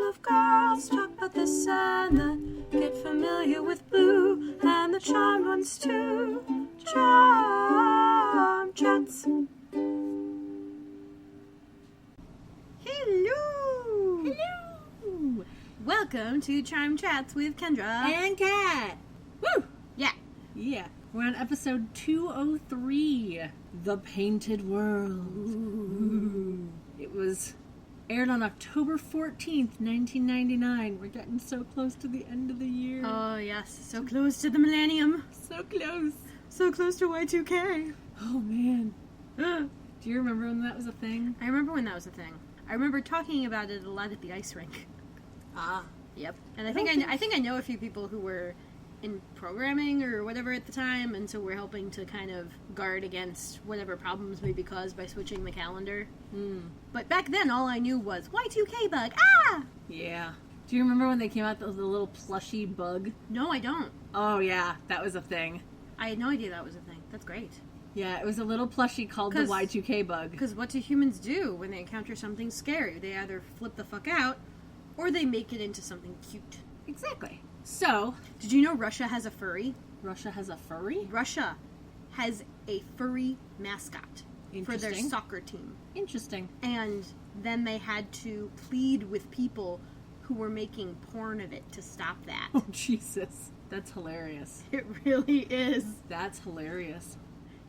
couple of girls talk about the sun, that get familiar with blue, and the charmed ones too. Charm Chats. Hello! Hello! Welcome to Charm Chats with Kendra. And Kat! Woo! Yeah. Yeah. We're on episode 203, The Painted World. Ooh. It was aired on October 14th, 1999. We're getting so close to the end of the year. Oh, yes. So close to the millennium. So close. So close to Y2K. Oh, man. Do you remember when that was a thing? I remember when that was a thing. I remember talking about it a lot at the ice rink. Ah. Yep. And I think I know a few people who were in programming or whatever at the time, and so we're helping to kind of guard against whatever problems may be caused by switching the calendar. But back then, all I knew was Y2K bug. Ah! Yeah. Do you remember when they came out with the little plushy bug? No, I don't. Oh, yeah. That was a thing. I had no idea that was a thing. That's great. Yeah, it was a little plushie called the Y2K bug. Because what do humans do when they encounter something scary? They either flip the fuck out, or they make it into something cute. Exactly. So, did you know Russia has a furry? Russia has a furry? Russia has a furry mascot for their soccer team. Interesting. And then they had to plead with people who were making porn of it to stop that. Oh, Jesus. That's hilarious. It really is. That's hilarious.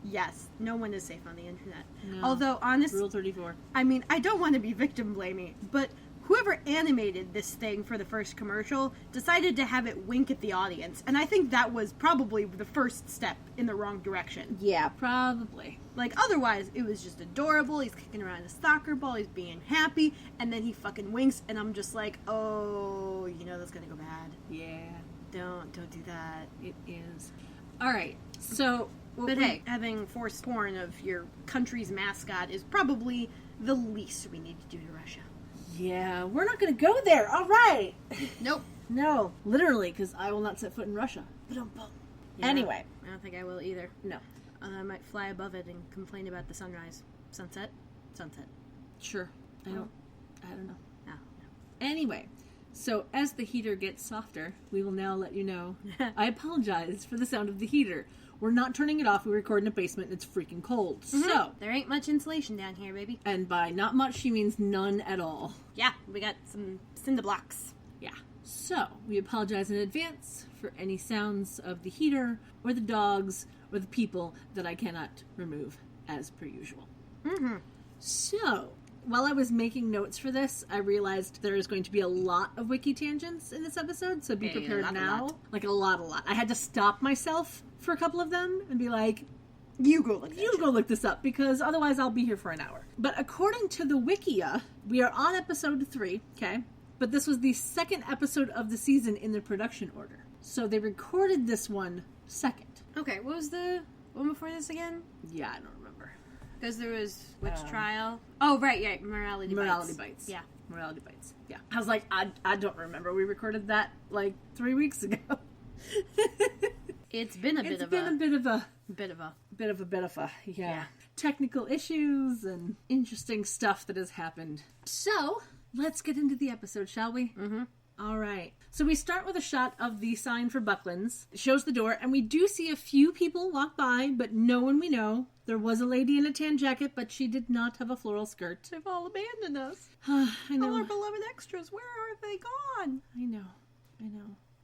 Yes, no one is safe on the internet. No. Although, honestly... Rule 34. I mean, I don't want to be victim blaming, but whoever animated this thing for the first commercial decided to have it wink at the audience, and I think that was probably the first step in the wrong direction. Yeah, probably. Like, otherwise, it was just adorable, he's kicking around a soccer ball, he's being happy, and then he fucking winks, and I'm just like, oh, you know that's gonna go bad. Yeah. Don't do that. It is. Alright, so... But hey, having forced porn of your country's mascot is probably the least we need to do to Russia. Yeah, we're not going to go there. All right. Nope. No, literally, because I will not set foot in Russia. Yeah, anyway. I don't think I will either. No. I might fly above it and complain about the sunrise. Sunset? Sure. I don't know. No. Anyway, so as the heater gets softer, we will now let you know. I apologize for the sound of the heater. We're not turning it off. We record in a basement and it's freaking cold. Mm-hmm. So there ain't much insulation down here, baby. And by not much, she means none at all. Yeah, we got some cinder blocks. Yeah. So we apologize in advance for any sounds of the heater or the dogs or the people that I cannot remove as per usual. Mm-hmm. So while I was making notes for this, I realized there is going to be a lot of wiki tangents in this episode, so be prepared now. Like a lot. I had to stop myself for a couple of them and be like, you go look this up, because otherwise I'll be here for an hour. But according to the Wikia, we are on episode 3, okay? But this was the second episode of the season in the production order. So they recorded this one second. Okay, what was the one before this again? Yeah, I don't remember. Because there was Witch Trial. Oh, right, yeah, Morality Bites. Yeah. Morality Bites. Yeah. I was like, I don't remember. We recorded that like 3 weeks ago. It's been a bit of a yeah. Technical issues and interesting stuff that has happened. So, let's get into the episode, shall we? Mm-hmm. All right. So we start with a shot of the sign for Bucklands. It shows the door, and we do see a few people walk by, but no one we know. There was a lady in a tan jacket, but she did not have a floral skirt. They've all abandoned us. I know. All our beloved extras, where are they gone? I know.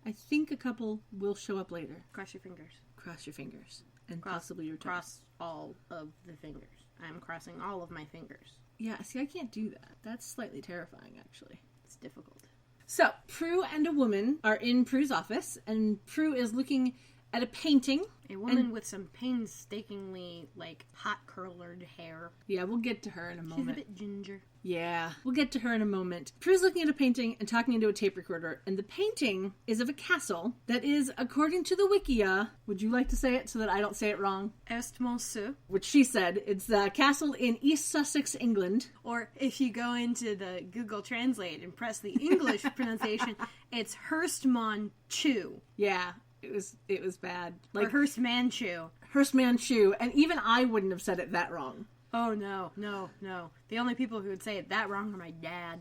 I think a couple will show up later. Cross your fingers. Cross your fingers. And possibly your toes. Cross all of the fingers. I'm crossing all of my fingers. Yeah, see, I can't do that. That's slightly terrifying, actually. It's difficult. So, Prue and a woman are in Prue's office, and Prue is looking at a painting. A woman with some painstakingly, hot-curlered hair. Yeah, we'll get to her in a moment. She's a bit ginger. Yeah, we'll get to her in a moment. Prue's looking at a painting and talking into a tape recorder, and the painting is of a castle that is, according to the Wikia, would you like to say it so that I don't say it wrong? Erstmonceux. Which she said, it's a castle in East Sussex, England. Or if you go into the Google Translate and press the English pronunciation, it's Hurstmanchu. Yeah, it was bad. Or Hurstmanchu. Hurstmanchu, and even I wouldn't have said it that wrong. Oh, no. The only people who would say it that wrong are my dad.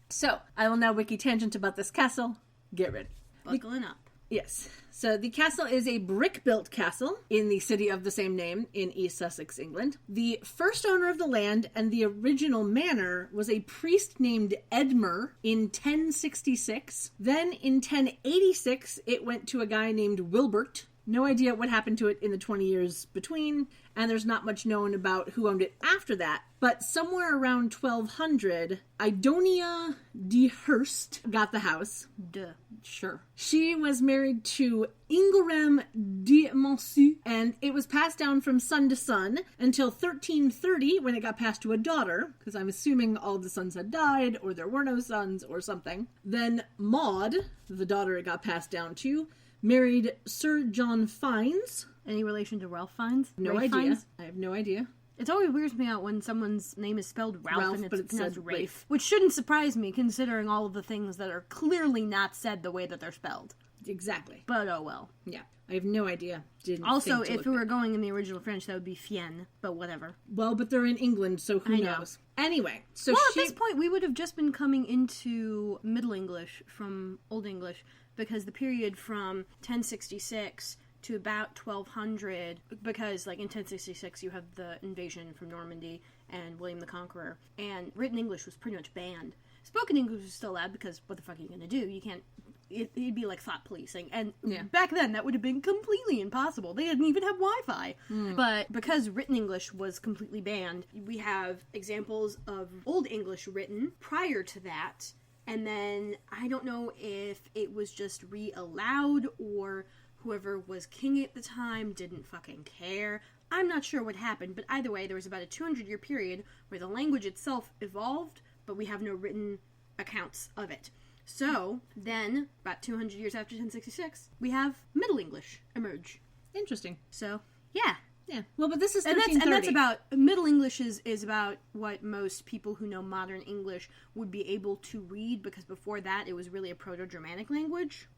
So, I will now wiki tangent about this castle. Get ready. Buckling up. Yes. So the castle is a brick-built castle in the city of the same name in East Sussex, England. The first owner of the land and the original manor was a priest named Edmer in 1066. Then in 1086, it went to a guy named Wilbert. No idea what happened to it in the 20 years between, and there's not much known about who owned it after that. But somewhere around 1200, Idonia de Hurst got the house. Duh. Sure. She was married to Ingelram de Montsu, and it was passed down from son to son until 1330 when it got passed to a daughter, because I'm assuming all of the sons had died, or there were no sons, or something. Then Maud, the daughter it got passed down to, married Sir John Fiennes. Any relation to Ralph Fiennes? No Rafe idea. Fiennes? I have no idea. It's always weirds me out when someone's name is spelled Ralph and but it's it pronounced said Rafe. Rafe. Which shouldn't surprise me considering all of the things that are clearly not said the way that they're spelled. Exactly. But oh well. Yeah. I have no idea. Didn't Also, think to if look we were going in the original French, that would be Fienne, but whatever. Well, but they're in England, so who I know. knows? Anyway, so Well, she... at this point, we would have just been coming into Middle English from Old English, because the period from 1066 to about 1200, because, like, in 1066 you have the invasion from Normandy and William the Conqueror, and written English was pretty much banned. Spoken English was still allowed, because what the fuck are you going to do? You can't... It'd be like thought policing. And back then, that would have been completely impossible. They didn't even have Wi-Fi. But because written English was completely banned, we have examples of Old English written prior to that. And then, I don't know if it was just re-allowed or whoever was king at the time didn't fucking care. I'm not sure what happened, but either way, there was about a 200-year period where the language itself evolved, but we have no written accounts of it. So, then, about 200 years after 1066, we have Middle English emerge. Interesting. So, yeah. Yeah. Well, but this is And 1330. that's about, Middle English is about what most people who know modern English would be able to read, because before that it was really a Proto-Germanic language.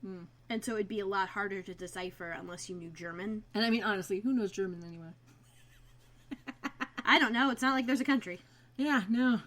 And so it'd be a lot harder to decipher unless you knew German. And I mean, honestly, who knows German anyway? I don't know, it's not like there's a country. Yeah, no.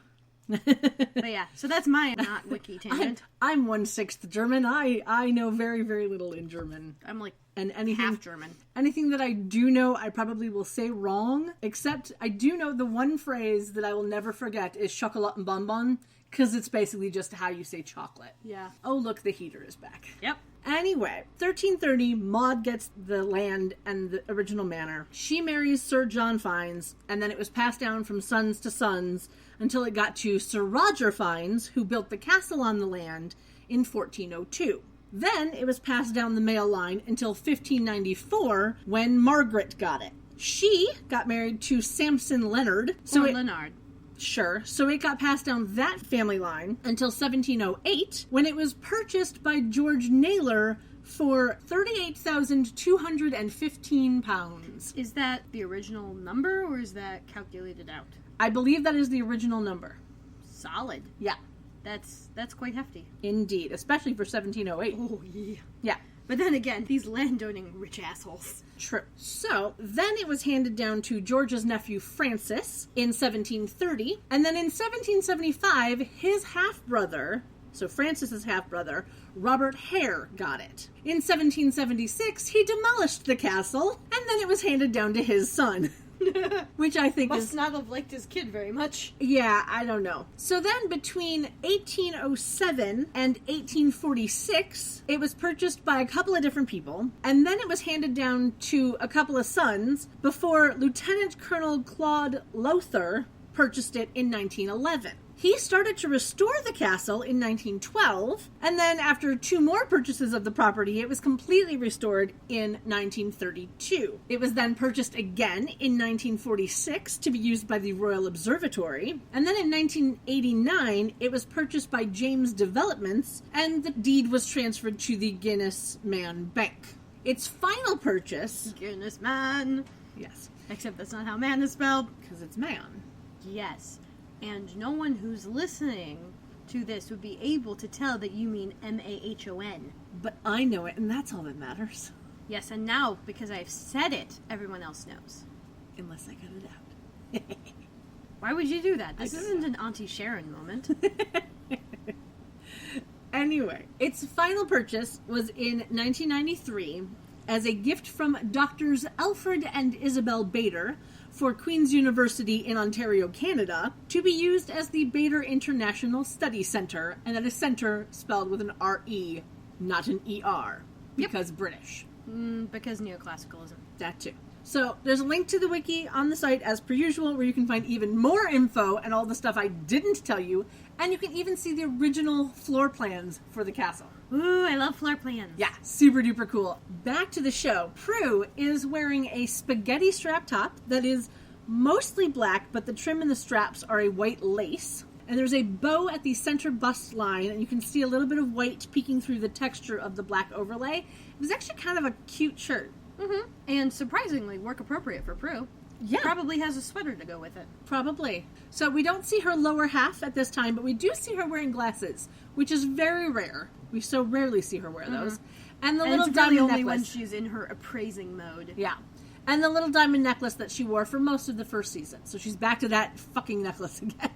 But yeah, so that's my not wiki tangent. I'm 1/6 German. I know very, very little in German. I'm like And anything, half German. Anything that I do know, I probably will say wrong. Except I do know the one phrase that I will never forget is chocolat and bonbon, because it's basically just how you say chocolate. Yeah. Oh, look, the heater is back. Yep. Anyway, 1330, Maud gets the land and the original manor. She marries Sir John Fiennes, and then it was passed down from sons to sons until it got to Sir Roger Fiennes, who built the castle on the land in 1402. Then it was passed down the male line until 1594, when Margaret got it. She got married to Samson Leonard. Leonard. Sure. So it got passed down that family line until 1708, when it was purchased by George Naylor for £38,215. Is that the original number, or is that calculated out? I believe that is the original number. Solid. Yeah. That's quite hefty. Indeed. Especially for 1708. Oh, yeah. Yeah. But then again, these landowning rich assholes. True. So, then it was handed down to George's nephew Francis in 1730, and then in 1775, his half-brother, so Francis's half-brother, Robert Hare, got it. In 1776, he demolished the castle, and then it was handed down to his son. Which I think Must not have liked his kid very much. Yeah, I don't know. So then between 1807 and 1846, it was purchased by a couple of different people, and then it was handed down to a couple of sons before Lieutenant Colonel Claude Lowther purchased it in 1911. He started to restore the castle in 1912, and then after 2 more purchases of the property, it was completely restored in 1932. It was then purchased again in 1946 to be used by the Royal Observatory, and then in 1989, it was purchased by James Developments, and the deed was transferred to the Guinness Man Bank. Its final purchase... Guinness Man. Yes. Except that's not how man is spelled. Because it's man. Yes. And no one who's listening to this would be able to tell that you mean M-A-H-O-N. But I know it, and that's all that matters. Yes, and now, because I've said it, everyone else knows. Unless I cut it out. Why would you do that? This I don't isn't an Auntie Sharon moment. Anyway, its final purchase was in 1993 as a gift from Doctors Alfred and Isabel Bader for Queen's University in Ontario, Canada, to be used as the Bader International Study Centre, and that is centre spelled with an R-E, not an E-R, because British. Because neoclassicalism. That too. So there's a link to the wiki on the site as per usual, where you can find even more info and all the stuff I didn't tell you, and you can even see the original floor plans for the castle. Ooh, I love floor plans. Yeah, super duper cool. Back to the show. Prue is wearing a spaghetti strap top that is mostly black, but the trim and the straps are a white lace. And there's a bow at the center bust line, and you can see a little bit of white peeking through the texture of the black overlay. It was actually kind of a cute shirt. Mm-hmm. And surprisingly, work appropriate for Prue. Yeah. Probably has a sweater to go with it. Probably. So we don't see her lower half at this time, but we do see her wearing glasses, which is very rare. We so rarely see her wear those. And the little it's diamond really only necklace. when she's in her appraising mode. Yeah. And the little diamond necklace that she wore for most of the first season. So she's back to that fucking necklace again.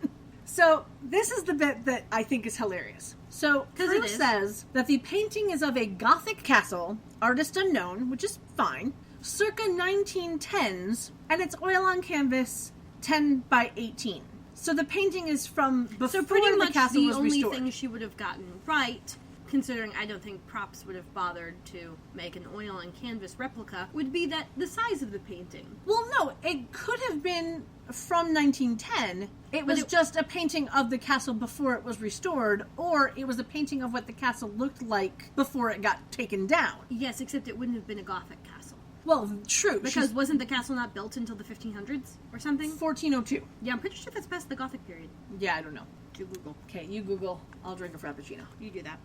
So this is the bit that I think is hilarious. So Prue says that the painting is of a Gothic castle, artist unknown, which is fine, circa 1910s, and it's oil on canvas 10 by 18. So the painting is from before so pretty much the castle was restored. The only thing she would have gotten right, considering I don't think props would have bothered to make an oil on canvas replica, would be that the size of the painting. Well, no, it could have been from 1910. It was just a painting of the castle before it was restored, or it was a painting of what the castle looked like before it got taken down. Yes, except it wouldn't have been a Gothic castle. Well, true. Because wasn't the castle not built until the 1500s or something? 1402. Yeah, I'm pretty sure that's past the Gothic period. Yeah, I don't know. You Google. Okay, you Google. I'll drink a Frappuccino. You do that.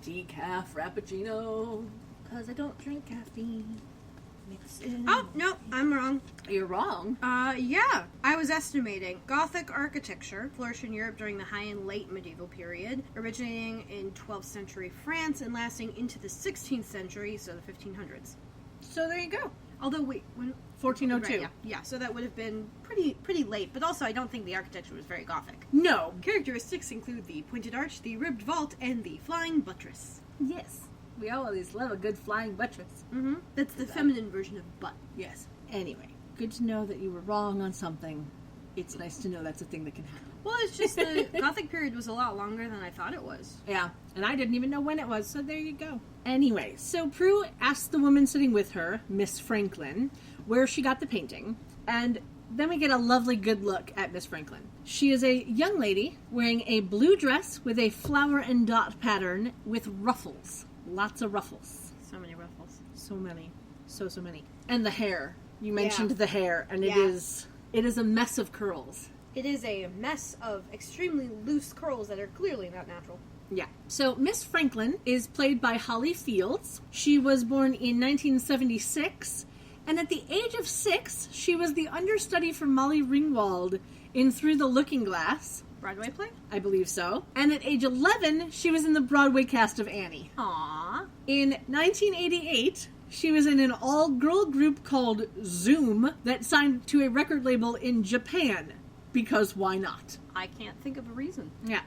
Decaf Frappuccino. Because I don't drink caffeine. Mix it. Oh, no, I'm wrong. You're wrong. Yeah. I was estimating Gothic architecture flourished in Europe during the high and late medieval period, originating in 12th century France and lasting into the 16th century, so the 1500s. So there you go. Although, wait, when... 1402. Right, yeah, so that would have been pretty late, but also I don't think the architecture was very Gothic. No. Characteristics include the pointed arch, the ribbed vault, and the flying buttress. Yes. We always love a good flying buttress. Mm-hmm. That's the feminine version of butt. Yes. Anyway, good to know that you were wrong on something. It's nice to know that's a thing that can happen. Well, it's just the Gothic period was a lot longer than I thought it was. Yeah, and I didn't even know when it was, so there you go. Anyway, so Prue asked the woman sitting with her, Miss Franklin, where she got the painting, and then we get a lovely good look at Miss Franklin. She is a young lady wearing a blue dress with a flower and dot pattern with ruffles. Lots of ruffles. So many ruffles. So many. So many. And the hair. You mentioned the hair, and it is a mess of curls. It is a mess of extremely loose curls that are clearly not natural. Yeah. So Miss Franklin is played by Holly Fields. She was born in 1976, and at the age of 6, she was the understudy for Molly Ringwald in Through the Looking Glass. Broadway play? I believe so. And at age 11, she was in the Broadway cast of Annie. Aww. In 1988, she was in an all-girl group called Zoom that signed to a record label in Japan. Because why not? I can't think of a reason. Yeah.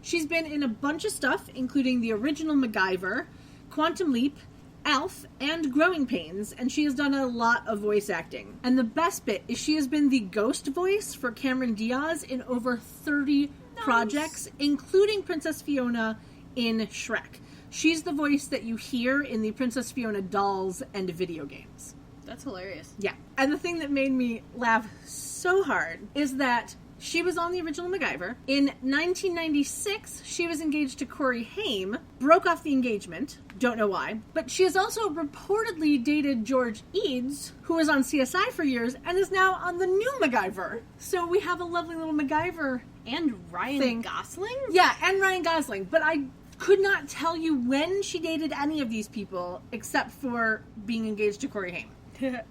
She's been in a bunch of stuff, including the original MacGyver, Quantum Leap, Alf, and Growing Pains, and she has done a lot of voice acting. And the best bit is she has been the ghost voice for Cameron Diaz in over 30 projects, including Princess Fiona in Shrek. She's the voice that you hear in the Princess Fiona dolls and video games. That's hilarious. Yeah. And the thing that made me laugh so hard is that she was on the original MacGyver. In 1996, she was engaged to Corey Haim, broke off the engagement, don't know why, but she has also reportedly dated George Eads, who was on CSI for years, and is now on the new MacGyver. So we have a lovely little MacGyver And Ryan Gosling? Yeah, and Ryan Gosling, but I could not tell you when she dated any of these people, except for being engaged to Corey Haim.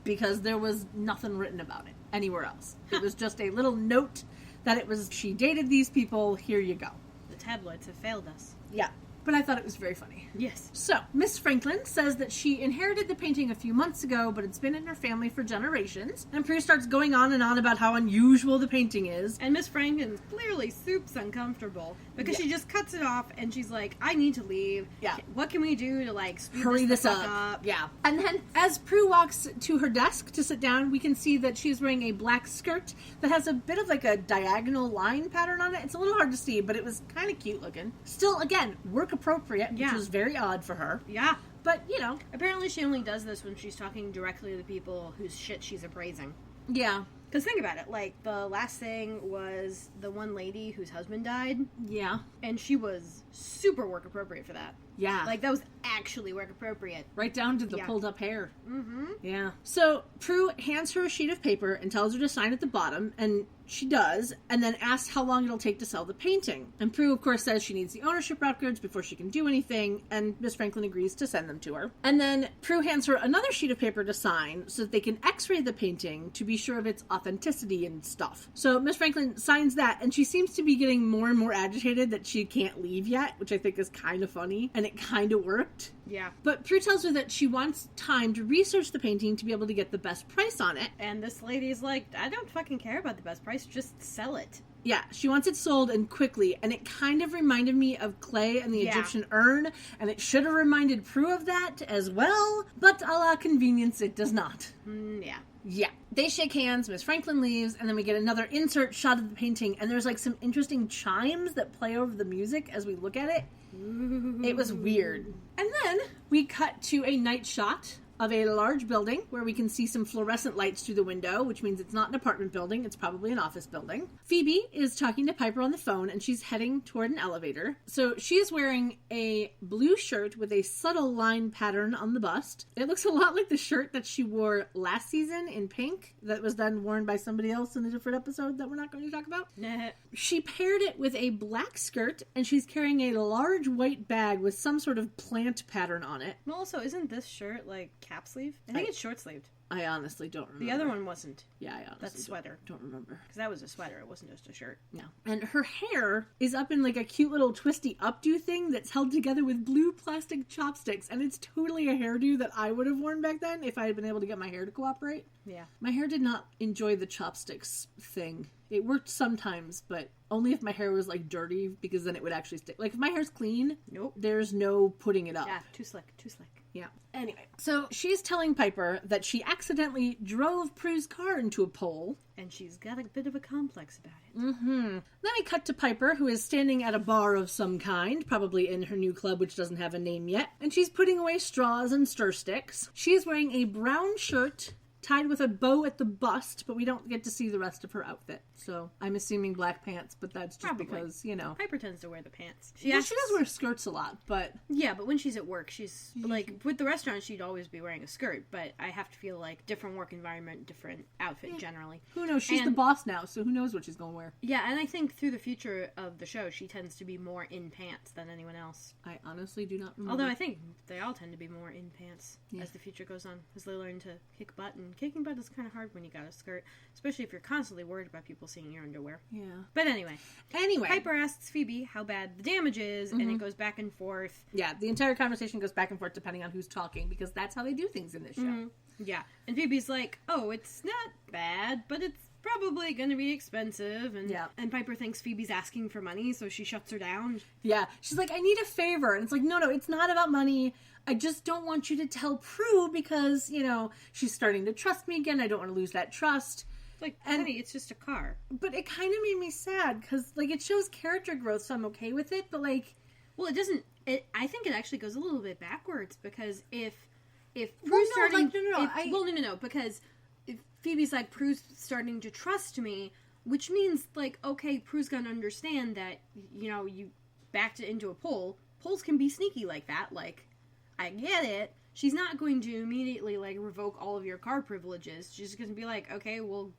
Because there was nothing written about it anywhere else. It was just a little note that it was, she dated these people, here you go. The tabloids have failed us. Yeah. but I thought it was very funny. Yes. So, Miss Franklin says that she inherited the painting a few months ago, but it's been in her family for generations. And Prue starts going on and on about how unusual the painting is. And Miss Franklin's clearly soup's uncomfortable because she just cuts it off and she's like, I need to leave. Yeah. What can we do to, like, speed Hurry this the fuck up. Yeah. And then as Prue walks to her desk to sit down, we can see that she's wearing a black skirt that has a bit of like a diagonal line pattern on it. It's a little hard to see, but it was kind of cute looking. Still, again, work appropriate, which was very odd for her. Yeah. But, you know. Apparently she only does this when she's talking directly to the people whose shit she's appraising. Yeah. Because think about it, like, the last thing was the one lady whose husband died. Yeah. And she was super work appropriate for that. Yeah. Like, that was actually work appropriate. Right down to the pulled up hair. Mm-hmm. Yeah. So Prue hands her a sheet of paper and tells her to sign at the bottom, and she does, and then asks how long it'll take to sell the painting. And Prue, of course, says she needs the ownership records before she can do anything, and Miss Franklin agrees to send them to her. And then Prue hands her another sheet of paper to sign so that they can x-ray the painting to be sure of its authenticity and stuff. So Miss Franklin signs that, and she seems to be getting more and more agitated that she can't leave yet, which I think is kind of funny, and it kind of worked. Yeah. But Prue tells her that she wants time to research the painting to be able to get the best price on it. And this lady's like, I don't fucking care about the best price, just sell it. Yeah, she wants it sold and quickly, and it kind of reminded me of Clay and the Egyptian urn, and it should have reminded Prue of that as well, but a la convenience it does not. Yeah. Yeah. They shake hands, Miss Franklin leaves, and then we get another insert shot of the painting, and there's like some interesting chimes that play over the music as we look at it. Ooh. It was weird. And then we cut to a night shot of a large building where we can see some fluorescent lights through the window, which means it's not an apartment building, it's probably an office building. Phoebe is talking to Piper on the phone, and she's heading toward an elevator. So she is wearing a blue shirt with a subtle line pattern on the bust. It looks a lot like the shirt that she wore last season in pink that was then worn by somebody else in a different episode that we're not going to talk about. Nah. She paired it with a black skirt, and she's carrying a large white bag with some sort of plant pattern on it. Well, also, isn't this shirt, like, cap sleeve? I think it's short sleeved. I honestly don't remember. The other one wasn't. Yeah, I honestly That's sweater. Don't remember. Because that was a sweater. It wasn't just a shirt. No. And her hair is up in like a cute little twisty updo thing that's held together with blue plastic chopsticks. And it's totally a hairdo that I would have worn back then if I had been able to get my hair to cooperate. Yeah. My hair did not enjoy the chopsticks thing. It worked sometimes, but only if my hair was like dirty, because then it would actually stick. Like if my hair's clean, Nope. there's no putting it up. Yeah, too slick. Too slick. Yeah. Anyway, so she's telling Piper that she accidentally drove Prue's car into a pole. And she's got a bit of a complex about it. Mm-hmm. Then we cut to Piper, who is standing at a bar of some kind, probably in her new club, which doesn't have a name yet. And she's putting away straws and stir sticks. She is wearing a brown shirt tied with a bow at the bust, but we don't get to see the rest of her outfit. So I'm assuming black pants, but that's just Probably. because, you know. Piper tends to wear the pants. She does wear skirts a lot, but... Yeah, but when she's at work, she's, like, with the restaurant, she'd always be wearing a skirt, but I have to feel like different work environment, different outfit, generally. Who knows? She's the boss now, so who knows what she's going to wear. Yeah, and I think through the future of the show, she tends to be more in pants than anyone else. I honestly do not remember. Although I think they all tend to be more in pants as the future goes on, as they learn to kick butt, and kicking butt is kind of hard when you got a skirt, especially if you're constantly worried about people seeing your underwear. Yeah. But anyway, Piper asks Phoebe how bad the damage is, and it goes back and forth. Yeah, the entire conversation goes back and forth depending on who's talking, because that's how they do things in this show. Yeah, and Phoebe's like, oh, it's not bad, but it's probably going to be expensive. And Piper thinks Phoebe's asking for money, so she shuts her down. Yeah, she's like, I need a favor. And it's like, no, it's not about money. I just don't want you to tell Prue because, you know, she's starting to trust me again. I don't want to lose that trust. Like, honey, it's just a car. But it kind of made me sad because, like, it shows character growth, so I'm okay with it. But, like... Well, it doesn't... I think it actually goes a little bit backwards because if Prue's starting... No, because if Phoebe's like, Prue's starting to trust me, which means, like, okay, Prue's gonna understand that, you know, you backed it into a pole. Poles can be sneaky like that. Like, I get it. She's not going to immediately, like, revoke all of your car privileges. She's going to be like, okay, we'll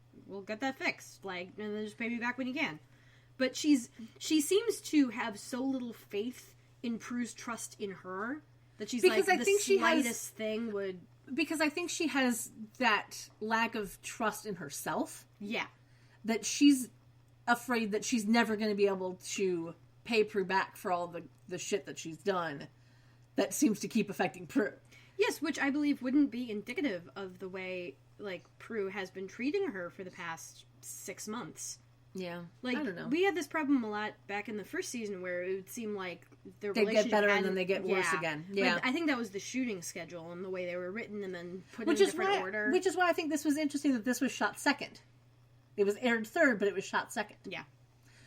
get that fixed. Like, and then just pay me back when you can. But she seems to have so little faith in Prue's trust in her that she's because like, the slightest thing would... Because I think she has that lack of trust in herself. Yeah. That she's afraid that she's never going to be able to pay Prue back for all the shit that she's done that seems to keep affecting Prue. Yes, which I believe wouldn't be indicative of the way, like, Prue has been treating her for the past 6 months. Yeah, like, I don't know. We had this problem a lot back in the first season where it would seem like the they relationship get better and then they get worse again. Yeah, like, I think that was the shooting schedule and the way they were written and then put in a different order. Which is why I think this was interesting that this was shot second. It was aired third, but it was shot second. Yeah.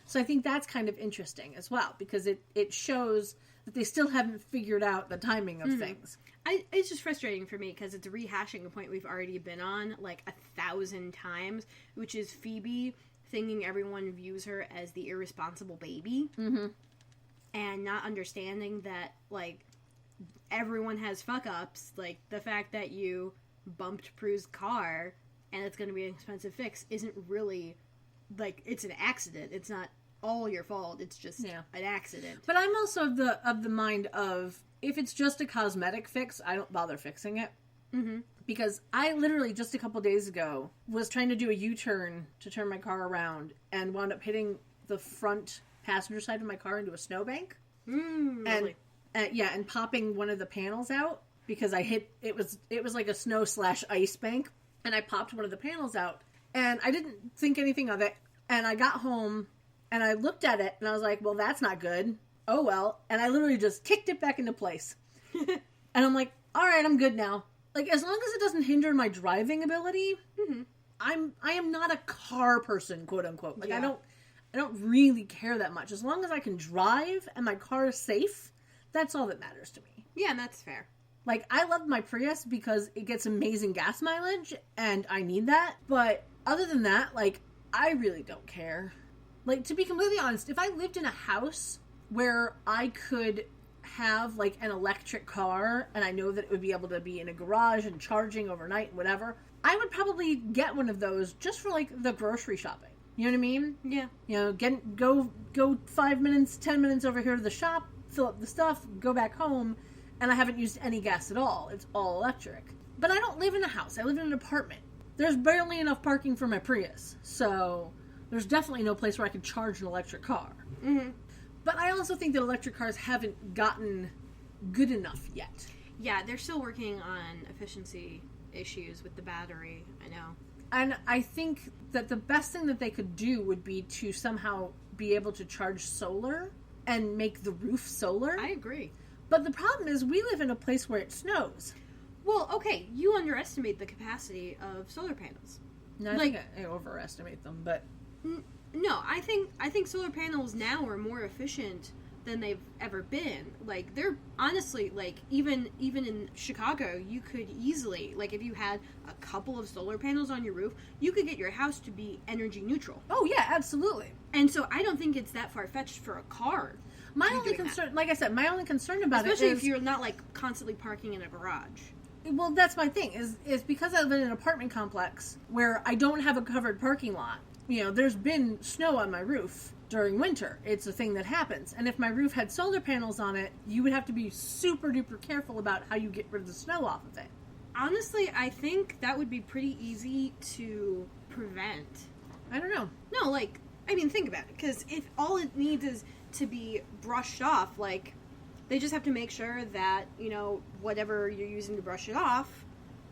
So I think that's kind of interesting as well, because it shows that they still haven't figured out the timing of things. It's just frustrating for me because it's rehashing a point we've already been on like 1,000 times, which is Phoebe thinking everyone views her as the irresponsible baby, and not understanding that, like, everyone has fuck-ups. Like, the fact that you bumped Prue's car and it's going to be an expensive fix isn't really, like, it's an accident. It's not all your fault. It's just an accident. But I'm also of the mind of, if it's just a cosmetic fix, I don't bother fixing it. Mm-hmm. Because I literally just a couple days ago was trying to do a U-turn to turn my car around and wound up hitting the front passenger side of my car into a snowbank. Really? And popping one of the panels out because it was like a snow/ice bank, and I popped one of the panels out, and I didn't think anything of it, and I got home and I looked at it and I was like, well, that's not good. Oh well. And I literally just kicked it back into place. And I'm like, all right, I'm good now. Like, as long as it doesn't hinder my driving ability, I am not a car person, quote unquote. Like, I don't really care that much. As long as I can drive and my car is safe, that's all that matters to me. Yeah, that's fair. Like, I love my Prius because it gets amazing gas mileage, and I need that. But other than that, like, I really don't care. Like, to be completely honest, if I lived in a house where I could have, like, an electric car, and I know that it would be able to be in a garage and charging overnight and whatever, I would probably get one of those just for, like, the grocery shopping. You know what I mean? Yeah. You know, go 5 minutes, 10 minutes over here to the shop, fill up the stuff, go back home, and I haven't used any gas at all. It's all electric. But I don't live in a house. I live in an apartment. There's barely enough parking for my Prius, so there's definitely no place where I could charge an electric car. Mm-hmm. But I also think that electric cars haven't gotten good enough yet. Yeah, they're still working on efficiency issues with the battery, I know. And I think that the best thing that they could do would be to somehow be able to charge solar and make the roof solar. I agree. But the problem is we live in a place where it snows. Well, okay, you underestimate the capacity of solar panels. No, I think I overestimate them, but... No, I think solar panels now are more efficient than they've ever been. Like, they're honestly, like, even in Chicago, you could easily, like, if you had a couple of solar panels on your roof, you could get your house to be energy neutral. Oh, yeah, absolutely. And so I don't think it's that far-fetched for a car. My only concern, like I said, my only concern about especially it is... if you're not, like, constantly parking in a garage. Well, that's my thing, is because I live in an apartment complex where I don't have a covered parking lot. You know, there's been snow on my roof during winter. It's a thing that happens. And if my roof had solar panels on it, you would have to be super duper careful about how you get rid of the snow off of it. Honestly, I think that would be pretty easy to prevent. I don't know. No, like, I mean, think about it. Because if all it needs is to be brushed off, like, they just have to make sure that, you know, whatever you're using to brush it off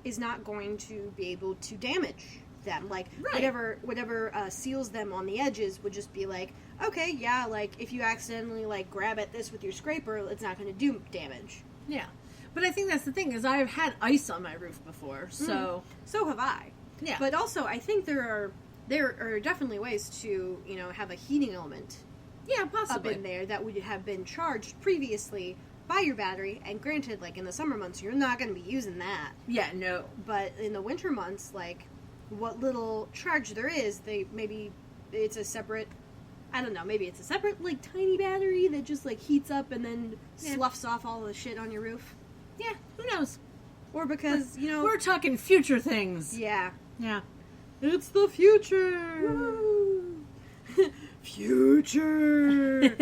is not going to be able to damage them. Like, whatever seals them on the edges would just be like, okay, yeah, like, if you accidentally, like, grab at this with your scraper, it's not going to do damage. Yeah. But I think that's the thing, is I've had ice on my roof before, so... So have I. Yeah. But also, I think there are definitely ways to, you know, have a heating element... Yeah, possibly. Up in there that would have been charged previously by your battery, and granted, like, in the summer months, you're not going to be using that. Yeah, no. But in the winter months, like, what little charge there is, maybe it's a separate, I don't know, maybe it's a separate, like, tiny battery that just, like, heats up and then sloughs off all the shit on your roof. Yeah, who knows? Or because, you know... We're talking future things. Yeah. Yeah. It's the future! Woo! Future!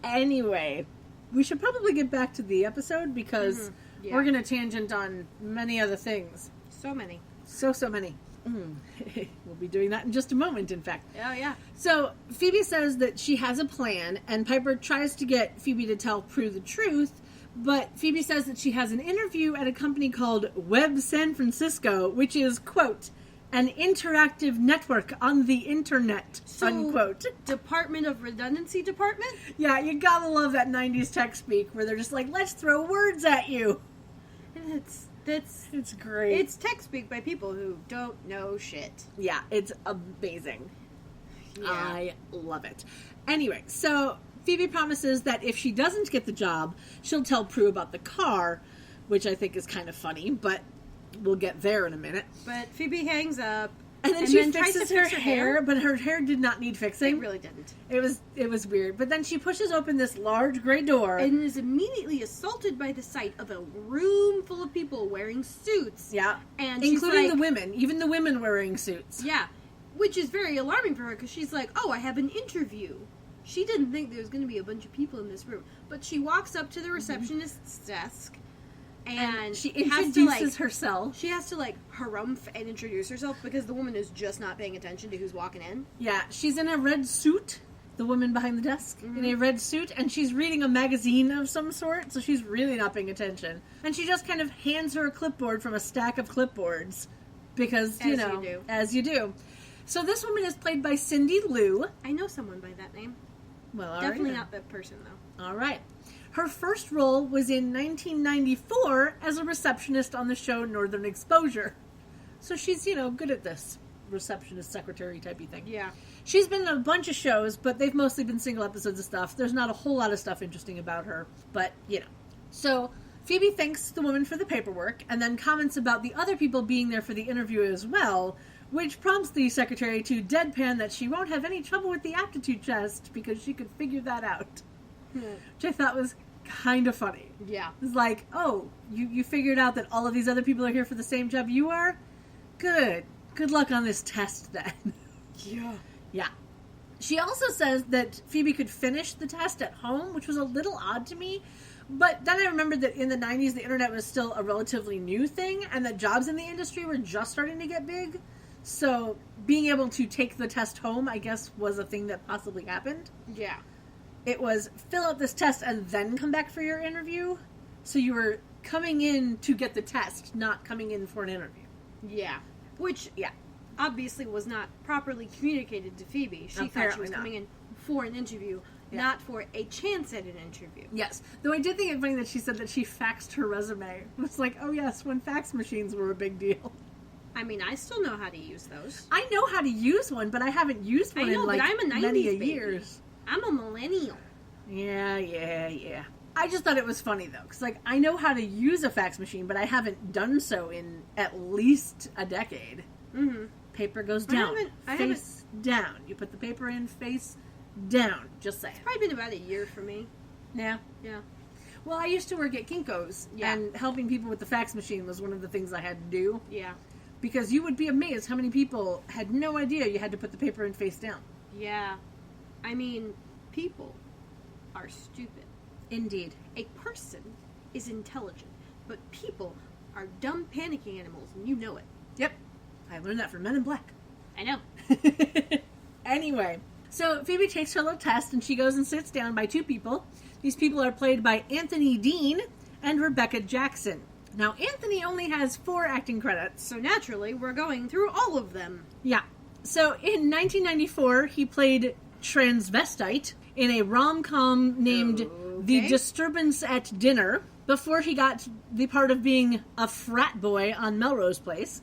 Anyway, we should probably get back to the episode because we're going to tangent on many other things. So many. So many. We'll be doing that in just a moment, in fact. Oh, yeah. So Phoebe says that she has a plan, and Piper tries to get Phoebe to tell Prue the truth, but Phoebe says that she has an interview at a company called Web San Francisco, which is, quote, an interactive network on the internet, unquote. Department of Redundancy Department? Yeah, you gotta love that 90s tech speak where they're just like, let's throw words at you. It's great. It's tech speak by people who don't know shit. Yeah, it's amazing. Yeah. I love it. Anyway, so Phoebe promises that if she doesn't get the job, she'll tell Prue about the car, which I think is kind of funny, but we'll get there in a minute. But Phoebe hangs up. And then she fixes her hair, but her hair did not need fixing. It really didn't. It was weird. But then she pushes open this large gray door. And is immediately assaulted by the sight of a room full of people wearing suits. Yeah. And including the women. Even the women wearing suits. Yeah. Which is very alarming for her because she's like, oh, I have an interview. She didn't think there was going to be a bunch of people in this room. But she walks up to the receptionist's desk. And she introduces herself. She has to, harumph and introduce herself because the woman is just not paying attention to who's walking in. Yeah, she's in a red suit, the woman behind the desk, in a red suit, and she's reading a magazine of some sort, so she's really not paying attention. And she just kind of hands her a clipboard from a stack of clipboards, because, as you do. So this woman is played by Cindy Lou. I know someone by that name. Well, all Definitely right, not that person, though. All right. Her first role was in 1994 as a receptionist on the show Northern Exposure. So she's, good at this receptionist, secretary typey thing. Yeah. She's been in a bunch of shows, but they've mostly been single episodes of stuff. There's not a whole lot of stuff interesting about her, but, So Phoebe thanks the woman for the paperwork and then comments about the other people being there for the interview as well, which prompts the secretary to deadpan that she won't have any trouble with the aptitude test because she could figure that out. Which I thought was kind of funny. Yeah. It's like, oh, you figured out that all of these other people are here for the same job you are? Good. Good luck on this test, then. Yeah. Yeah. She also says that Phoebe could finish the test at home, which was a little odd to me. But then I remembered that in the 90s, the internet was still a relatively new thing, and that jobs in the industry were just starting to get big. So being able to take the test home, I guess, was a thing that possibly happened. Yeah. It was fill out this test and then come back for your interview. So you were coming in to get the test, not coming in for an interview. Yeah. Which, obviously was not properly communicated to Phoebe. She thought she was coming in for an interview, not for a chance at an interview. Yes. Though I did think it funny that she said that she faxed her resume. It was like, oh yes, when fax machines were a big deal. I mean, I still know how to use those. I know how to use one, but I haven't used one in but I'm a 90s many baby. years. I'm a millennial. Yeah. I just thought it was funny, though, because, I know how to use a fax machine, but I haven't done so in at least a decade. Mm-hmm. Paper goes down. Face down. You put the paper in, face down. Just saying. It's probably been about a year for me. Yeah. Yeah. Well, I used to work at Kinko's, and helping people with the fax machine was one of the things I had to do. Yeah. Because you would be amazed how many people had no idea you had to put the paper in face down. Yeah. I mean, people are stupid. Indeed. A person is intelligent, but people are dumb panicking animals, and you know it. Yep. I learned that from Men in Black. I know. Anyway, so Phoebe takes her little test, and she goes and sits down by two people. These people are played by Anthony Dean and Rebecca Jackson. Now, Anthony only has 4 acting credits. So naturally, we're going through all of them. Yeah. So in 1994, he played transvestite in a rom-com named The Disturbance at Dinner, before he got the part of being a frat boy on Melrose Place.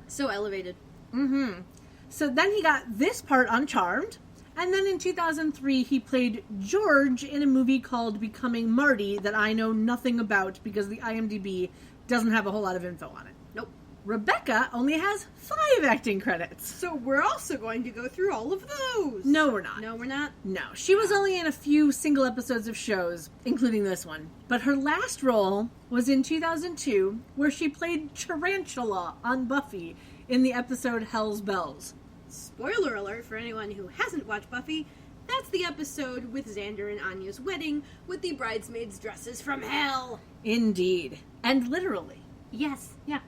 So elevated. Mm-hmm. So then he got this part on Charmed, and then in 2003 he played George in a movie called Becoming Marty that I know nothing about because the IMDb doesn't have a whole lot of info on it. Nope. Rebecca only has 5 acting credits. So we're also going to go through all of those. No, we're not. No, we're not? No. She was only in a few single episodes of shows, including this one. But her last role was in 2002, where she played Tarantula on Buffy in the episode Hell's Bells. Spoiler alert for anyone who hasn't watched Buffy, that's the episode with Xander and Anya's wedding with the bridesmaids' dresses from hell. Indeed. And literally. Yes. Yeah.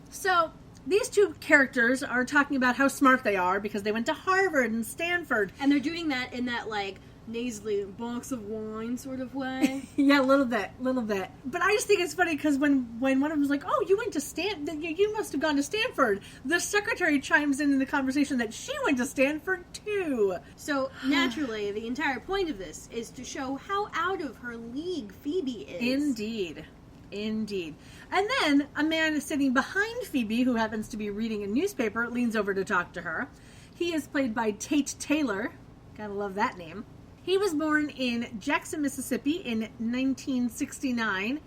So, these two characters are talking about how smart they are because they went to Harvard and Stanford. And they're doing that in that, like, nasally box of wine sort of way. Yeah, a little bit. But I just think it's funny because when one of them was like, oh, you went to you must have gone to Stanford, the secretary chimes in the conversation that she went to Stanford too. So, naturally, the entire point of this is to show how out of her league Phoebe is. Indeed. And then a man sitting behind Phoebe, who happens to be reading a newspaper, leans over to talk to her. He is played by Tate Taylor. Gotta love that name. He was born in Jackson, Mississippi in 1969.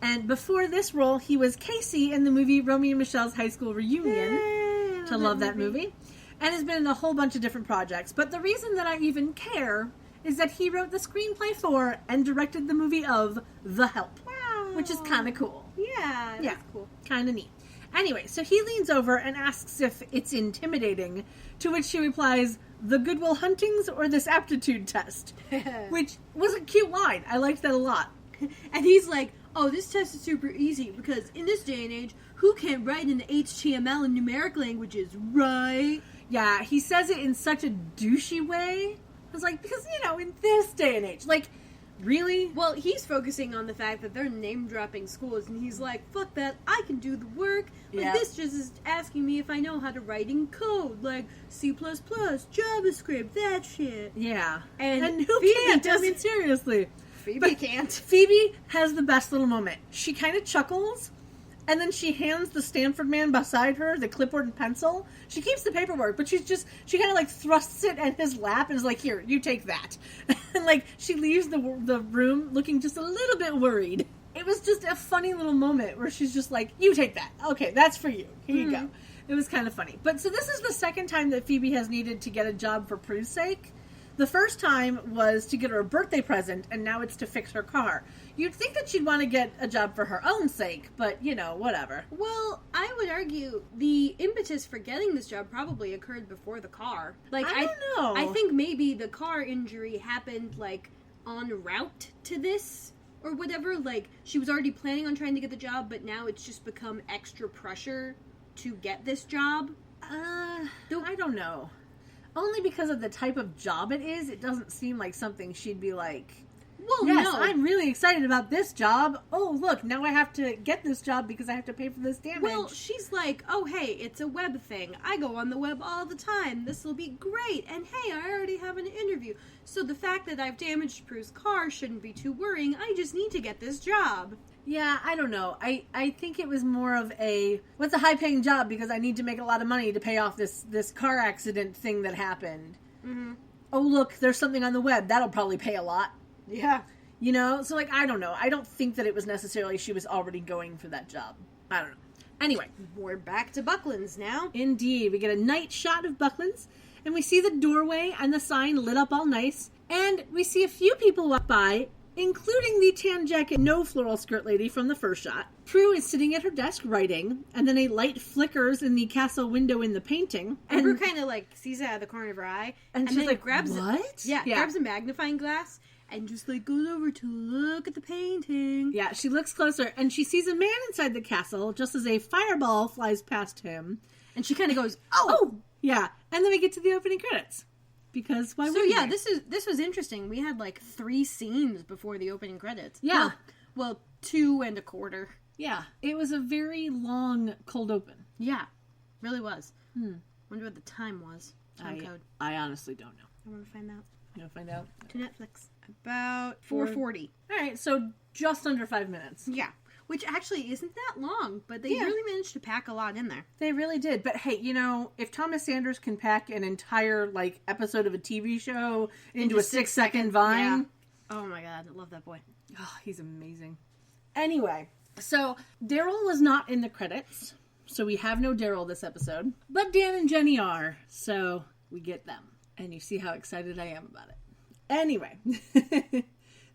And before this role, he was Casey in the movie Romeo and Michelle's High School Reunion. Yay, to love that movie. And has been in a whole bunch of different projects. But the reason that I even care is that he wrote the screenplay for and directed the movie of The Help. Wow. Which is kind of cool. Yeah, that's cool. Kind of neat. Anyway, so he leans over and asks if it's intimidating, to which she replies, the Goodwill Huntings or this aptitude test? Which was a cute line. I liked that a lot. And he's like, oh, this test is super easy because in this day and age, who can't write in HTML and numeric languages, right? Yeah, he says it in such a douchey way. I was like, because, in this day and age, like, really? Well, he's focusing on the fact that they're name-dropping schools, and he's like, fuck that, I can do the work. Like, this just is asking me if I know how to write in code, like C++, JavaScript, that shit. Yeah. And who Phoebe can't? I mean, seriously. Phoebe can't. Phoebe has the best little moment. She kind of chuckles, and then she hands the Stanford man beside her the clipboard and pencil. She keeps the paperwork, but she kind of like thrusts it in his lap and is like, here, you take that. And like, she leaves the room looking just a little bit worried. It was just a funny little moment where she's just like, you take that. Okay, that's for you. Here you go. It was kind of funny. But so this is the second time that Phoebe has needed to get a job for Prue's sake. The first time was to get her a birthday present, and now it's to fix her car. You'd think that she'd want to get a job for her own sake, but, whatever. Well, I would argue the impetus for getting this job probably occurred before the car. Like, I don't know. I think maybe the car injury happened, like, en route to this, or whatever. Like, she was already planning on trying to get the job, but now it's just become extra pressure to get this job. I don't know. Only because of the type of job it is, it doesn't seem like something she'd be like, well, yes, no. I'm really excited about this job. Oh, look, now I have to get this job because I have to pay for this damage. Well, she's like, oh, hey, it's a web thing. I go on the web all the time. This will be great. And hey, I already have an interview. So the fact that I've damaged Prue's car shouldn't be too worrying. I just need to get this job. Yeah, I don't know. I think it was more of a, what's a high-paying job because I need to make a lot of money to pay off this car accident thing that happened. Mm-hmm. Oh, look, there's something on the web. That'll probably pay a lot. Yeah. So, like, I don't know. I don't think that it was necessarily she was already going for that job. I don't know. Anyway. We're back to Buckland's now. Indeed. We get a night shot of Buckland's, and we see the doorway and the sign lit up all nice, and we see a few people walk by, including the tan jacket, no floral skirt lady from the first shot. Prue is sitting at her desk writing, and then a light flickers in the castle window in the painting. And Prue kind of, like, sees it out of the corner of her eye. And she's then like, grabs what? Grabs a magnifying glass and just, like, goes over to look at the painting. Yeah, she looks closer, and she sees a man inside the castle just as a fireball flies past him. And she kind of goes, oh! Yeah, and then we get to the opening credits. Because why wouldn't we? this was interesting. We had like 3 scenes before the opening credits. Yeah. Well, 2 1/4. Yeah. It was a very long cold open. Yeah. Really was. Wonder what the time was. Time code. I honestly don't know. I want to find out. You want to find out? To Netflix. About 4:40. All right, so just under 5 minutes. Yeah. Which actually isn't that long, but they really managed to pack a lot in there. They really did. But hey, if Thomas Sanders can pack an entire, like, episode of a TV show into a 6-second Vine. Yeah. Oh my god, I love that boy. Oh, he's amazing. Anyway, so Daryl was not in the credits, so we have no Daryl this episode. But Dan and Jenny are, so we get them. And you see how excited I am about it. Anyway.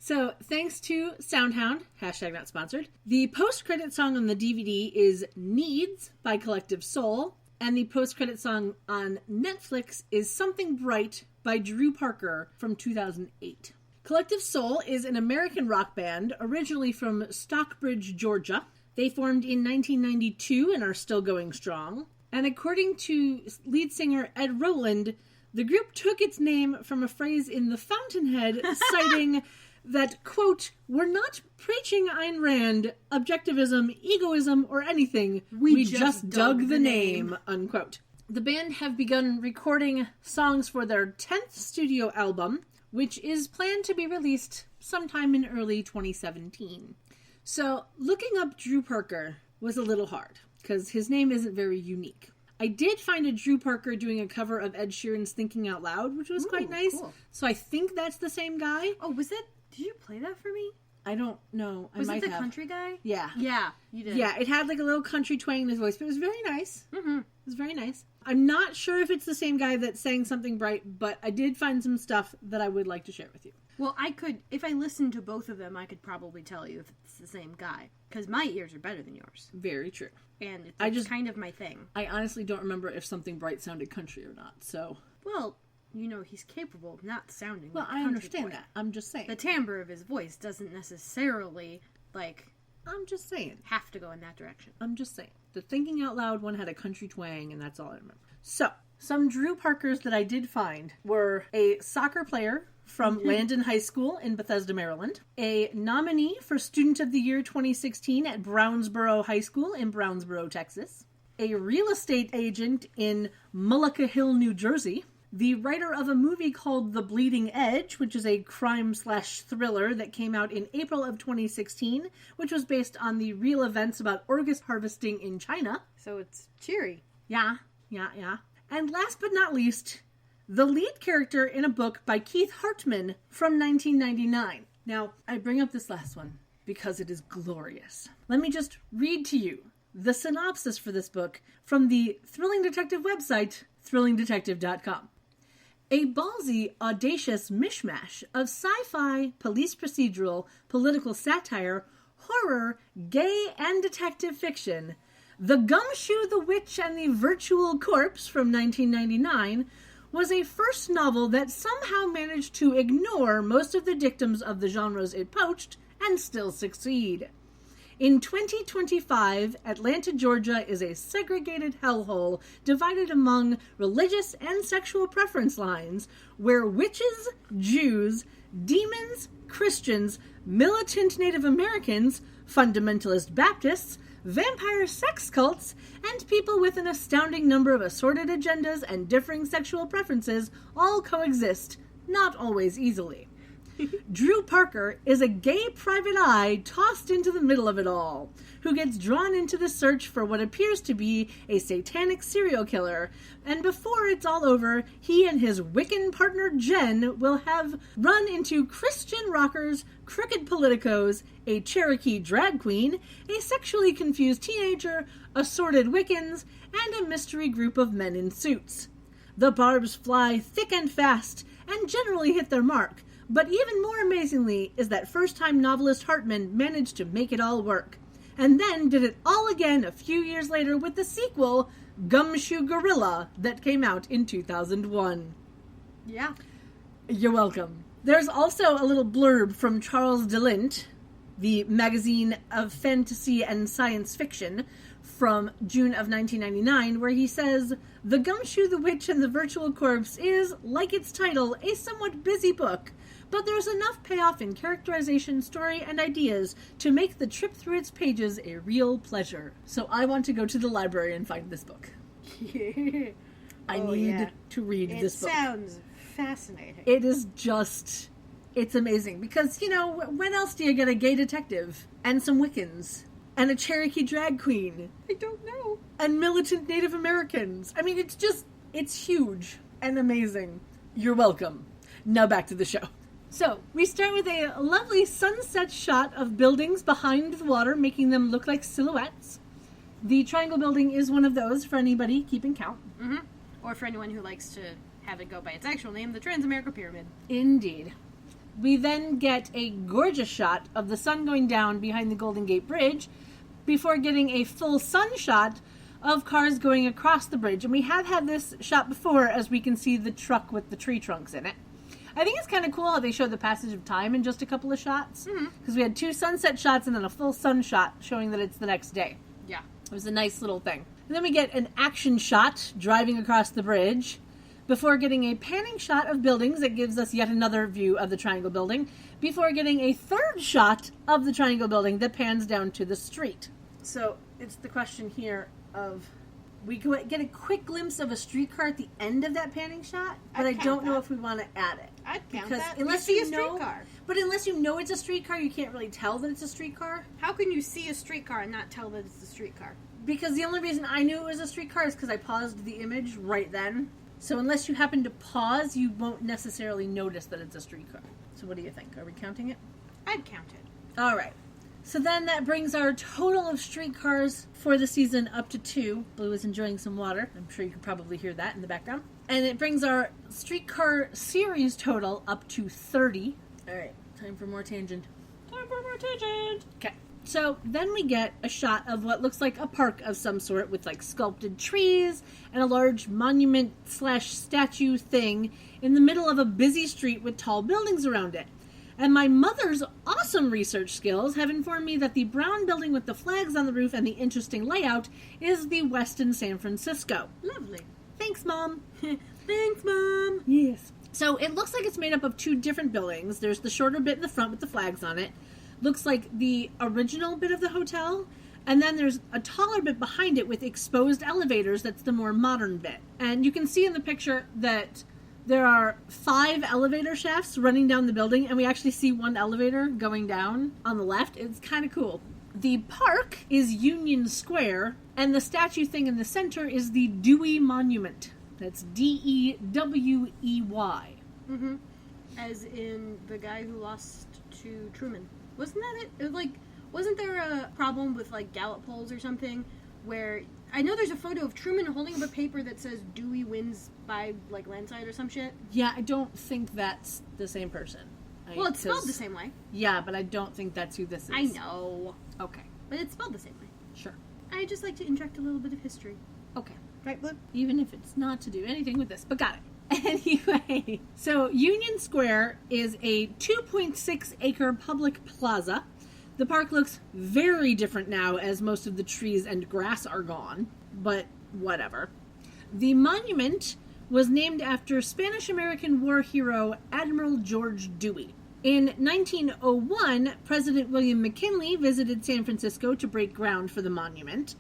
So, thanks to Soundhound, #not sponsored. The post-credit song on the DVD is Needs by Collective Soul, and the post-credit song on Netflix is Something Bright by Drew Parker from 2008. Collective Soul is an American rock band originally from Stockbridge, Georgia. They formed in 1992 and are still going strong. And according to lead singer Ed Rowland, the group took its name from a phrase in The Fountainhead citing that, quote, "We're not preaching Ayn Rand, objectivism, egoism, or anything. We just dug the name," unquote. The band have begun recording songs for their 10th studio album, which is planned to be released sometime in early 2017. So, looking up Drew Parker was a little hard, because his name isn't very unique. I did find a Drew Parker doing a cover of Ed Sheeran's Thinking Out Loud, which was quite nice. Cool. So I think that's the same guy. Oh, was that... Did you play that for me? I don't know. Was it the country guy? Yeah. Yeah, you did. Yeah, it had like a little country twang in his voice, but it was very nice. Mm-hmm. It was very nice. I'm not sure if it's the same guy that sang Something Bright, but I did find some stuff that I would like to share with you. Well, I could, if I listened to both of them, I could probably tell you if it's the same guy. Because my ears are better than yours. Very true. And it's just kind of my thing. I honestly don't remember if Something Bright sounded country or not, so... Well, you know, he's capable of not sounding like a country I understand boy. that. I'm just saying. The timbre of his voice doesn't necessarily, I'm just saying. have to go in that direction. I'm just saying. The Thinking Out Loud one had a country twang, and that's all I remember. So, some Drew Parkers that I did find were a soccer player from Landon High School in Bethesda, Maryland, a nominee for Student of the Year 2016 at Brownsboro High School in Brownsboro, Texas, a real estate agent in Mullica Hill, New Jersey, the writer of a movie called The Bleeding Edge, which is a crime/thriller that came out in April of 2016, which was based on the real events about orchid harvesting in China. So it's cheery. Yeah. And last but not least, the lead character in a book by Keith Hartman from 1999. Now, I bring up this last one because it is glorious. Let me just read to you the synopsis for this book from the Thrilling Detective website, thrillingdetective.com. A ballsy, audacious mishmash of sci-fi, police procedural, political satire, horror, gay, and detective fiction, The Gumshoe, the Witch, and the Virtual Corpse from 1999 was a first novel that somehow managed to ignore most of the dictums of the genres it poached and still succeed. In 2025, Atlanta, Georgia is a segregated hellhole divided among religious and sexual preference lines, where witches, Jews, demons, Christians, militant Native Americans, fundamentalist Baptists, vampire sex cults, and people with an astounding number of assorted agendas and differing sexual preferences all coexist, not always easily. Drew Parker is a gay private eye tossed into the middle of it all, who gets drawn into the search for what appears to be a satanic serial killer, and before it's all over, he and his Wiccan partner Jen will have run into Christian rockers, crooked politicos, a Cherokee drag queen, a sexually confused teenager, assorted Wiccans, and a mystery group of men in suits. The barbs fly thick and fast, and generally hit their mark, but even more amazingly is that first-time novelist Hartman managed to make it all work, and then did it all again a few years later with the sequel, Gumshoe Gorilla, that came out in 2001. Yeah. You're welcome. There's also a little blurb from Charles DeLint, the magazine of fantasy and science fiction, from June of 1999, where he says, "The Gumshoe, the Witch, and the Virtual Corpse is, like its title, a somewhat busy book, but there's enough payoff in characterization, story, and ideas to make the trip through its pages a real pleasure." So I want to go to the library and find this book. I need to read this book. It sounds fascinating. It is just... It's amazing. Because, you know, when else do you get a gay detective? And some Wiccans? And a Cherokee drag queen? I don't know. And militant Native Americans? I mean, it's huge and amazing. You're welcome. Now back to the show. So, we start with a lovely sunset shot of buildings behind the water, making them look like silhouettes. The triangle building is one of those for anybody keeping count. Mm-hmm. Or for anyone who likes to have it go by its actual name, the Transamerica Pyramid. Indeed. We then get a gorgeous shot of the sun going down behind the Golden Gate Bridge before getting a full sun shot of cars going across the bridge. And we have had this shot before, as we can see the truck with the tree trunks in it. I think it's kind of cool how they show the passage of time in just a couple of shots. Because we had 2 sunset shots and then a full sun shot showing that it's the next day. Yeah. It was a nice little thing. And then we get an action shot driving across the bridge before getting a panning shot of buildings that gives us yet another view of the Triangle Building before getting a third shot of the Triangle Building that pans down to the street. So it's the question here of... We get a quick glimpse of a streetcar at the end of that panning shot, but I don't know if we want to add it. I'd count because that. Unless you you see a know, streetcar. But unless you know it's a streetcar, you can't really tell that it's a streetcar. How can you see a streetcar and not tell that it's a streetcar? Because the only reason I knew it was a streetcar is because I paused the image right then. So unless you happen to pause, you won't necessarily notice that it's a streetcar. So what do you think? Are we counting it? I'd count it. All right. So then that brings our total of streetcars for the season up to 2. Blue is enjoying some water. I'm sure you can probably hear that in the background. And it brings our streetcar series total up to 30. All right, time for more tangent. Okay. So then we get a shot of what looks like a park of some sort with like sculpted trees and a large monument / statue thing in the middle of a busy street with tall buildings around it. And my mother's awesome research skills have informed me that the brown building with the flags on the roof and the interesting layout is the Westin San Francisco. Lovely. Thanks, Mom. Thanks, Mom. Yes. So it looks like it's made up of 2 different buildings. There's the shorter bit in the front with the flags on it. Looks like the original bit of the hotel. And then there's a taller bit behind it with exposed elevators. That's the more modern bit. And you can see in the picture that there are 5 elevator shafts running down the building, and we actually see 1 elevator going down on the left. It's kind of cool. The park is Union Square, and the statue thing in the center is the Dewey Monument. That's Dewey. Mm-hmm. As in the guy who lost to Truman. Wasn't that it? It was like, wasn't there a problem with like Gallup polls or something where... I know there's a photo of Truman holding up a paper that says Dewey wins by, like, landslide or some shit. Yeah, I don't think that's the same person. Well, it's spelled the same way. Yeah, but I don't think that's who this is. I know. Okay. But it's spelled the same way. Sure. I just like to inject a little bit of history. Okay. Right, Blue? Even if it's not to do anything with this, but got it. Anyway, so Union Square is a 2.6 acre public plaza. The park looks very different now as most of the trees and grass are gone, but whatever. The monument was named after Spanish-American war hero Admiral George Dewey. In 1901, President William McKinley visited San Francisco to break ground for the monument.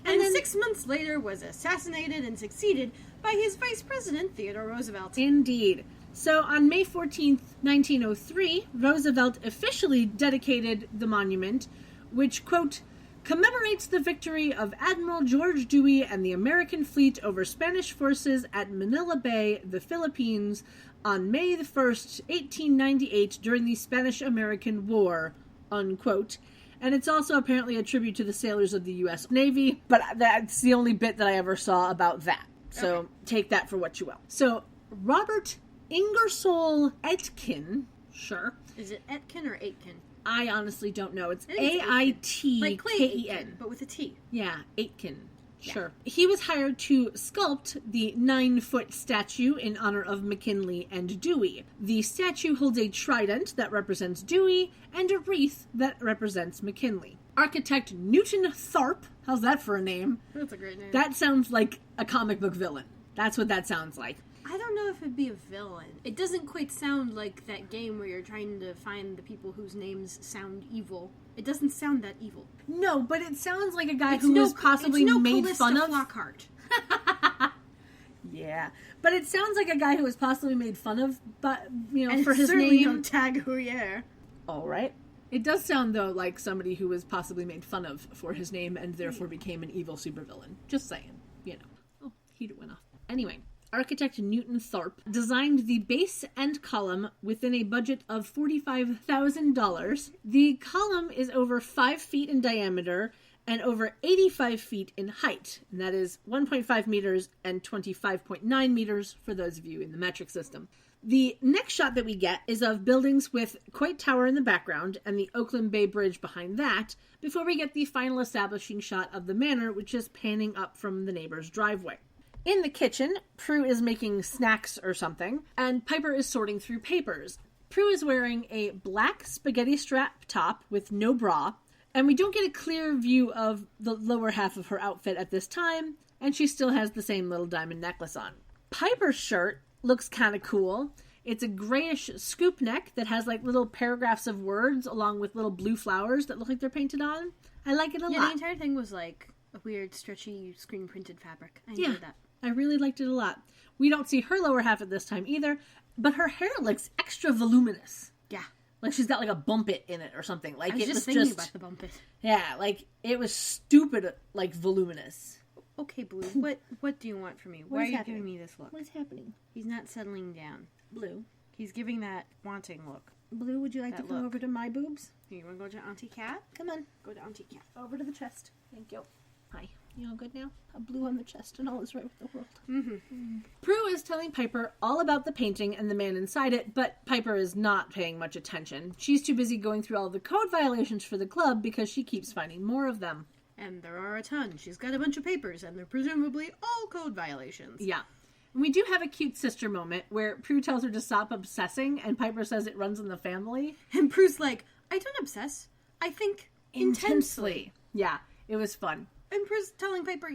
And then 6 months later was assassinated and succeeded by his vice president, Theodore Roosevelt. Indeed. So on May 14th, 1903, Roosevelt officially dedicated the monument, which, quote, commemorates the victory of Admiral George Dewey and the American fleet over Spanish forces at Manila Bay, the Philippines, on May the 1st, 1898, during the Spanish-American War, unquote. And it's also apparently a tribute to the sailors of the U.S. Navy, but that's the only bit that I ever saw about that. So Take that for what you will. So Robert Ingersoll Aitken, sure. Is it Aitken or Aitken? I honestly don't know. It's Aitken. Like Clay Aitken, Aitken, but with a T. Yeah, Aitken. Yeah. Sure. He was hired to sculpt the 9-foot statue in honor of McKinley and Dewey. The statue holds a trident that represents Dewey and a wreath that represents McKinley. Architect Newton Tharp, how's that for a name? That's a great name. That sounds like a comic book villain. That's what that sounds like. I don't know if it'd be a villain. It doesn't quite sound like that game where you're trying to find the people whose names sound evil. It doesn't sound that evil. No, but it sounds like a guy who was possibly made fun of. Flockhart. Yeah, but it sounds like a guy who was possibly made fun of, but and for his certainly name. No Tagoyer. All right. It does sound though like somebody who was possibly made fun of for his name and therefore became an evil supervillain. Just saying, Oh, heater went off. Anyway. Architect Newton Tharp designed the base and column within a budget of $45,000. The column is over 5 feet in diameter and over 85 feet in height. And that is 1.5 meters and 25.9 meters for those of you in the metric system. The next shot that we get is of buildings with Coit Tower in the background and the Oakland Bay Bridge behind that, before we get the final establishing shot of the manor, which is panning up from the neighbor's driveway. In the kitchen, Prue is making snacks or something, and Piper is sorting through papers. Prue is wearing a black spaghetti strap top with no bra, and we don't get a clear view of the lower half of her outfit at this time, and she still has the same little diamond necklace on. Piper's shirt looks kind of cool. It's a grayish scoop neck that has like little paragraphs of words along with little blue flowers that look like they're painted on. I like it a lot. Yeah, the entire thing was like a weird, stretchy, screen-printed fabric. I enjoyed that. I really liked it a lot. We don't see her lower half at this time either, but her hair looks extra voluminous. Yeah. Like she's got like a bumpet in it or something. Like I was it was thinking about the bumpet. Yeah, like it was stupid, like voluminous. Okay, Blue, what do you want from me? Why are you giving me this look? What is happening? He's not settling down. Blue. He's giving that wanting look. Blue, would you like to come over to my boobs? You want to go to Auntie Cat? Come on. Go to Auntie Cat. Over to the chest. Thank you. Hi. You all good now? A blue on the chest and all is right with the world. Mm-hmm. Prue is telling Piper all about the painting and the man inside it, but Piper is not paying much attention. She's too busy going through all the code violations for the club because she keeps finding more of them. And there are a ton. She's got a bunch of papers, and they're presumably all code violations. Yeah. And we do have a cute sister moment where Prue tells her to stop obsessing, and Piper says it runs in the family. And Prue's like, I don't obsess. I think intensely. Yeah, it was fun. And Prue's telling Piper,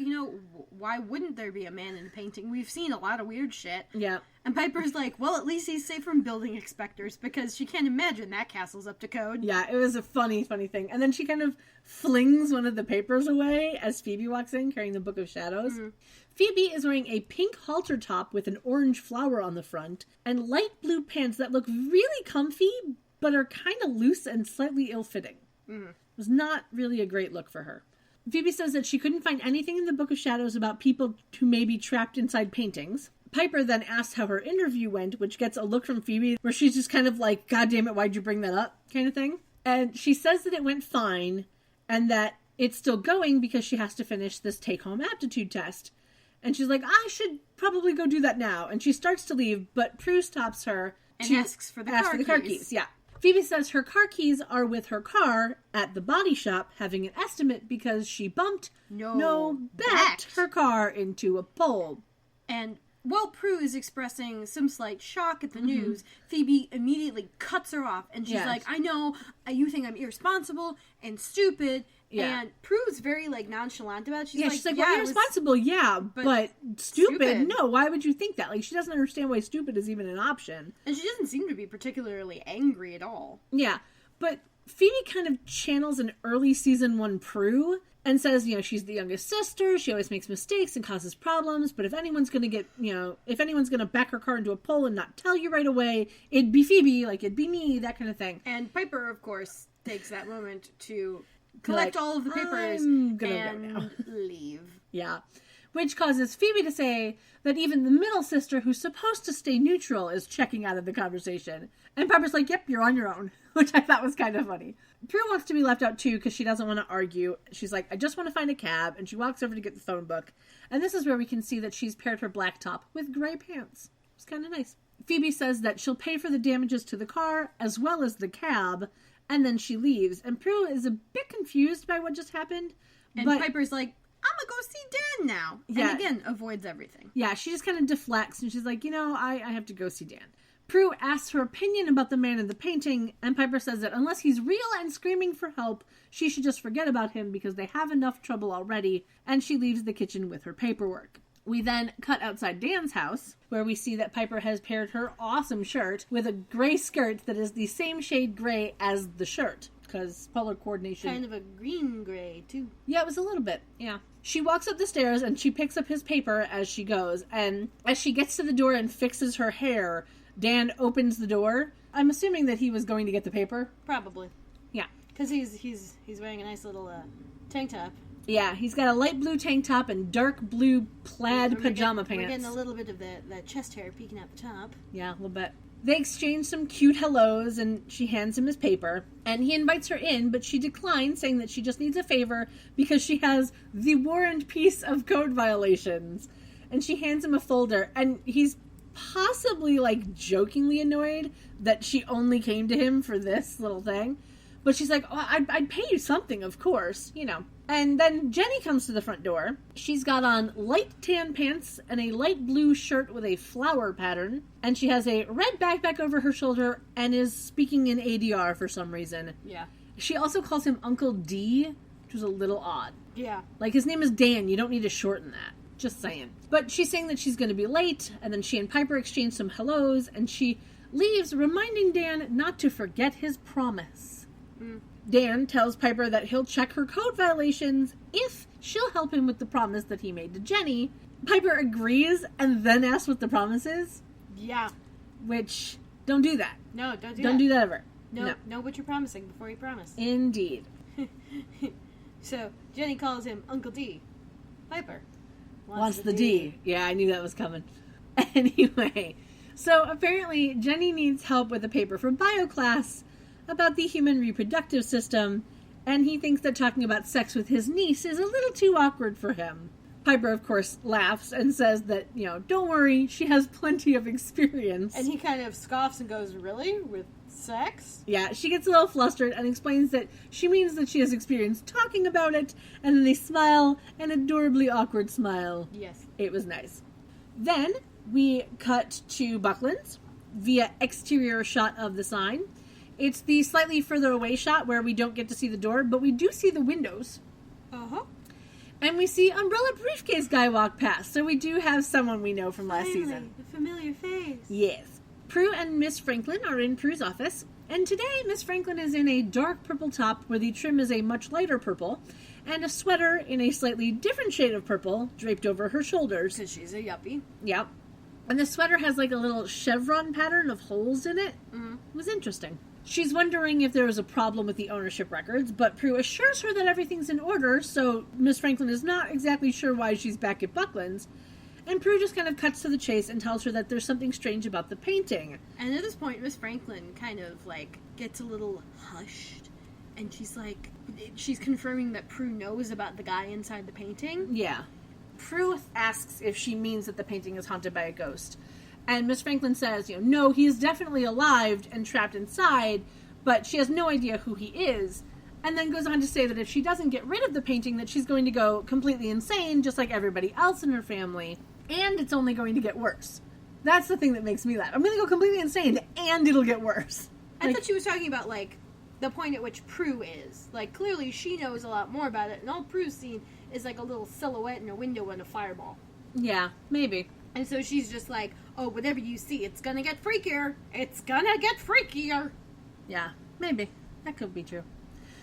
why wouldn't there be a man in a painting? We've seen a lot of weird shit. Yeah. And Piper's like, well, at least he's safe from building inspectors, because she can't imagine that castle's up to code. Yeah, it was a funny thing. And then she kind of flings one of the papers away as Phoebe walks in, carrying the Book of Shadows. Mm-hmm. Phoebe is wearing a pink halter top with an orange flower on the front, and light blue pants that look really comfy, but are kind of loose and slightly ill-fitting. Mm-hmm. It was not really a great look for her. Phoebe says that she couldn't find anything in the Book of Shadows about people who may be trapped inside paintings. Piper then asks how her interview went, which gets a look from Phoebe where she's just kind of like, God damn it, why'd you bring that up? Kind of thing. And she says that it went fine and that it's still going because she has to finish this take-home aptitude test. And she's like, I should probably go do that now. And she starts to leave, but Prue stops her and asks for the car keys. Yeah. Phoebe says her car keys are with her car at the body shop having an estimate because she bumped, backed her car into a pole. And while Prue is expressing some slight shock at the news, Phoebe immediately cuts her off. And she's like, I know, you think I'm irresponsible and stupid. Yeah. And Prue's very, nonchalant about it. She's like, well, irresponsible, but stupid? No, why would you think that? Like, she doesn't understand why stupid is even an option. And she doesn't seem to be particularly angry at all. Yeah, but Phoebe kind of channels an early season 1 Prue and says, she's the youngest sister, she always makes mistakes and causes problems, but if anyone's gonna back her car into a pole and not tell you right away, it'd be Phoebe, it'd be me, that kind of thing. And Piper, of course, takes that moment to collect all of the papers and leave. Yeah. Which causes Phoebe to say that even the middle sister, who's supposed to stay neutral, is checking out of the conversation. And Piper's like, yep, you're on your own, which I thought was kind of funny. Prue wants to be left out too because she doesn't want to argue. She's like, I just want to find a cab, and she walks over to get the phone book. And this is where we can see that she's paired her black top with gray pants. It's kind of nice. Phoebe says that she'll pay for the damages to the car as well as the cab, and then she leaves. And Prue is a bit confused by what just happened. And Piper's like, I'm gonna go see Dan now. Yeah. And again, avoids everything. Yeah, she just kind of deflects, and she's like, I have to go see Dan. Prue asks her opinion about the man in the painting, and Piper says that unless he's real and screaming for help, she should just forget about him because they have enough trouble already, and she leaves the kitchen with her paperwork. We then cut outside Dan's house, where we see that Piper has paired her awesome shirt with a gray skirt that is the same shade gray as the shirt, because color coordination. Kind of a green gray, too. Yeah, it was a little bit, yeah. She walks up the stairs, and she picks up his paper as she goes, and as she gets to the door and fixes her hair, Dan opens the door. I'm assuming that he was going to get the paper. Probably. Yeah. Because he's wearing a nice little tank top. Yeah, he's got a light blue tank top and dark blue plaid pajama pants. We're getting a little bit of the chest hair peeking out the top. Yeah, a little bit. They exchange some cute hellos, and she hands him his paper. And he invites her in, but she declines, saying that she just needs a favor because she has the War and Peace of code violations. And she hands him a folder, and he's possibly, jokingly annoyed that she only came to him for this little thing. But she's like, I'd pay you something, of course, And then Jenny comes to the front door. She's got on light tan pants and a light blue shirt with a flower pattern. And she has a red backpack over her shoulder and is speaking in ADR for some reason. Yeah. She also calls him Uncle D, which was a little odd. Yeah. Like, his name is Dan. You don't need to shorten that. Just saying. But she's saying that she's going to be late, and then she and Piper exchange some hellos, and she leaves, reminding Dan not to forget his promise. Dan tells Piper that he'll check her code violations if she'll help him with the promise that he made to Jenny. Piper agrees and then asks what the promise is. Yeah. Which, don't do that. No, don't do that. Don't do that ever. No. Know what you're promising before you promise. Indeed. So, Jenny calls him Uncle D. Piper wants the D. Yeah, I knew that was coming. Anyway, so apparently Jenny needs help with a paper for bio class about the human reproductive system, and he thinks that talking about sex with his niece is a little too awkward for him. Piper, of course, laughs and says that, don't worry, she has plenty of experience. And he kind of scoffs and goes, really? With sex? Yeah, she gets a little flustered and explains that she means that she has experience talking about it, and then they smile, an adorably awkward smile. Yes. It was nice. Then we cut to Buckland's via exterior shot of the sign. It's the slightly further away shot where we don't get to see the door, but we do see the windows. Uh-huh. And we see Umbrella Briefcase guy walk past, so we do have someone we know from last season. A familiar face. Yes. Prue and Miss Franklin are in Prue's office, and today Miss Franklin is in a dark purple top where the trim is a much lighter purple, and a sweater in a slightly different shade of purple draped over her shoulders. Because she's a yuppie. Yep. And the sweater has like a little chevron pattern of holes in it. Mm-hmm. It was interesting. She's wondering if there was a problem with the ownership records, but Prue assures her that everything's in order, so Miss Franklin is not exactly sure why she's back at Buckland's. And Prue just kind of cuts to the chase and tells her that there's something strange about the painting. And at this point, Miss Franklin kind of, gets a little hushed. And she's confirming that Prue knows about the guy inside the painting. Yeah. Prue asks if she means that the painting is haunted by a ghost. And Miss Franklin says, no, he is definitely alive and trapped inside, but she has no idea who he is. And then goes on to say that if she doesn't get rid of the painting, that she's going to go completely insane, just like everybody else in her family. And it's only going to get worse. That's the thing that makes me laugh. I'm going to go completely insane, and it'll get worse. I thought she was talking about, the point at which Prue is. Clearly she knows a lot more about it, and all Prue's seen is, a little silhouette in a window and a fireball. Yeah, maybe. And so she's just like, oh, whatever you see, it's gonna get freakier. It's gonna get freakier. Yeah, maybe. That could be true.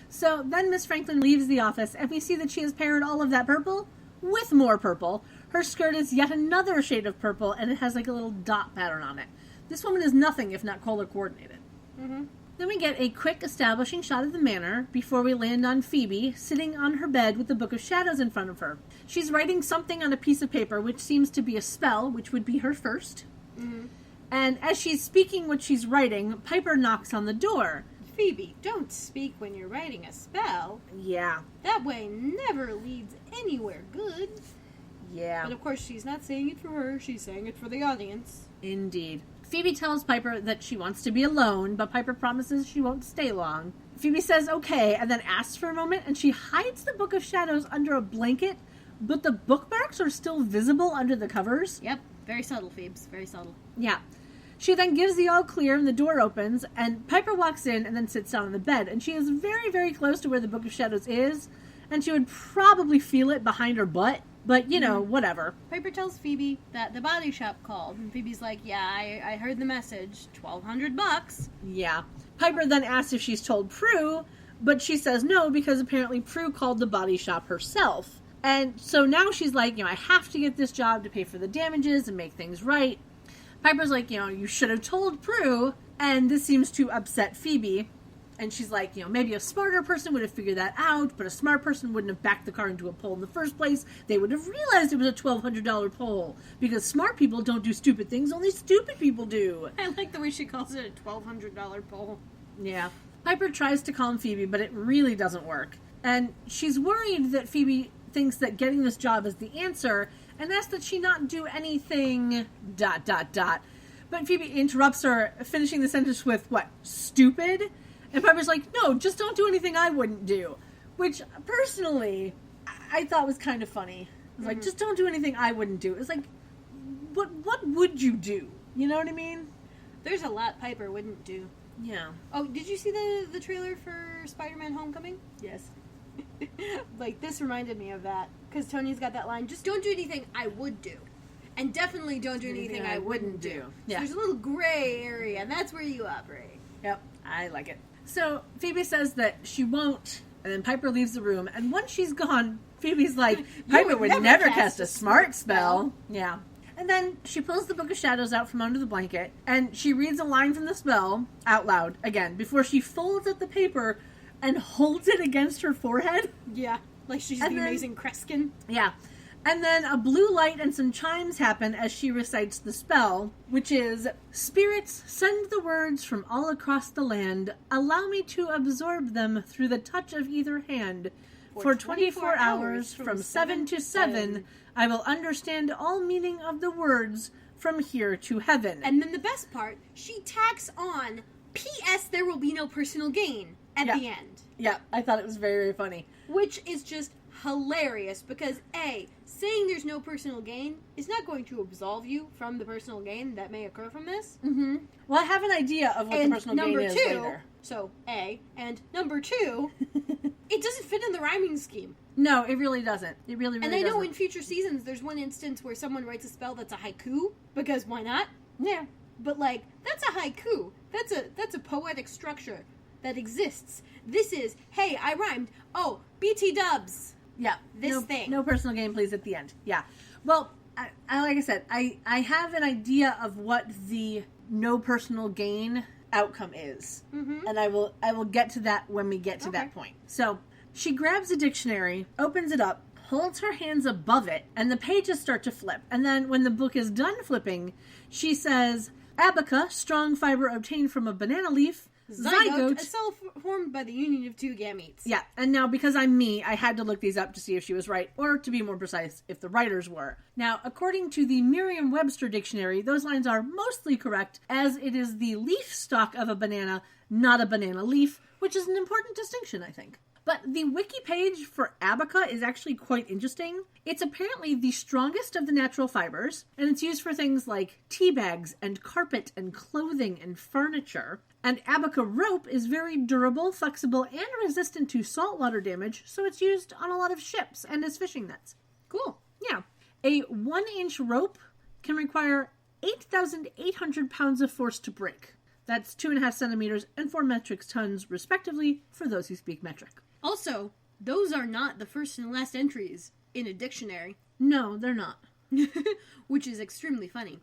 So then Miss Franklin leaves the office, and we see that she has paired all of that purple with more purple. Her skirt is yet another shade of purple, and it has a little dot pattern on it. This woman is nothing if not color coordinated. Mm-hmm. Then we get a quick establishing shot of the manor before we land on Phoebe sitting on her bed with the Book of Shadows in front of her. She's writing something on a piece of paper, which seems to be a spell, which would be her first. Mm-hmm. And as she's speaking what she's writing, Piper knocks on the door. Phoebe, don't speak when you're writing a spell. Yeah. That way never leads anywhere good. Yeah. But of course, she's not saying it for her. She's saying it for the audience. Indeed. Phoebe tells Piper that she wants to be alone, but Piper promises she won't stay long. Phoebe says okay, and then asks for a moment, and she hides the Book of Shadows under a blanket, but the bookmarks are still visible under the covers. Yep. Very subtle, Phoebes. Very subtle. Yeah. She then gives the all clear, and the door opens, and Piper walks in and then sits down on the bed, and she is very, very close to where the Book of Shadows is, and she would probably feel it behind her butt. But, whatever. Piper tells Phoebe that the body shop called, and Phoebe's like, yeah, I heard the message, $1,200. Yeah. Piper then asks if she's told Prue, but she says no, because apparently Prue called the body shop herself. And so now she's like, I have to get this job to pay for the damages and make things right. Piper's like, you should have told Prue, and this seems to upset Phoebe. And she's like, maybe a smarter person would have figured that out, but a smart person wouldn't have backed the car into a pole in the first place. They would have realized it was a $1,200 pole. Because smart people don't do stupid things, only stupid people do. I like the way she calls it a $1,200 pole. Yeah. Piper tries to calm Phoebe, but it really doesn't work. And she's worried that Phoebe thinks that getting this job is the answer, and asks that she not do anything... ... But Phoebe interrupts her, finishing the sentence with, stupid? And Piper's like, no, just don't do anything I wouldn't do. which personally I thought was kind of funny. It was like, just don't do anything I wouldn't do. It's like, what would you do? You know what I mean? There's a lot Piper wouldn't do. Yeah. Oh, did you see the trailer for Spider-Man Homecoming? Yes. Like, this reminded me of that. Because Tony's got that line, just don't do anything I would do. And definitely don't do anything I wouldn't do. Yeah. So there's a little gray area, and that's where you operate. Yep, I like it. So Phoebe says that she won't, and then Piper leaves the room, and once she's gone, Phoebe's like, Piper would never cast a smart spell. Yeah. And then she pulls the Book of Shadows out from under the blanket, and she reads a line from the spell out loud, again, before she folds up the paper and holds it against her forehead. Yeah, like she's the amazing Kreskin. Yeah. And then a blue light and some chimes happen as she recites the spell, which is, Spirits, send the words from all across the land. Allow me to absorb them through the touch of either hand. For 24 hours, from 7 to 7, I will understand all meaning of the words from here to heaven. And then the best part, she tacks on, P.S. there will be no personal gain at the end. Yeah, I thought it was very, very funny. Which is just hilarious because, A, saying there's no personal gain is not going to absolve you from the personal gain that may occur from this. Mm-hmm. Well, I have an idea of what the personal gain is later. So, A. And number 2, it doesn't fit in the rhyming scheme. No, it really doesn't. It really doesn't. And I know in future seasons there's one instance where someone writes a spell that's a haiku, because why not? Yeah. But, like, that's a haiku. That's a poetic structure that exists. This is, hey, I rhymed. Oh, BT dubs. Yeah. This thing. No personal gain, please, at the end. Yeah. Well, I like I said, I have an idea of what the no personal gain outcome is. Mm-hmm. And I will get to that when we get to that point. So, she grabs a dictionary, opens it up, holds her hands above it, and the pages start to flip. And then when the book is done flipping, she says, Abaca, strong fiber obtained from a banana leaf. Zygote, a cell formed by the union of two gametes. Yeah, and now because I'm me, I had to look these up to see if she was right, or to be more precise, if the writers were. Now, according to the Merriam-Webster dictionary, those lines are mostly correct, as it is the leaf stalk of a banana, not a banana leaf, which is an important distinction, I think. But the wiki page for Abaca is actually quite interesting. It's apparently the strongest of the natural fibers, and it's used for things like tea bags and carpet and clothing and furniture. And Abaca rope is very durable, flexible, and resistant to saltwater damage, so it's used on a lot of ships and as fishing nets. Cool. Yeah. A 1-inch rope can require 8,800 pounds of force to break. That's 2.5 centimeters and 4 metric tons, respectively, for those who speak metric. Also, those are not the first and last entries in a dictionary. No, they're not. Which is extremely funny.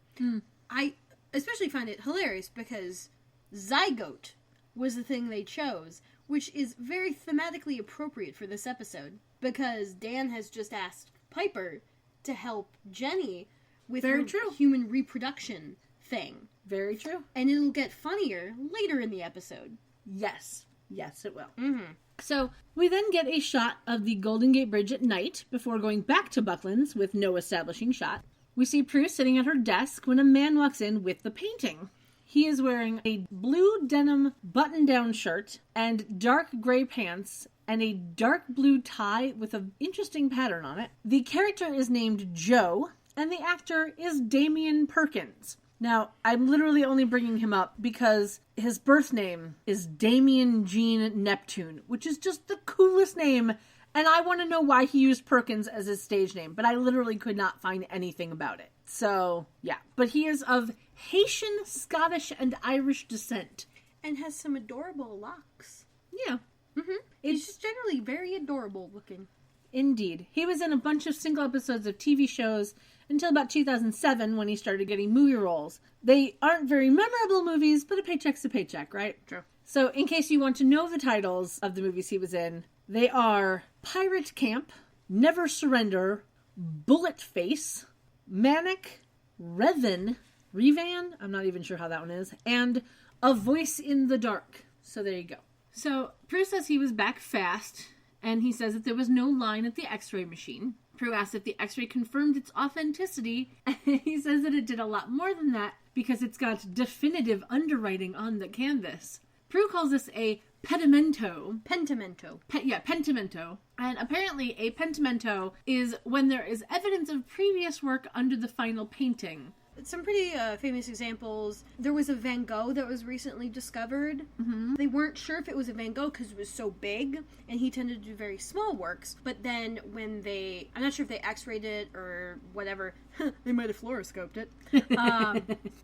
I especially find it hilarious because zygote was the thing they chose, which is very thematically appropriate for this episode, because Dan has just asked Piper to help Jenny with her human reproduction thing. Very true. And it'll get funnier later in the episode. Yes. Yes, it will. Mm-hmm. So, we then get a shot of the Golden Gate Bridge at night, before going back to Buckland's with no establishing shot. We see Prue sitting at her desk when a man walks in with the painting. He is wearing a blue denim button-down shirt and dark gray pants and a dark blue tie with an interesting pattern on it. The character is named Joe, and the actor is Damian Perkins. Now, I'm literally only bringing him up because his birth name is Damien Jean Neptune, which is just the coolest name, and I want to know why he used Perkins as his stage name, but I literally could not find anything about it. So, yeah. But he is of Haitian, Scottish, and Irish descent. And has some adorable locks. Yeah. Mm-hmm. He's just generally very adorable looking. Indeed. He was in a bunch of single episodes of TV shows until about 2007 when he started getting movie roles. They aren't very memorable movies, but a paycheck's a paycheck, right? True. So in case you want to know the titles of the movies he was in, they are Pirate Camp, Never Surrender, Bullet Face, Manic, Revan, I'm not even sure how that one is, and A Voice in the Dark. So there you go. So Prue says he was back fast, and he says that there was no line at the x-ray machine. Prue asks if the x-ray confirmed its authenticity, and he says that it did a lot more than that because it's got definitive underwriting on the canvas. Prue calls this a pentimento. Pentimento. Pentimento. And apparently a pentimento is when there is evidence of previous work under the final painting. Some pretty famous examples. There was a Van Gogh that was recently discovered. Mm-hmm. They weren't sure if it was a Van Gogh because it was so big, and he tended to do very small works. But then when I'm not sure if they x-rayed it or whatever. They might have fluoroscoped it.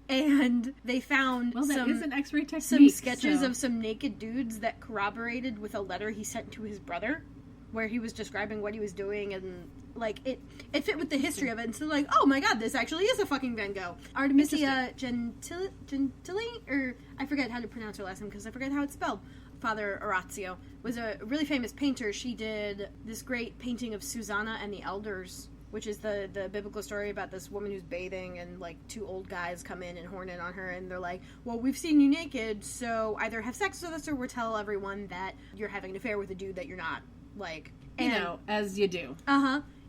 And they found is an x-ray technique, some sketches of some naked dudes that corroborated with a letter he sent to his brother, where he was describing what he was doing, and like it fit with the history of it. And so like, oh my god, this actually is a fucking Van Gogh. Artemisia Gentili, or I forget how to pronounce her last name because I forget how it's spelled. Father Orazio was a really famous painter. She did this great painting of Susanna and the Elders, which is the biblical story about this woman who's bathing, and like two old guys come in and horn in on her, and they're like, well, we've seen you naked, so either have sex with us or we'll tell everyone that you're having an affair with a dude that you're not. Like, and, as you do.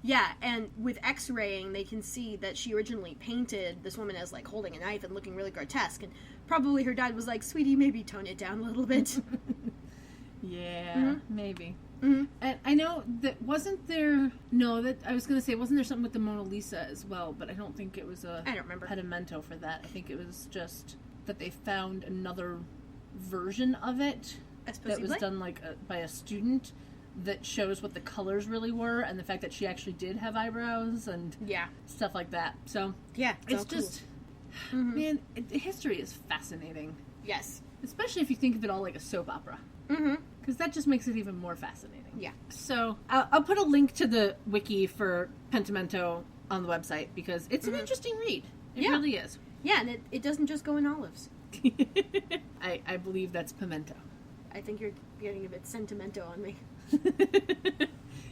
Yeah, and with x-raying, they can see that she originally painted this woman as, like, holding a knife and looking really grotesque, and probably her dad was like, sweetie, maybe tone it down a little bit. Yeah, maybe. Mm-hmm. And I know that wasn't there something with the Mona Lisa as well, but I don't think it was I don't remember. Pedimento for that. I think it was just that they found another version of it that was done by a student that shows what the colors really were, and the fact that she actually did have eyebrows and stuff like that. So yeah, it's just cool. Man, history is fascinating. Yes, especially if you think of it all like a soap opera. Because that just makes it even more fascinating. Yeah. So I'll put a link to the wiki for Pentimento on the website because it's an interesting read. It really is. Yeah, and it doesn't just go in olives. I believe that's pimento. I think you're getting a bit sentimental on me.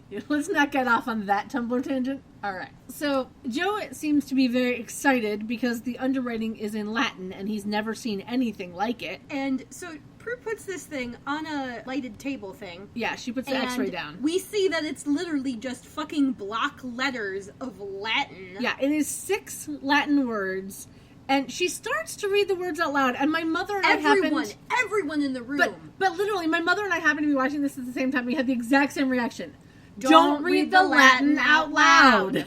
Yeah, let's not get off on that Tumblr tangent. Alright. So, Joe seems to be very excited because the underwriting is in Latin and he's never seen anything like it. And so, Prue puts this thing on a lighted table thing. Yeah, she puts the x-ray down. We see that it's literally just fucking block letters of Latin. Yeah, it is 6 Latin words. And she starts to read the words out loud, and my mother and everyone in the room. But literally, my mother and I happened to be watching this at the same time. We had the exact same reaction. Don't read the Latin out loud.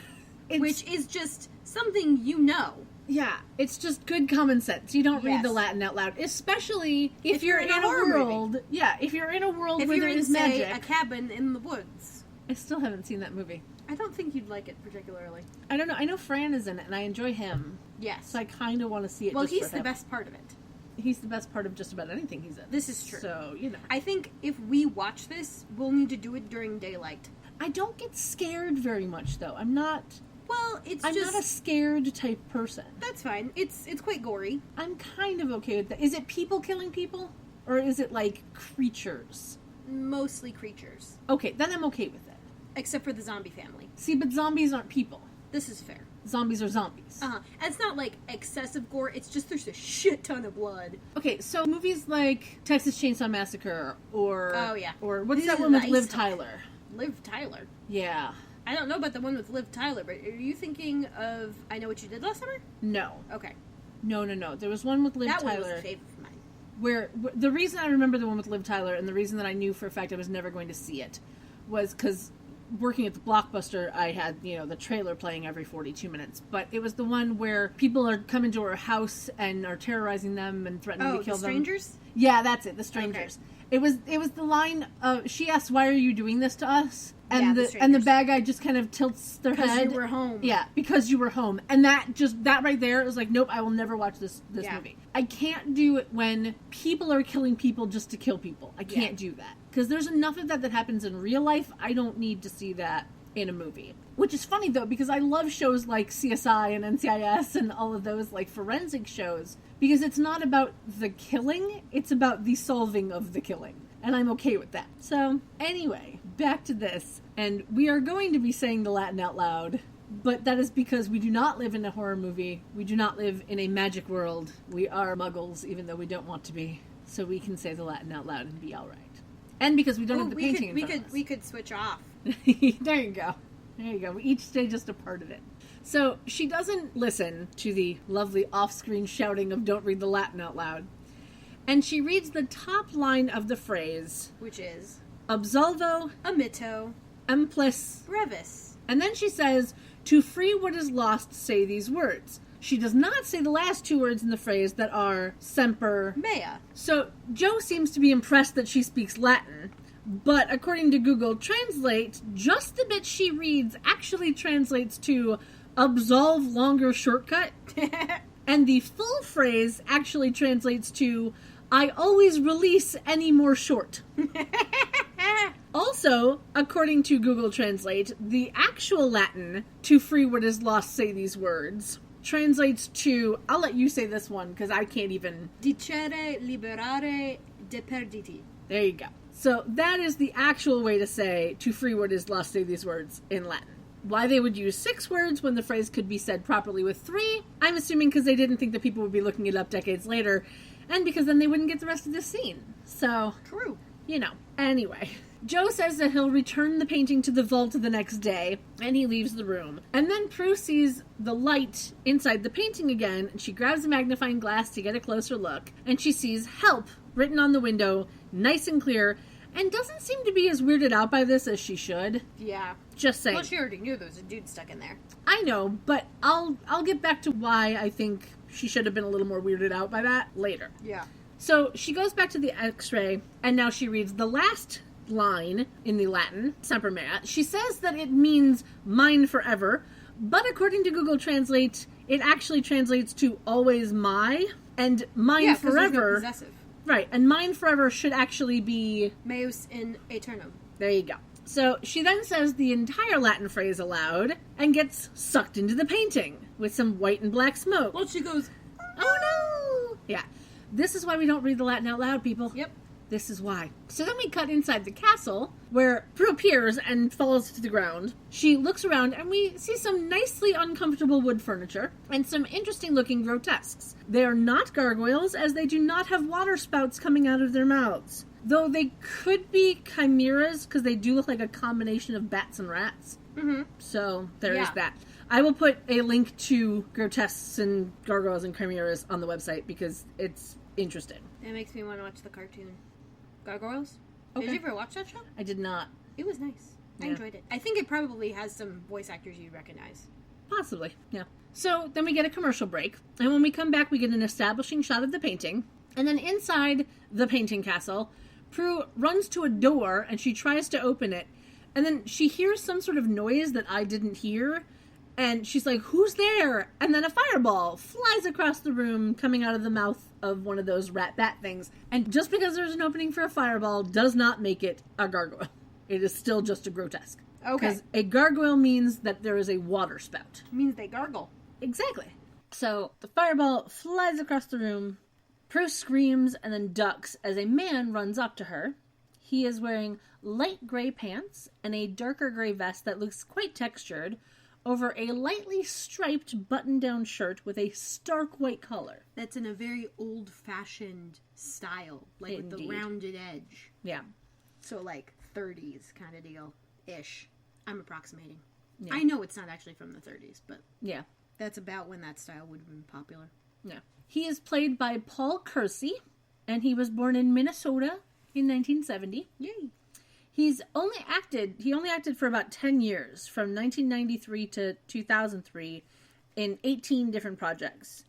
Which is just something you know. Yeah, it's just good common sense. You don't read the Latin out loud, especially if you're in a world. Movie. Yeah, if you're in a world where there is magic. A cabin in the woods. I still haven't seen that movie. I don't think you'd like it particularly. I don't know. I know Fran is in it, and I enjoy him. Yes. So I kind of want to see it. Well, he's the best part of it. He's the best part of just about anything he's in. This is true. So, you know. I think if we watch this, we'll need to do it during daylight. I don't get scared very much, though. I'm not... Well, I'm not a scared type person. That's fine. It's quite gory. I'm kind of okay with that. Is it people killing people? Or is it, like, creatures? Mostly creatures. Okay, then I'm okay with it. Except for the zombie family. See, but zombies aren't people. This is fair. Zombies are zombies. And it's not, like, excessive gore. It's just there's a shit ton of blood. Okay, so movies like Texas Chainsaw Massacre or... Oh, yeah. Or what's that one with Liv Tyler? Liv Tyler? Yeah. I don't know about the one with Liv Tyler, but are you thinking of I Know What You Did Last Summer? No. Okay. No. There was one with Liv Tyler. That one was a favorite of mine. Where the reason I remember the one with Liv Tyler and the reason that I knew for a fact I was never going to see it was because working at the Blockbuster, I had, the trailer playing every 42 minutes. But it was the one where people are coming to her house and are terrorizing them and threatening to kill them. The Strangers? Yeah, that's it. The Strangers. Okay. It was the line of, she asks, "Why are you doing this to us?" And the bad guy just kind of tilts their head. Because you were home. Yeah, because you were home. And that right there is like, nope, I will never watch this movie. I can't do it when people are killing people just to kill people. I can't do that. Because there's enough of that happens in real life. I don't need to see that in a movie. Which is funny, though, because I love shows like CSI and NCIS and all of those, like, forensic shows. Because it's not about the killing, it's about the solving of the killing. And I'm okay with that. So, anyway, back to this. And we are going to be saying the Latin out loud. But that is because we do not live in a horror movie. We do not live in a magic world. We are muggles, even though we don't want to be. So we can say the Latin out loud and be alright. And because we don't have the painting in front of us. We could switch off. There you go. We each stay just a part of it. So she doesn't listen to the lovely off-screen shouting of "Don't read the Latin out loud." And she reads the top line of the phrase, which is absolvo, omitto, emplis, brevis. And then she says, to free what is lost, say these words. She does not say the last two words in the phrase that are semper mea. So Jo seems to be impressed that she speaks Latin, but according to Google Translate, just the bit she reads actually translates to absolve longer shortcut, and the full phrase actually translates to I always release any more short. Also, according to Google Translate, the actual Latin, to free what is lost, say these words, translates to, I'll let you say this one, because I can't even... Dicere liberare deperditi. There you go. So that is the actual way to say, to free what is lost, say these words in Latin. Why they would use 6 words when the phrase could be said properly with 3, I'm assuming because they didn't think that people would be looking it up decades later, and because then they wouldn't get the rest of the scene. So... True. You know. Anyway... Jo says that he'll return the painting to the vault the next day, and he leaves the room. And then Prue sees the light inside the painting again, and she grabs a magnifying glass to get a closer look, and she sees help written on the window, nice and clear, and doesn't seem to be as weirded out by this as she should. Yeah. Just saying. Well, she already knew there was a dude stuck in there. I know, but I'll get back to why I think she should have been a little more weirded out by that later. Yeah. So she goes back to the x-ray, and now she reads the last line in the Latin, semper mea. She says that it means mine forever, but according to Google Translate, it actually translates to always my, and mine forever. No possessive. Right, and mine forever should actually be meus in aeternum. There you go. So she then says the entire Latin phrase aloud and gets sucked into the painting with some white and black smoke. Well, she goes, oh no! Yeah. This is why we don't read the Latin out loud, people. Yep. This is why. So then we cut inside the castle, where Prue appears and falls to the ground. She looks around, and we see some nicely uncomfortable wood furniture, and some interesting-looking grotesques. They are not gargoyles, as they do not have water spouts coming out of their mouths. Though they could be chimeras, because they do look like a combination of bats and rats. Mm-hmm. So there is that. I will put a link to grotesques and gargoyles and chimeras on the website, because it's interesting. It makes me want to watch the cartoon. Gargoyles? Okay. Did you ever watch that show? I did not. It was nice. I Yeah. enjoyed it. I think it probably has some voice actors you recognize. Possibly, yeah. So then we get a commercial break, and when we come back, we get an establishing shot of the painting, and then inside the painting castle, Prue runs to a door, and she tries to open it, and then she hears some sort of noise that I didn't hear, and she's like, who's there? And then a fireball flies across the room, coming out of the mouth of one of those rat bat things. And just because there's an opening for a fireball does not make it a gargoyle. It is still just a grotesque. Okay. Because a gargoyle means that there is a water spout. It means they gargle. Exactly. So the fireball flies across the room. Prue screams and then ducks as a man runs up to her. He is wearing light gray pants and a darker gray vest that looks quite textured over a lightly striped button-down shirt with a stark white collar. That's in a very old-fashioned style, like with the Indeed. rounded edge. Yeah. So like 30s kind of deal-ish. I'm approximating. Yeah. I know it's not actually from the 30s, but Yeah. that's about when that style would have been popular. Yeah. He is played by Paul Kersey, and he was born in Minnesota in 1970. Yay. He only acted for about 10 years, from 1993 to 2003, in 18 different projects.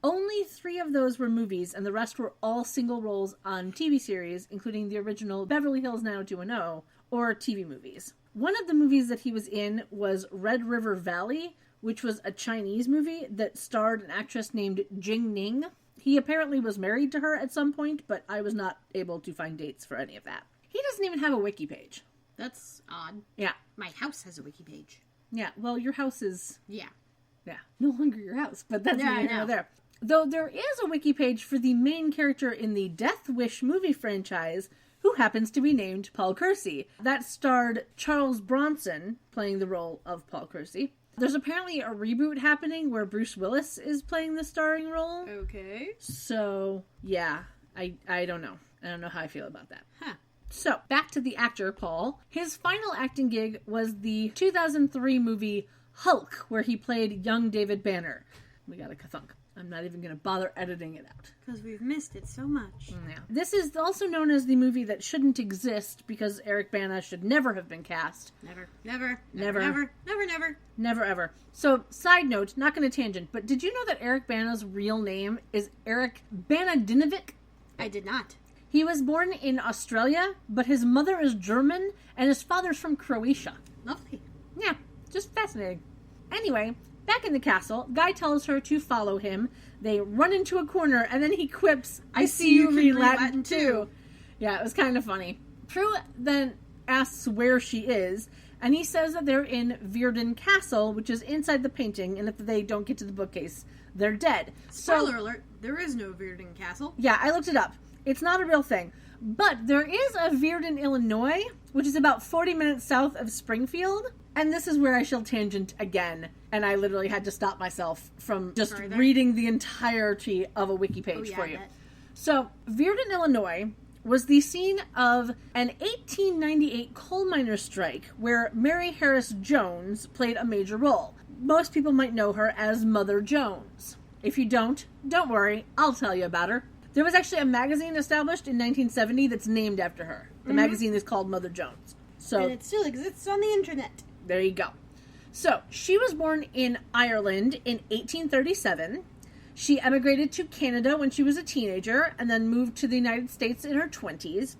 Only 3 of those were movies, and the rest were all single roles on TV series, including the original Beverly Hills 90210, or TV movies. One of the movies that he was in was Red River Valley, which was a Chinese movie that starred an actress named Jing Ning. He apparently was married to her at some point, but I was not able to find dates for any of that. He doesn't even have a wiki page. That's odd. Yeah. My house has a wiki page. Yeah, well, your house is, Yeah. no longer your house, but that's Yeah, neither I here nor know. there. Though there is a wiki page for the main character in the Death Wish movie franchise, who happens to be named Paul Kersey. That starred Charles Bronson, playing the role of Paul Kersey. There's apparently a reboot happening where Bruce Willis is playing the starring role. Okay. So, yeah, I don't know. I don't know how I feel about that. Huh. So, back to the actor, Paul. His final acting gig was the 2003 movie Hulk, where he played young David Banner. We got a kathunk. I'm not even going to bother editing it out. Because we've missed it so much. Yeah. This is also known as the movie that shouldn't exist because Eric Bana should never have been cast. Never, ever. So, side note, not going to tangent, but did you know that Eric Bana's real name is Eric Banadinovic? I did not. He was born in Australia, but his mother is German and his father's from Croatia. Lovely. Yeah, just fascinating. Anyway, back in the castle, Guy tells her to follow him. They run into a corner, and then he quips, I see you read Latin too. Yeah, it was kind of funny. Prue then asks where she is, and he says that they're in Virden Castle, which is inside the painting, and if they don't get to the bookcase, they're dead. Spoiler alert, there is no Virden Castle. Yeah, I looked it up. It's not a real thing. But there is a Virden, Illinois, which is about 40 minutes south of Springfield. And this is where I shall tangent again. And I literally had to stop myself from just reading the entirety of a wiki page for you. So, Virden, Illinois was the scene of an 1898 coal miners' strike where Mary Harris Jones played a major role. Most people might know her as Mother Jones. If you don't worry, I'll tell you about her. There was actually a magazine established in 1970 that's named after her. The magazine is called Mother Jones. So, and it still exists on the internet. There you go. So, she was born in Ireland in 1837. She emigrated to Canada when she was a teenager and then moved to the United States in her 20s.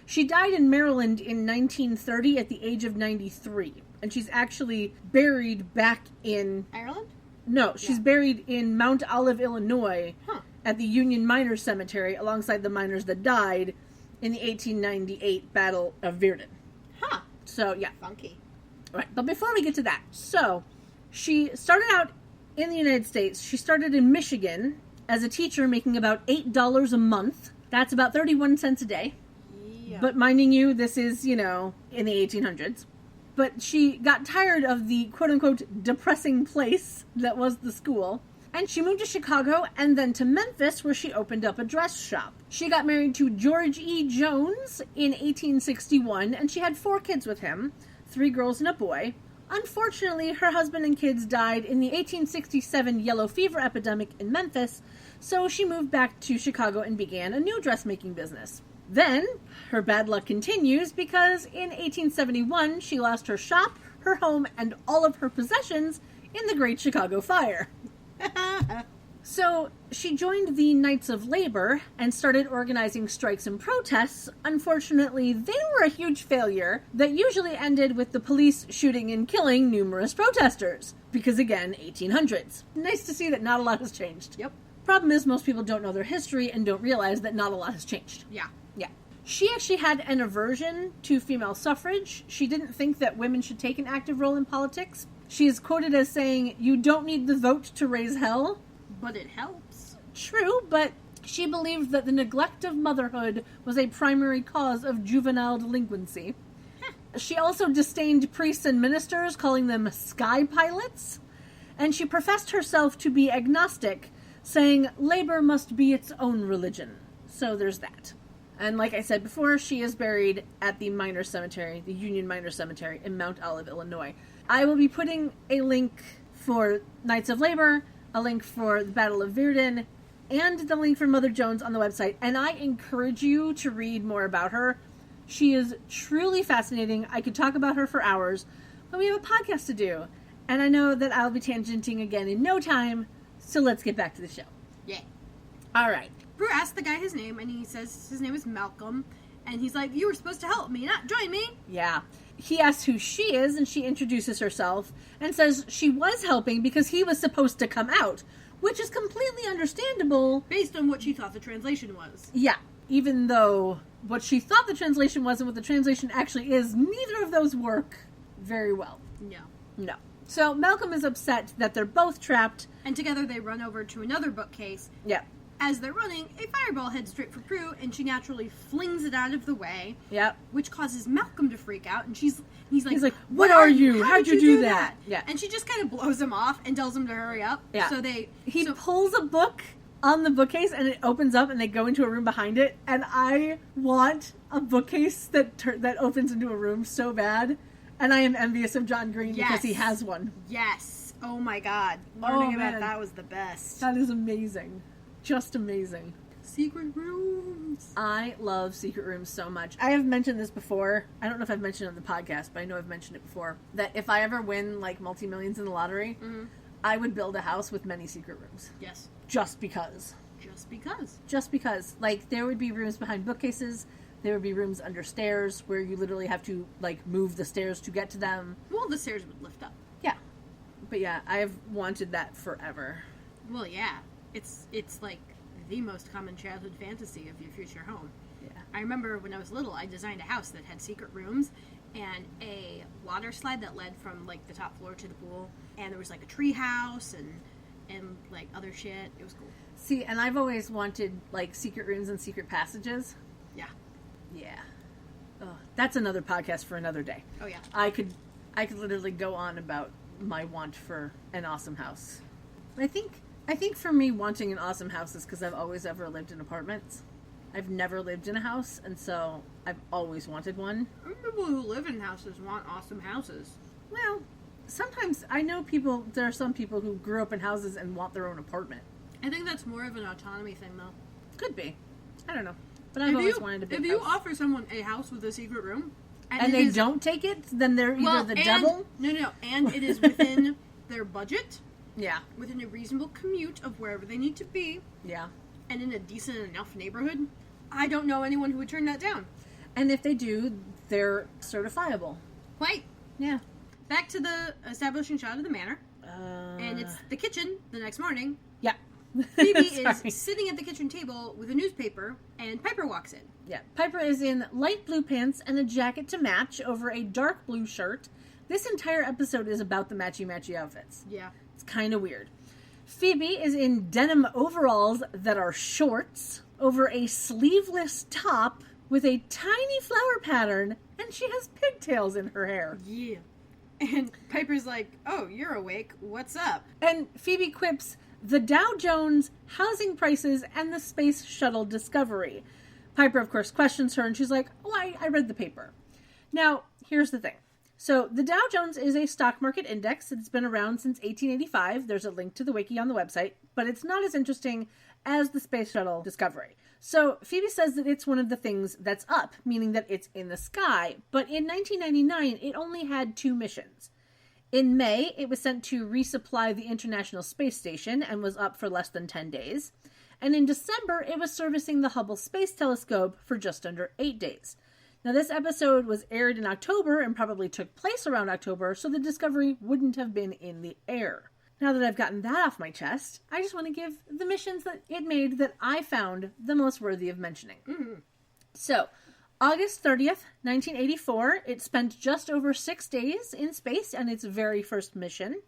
She died in Maryland in 1930 at the age of 93. And she's actually buried back in... Ireland? No, she's buried in Mount Olive, Illinois, at the Union Miners Cemetery alongside the miners that died in the 1898 Battle of Virden. Huh. So, yeah. Funky. Right, but before we get to that, so, she started out in the United States. She started in Michigan as a teacher making about $8 a month. That's about 31 cents a day. Yeah. But minding you, this is, in the 1800s. But she got tired of the quote-unquote depressing place that was the school. And she moved to Chicago and then to Memphis, where she opened up a dress shop. She got married to George E. Jones in 1861, and she had 4 kids with him, 3 girls and a boy. Unfortunately, her husband and kids died in the 1867 yellow fever epidemic in Memphis, so she moved back to Chicago and began a new dressmaking business. Then, her bad luck continues because in 1871, she lost her shop, her home, and all of her possessions in the Great Chicago Fire. So, she joined the Knights of Labor and started organizing strikes and protests. Unfortunately, they were a huge failure that usually ended with the police shooting and killing numerous protesters. Because again, 1800s. Nice to see that not a lot has changed. Yep. Problem is, most people don't know their history and don't realize that not a lot has changed. Yeah. Yeah. She actually had an aversion to female suffrage. She didn't think that women should take an active role in politics. She is quoted as saying, "You don't need the vote to raise hell." But it helps. True, but she believed that the neglect of motherhood was a primary cause of juvenile delinquency. She also disdained priests and ministers, calling them sky pilots. And she professed herself to be agnostic, saying labor must be its own religion. So there's that. And like I said before, she is buried at the Miners Cemetery, the Union Miners Cemetery in Mount Olive, Illinois. I will be putting a link for Knights of Labor, a link for the Battle of Virden, and the link for Mother Jones on the website. And I encourage you to read more about her. She is truly fascinating. I could talk about her for hours, but we have a podcast to do. And I know that I'll be tangenting again in no time, so let's get back to the show. Yeah. All right. Prue asked the guy his name, and he says his name is Malcolm. And he's like, "You were supposed to help me, not join me." Yeah. He asks who she is, and she introduces herself and says she was helping because he was supposed to come out, which is completely understandable. Based on what she thought the translation was. Yeah. Even though what she thought the translation was and what the translation actually is, neither of those work very well. No. No. So Malcolm is upset that they're both trapped. And together they run over to another bookcase. Yeah. As they're running, a fireball heads straight for Prue, and she naturally flings it out of the way. Yep. Which causes Malcolm to freak out, and he's like, "What are you? How'd you do that?" Yeah. And she just kind of blows him off and tells him to hurry up. Yeah. So he pulls a book on the bookcase, and it opens up, and they go into a room behind it. And I want a bookcase that opens into a room so bad. And I am envious of John Green because he has one. Yes. Oh my god. Learning about that was the best. That is amazing. Just amazing. Secret rooms. I love secret rooms so much. I have mentioned this before. I don't know if I've mentioned it on the podcast, but I know I've mentioned it before. That if I ever win, like, multi-millions in the lottery, I would build a house with many secret rooms. Yes. Just because. Just because. Just because. Like, there would be rooms behind bookcases. There would be rooms under stairs where you literally have to, like, move the stairs to get to them. Well, the stairs would lift up. Yeah. But yeah, I've wanted that forever. Well, yeah. It's like the most common childhood fantasy of your future home. Yeah. I remember when I was little, I designed a house that had secret rooms and a water slide that led from, like, the top floor to the pool. And there was, like, a tree house and like, other shit. It was cool. See, and I've always wanted, like, secret rooms and secret passages. Yeah. Yeah. Oh, that's another podcast for another day. Oh, yeah. I could literally go on about my want for an awesome house. I think for me, wanting an awesome house is because I've always ever lived in apartments. I've never lived in a house, and so I've always wanted one. People who live in houses want awesome houses. Well, sometimes I know there are some people who grew up in houses and want their own apartment. I think that's more of an autonomy thing, though. Could be. I don't know. But I've always wanted a big house. If you offer someone a house with a secret room... And they don't take it, then they're either the devil... No. And it is within their budget... Yeah. Within a reasonable commute of wherever they need to be. Yeah. And in a decent enough neighborhood. I don't know anyone who would turn that down. And if they do, they're certifiable. Quite. Yeah. Back to the establishing shot of the manor. And it's the kitchen the next morning. Yeah. Phoebe is sitting at the kitchen table with a newspaper, and Piper walks in. Yeah. Piper is in light blue pants and a jacket to match over a dark blue shirt. This entire episode is about the matchy-matchy outfits. Yeah. It's kind of weird. Phoebe is in denim overalls that are shorts over a sleeveless top with a tiny flower pattern, and she has pigtails in her hair. Yeah. And Piper's like, oh, you're awake. What's up? And Phoebe quips, the Dow Jones, housing prices, and the Space Shuttle Discovery. Piper, of course, questions her, and she's like, oh, I read the paper. Now, here's the thing. So, the Dow Jones is a stock market index. It's been around since 1885. There's a link to the wiki on the website, but it's not as interesting as the Space Shuttle Discovery. So, Phoebe says that it's one of the things that's up, meaning that it's in the sky. But in 1999, it only had 2 missions. In May, it was sent to resupply the International Space Station and was up for less than 10 days. And in December, it was servicing the Hubble Space Telescope for just under 8 days. Now, this episode was aired in October and probably took place around October, so the Discovery wouldn't have been in the air. Now that I've gotten that off my chest, I just want to give the missions that it made that I found the most worthy of mentioning. Mm-hmm. So, August 30th, 1984, it spent just over 6 days in space on its very first mission.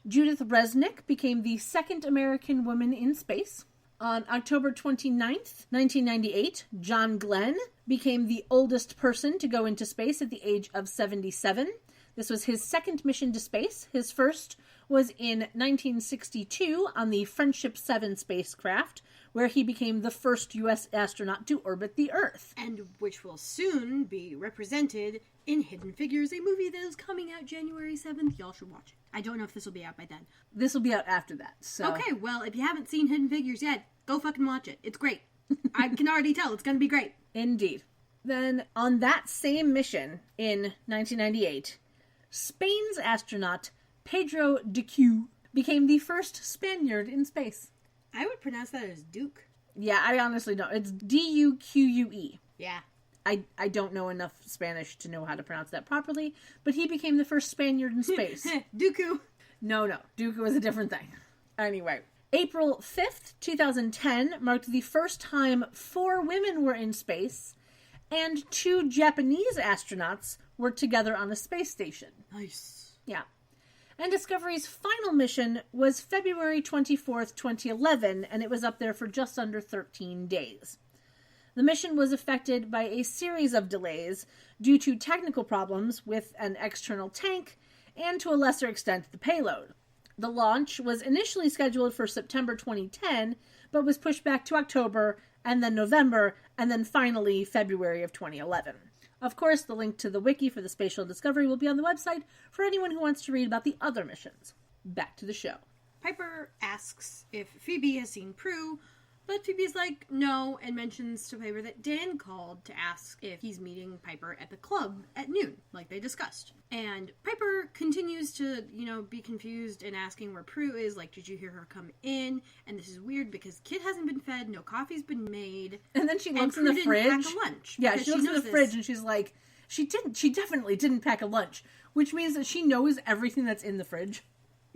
Judith Resnick became the second American woman in space. On October 29th, 1998, John Glenn became the oldest person to go into space at the age of 77. This was his second mission to space. His first was in 1962 on the Friendship 7 spacecraft, where he became the first U.S. astronaut to orbit the Earth. And which will soon be represented in Hidden Figures, a movie that is coming out January 7th. Y'all should watch it. I don't know if this will be out by then. This will be out after that. So. Okay, well, if you haven't seen Hidden Figures yet, go fucking watch it. It's great. I can already tell it's going to be great. Indeed. Then, on that same mission in 1998, Spain's astronaut Pedro Duque became the first Spaniard in space. I would pronounce that as Duke. Yeah, I honestly don't. It's D-U-Q-U-E. Yeah. I don't know enough Spanish to know how to pronounce that properly, but he became the first Spaniard in space. Duku. No. Duku was a different thing. Anyway, April 5th, 2010 marked the first time 4 women were in space, and 2 Japanese astronauts were together on a space station. Nice. Yeah. And Discovery's final mission was February 24th, 2011, and it was up there for just under 13 days. The mission was affected by a series of delays due to technical problems with an external tank and, to a lesser extent, the payload. The launch was initially scheduled for September 2010, but was pushed back to October, and then November, and then finally February of 2011. Of course, the link to the wiki for the Space Shuttle Discovery will be on the website for anyone who wants to read about the other missions. back to the show. Piper asks if Phoebe has seen Prue, but Phoebe's like, no, and mentions to Piper that Dan called to ask if he's meeting Piper at the club at noon, like they discussed. And Piper continues to, be confused and asking where Prue is, like, did you hear her come in? And this is weird because Kit hasn't been fed, no coffee's been made. And then she looks in the fridge. Pack a lunch. Yeah, she looks in the fridge and she's like, she definitely didn't pack a lunch, which means that she knows everything that's in the fridge.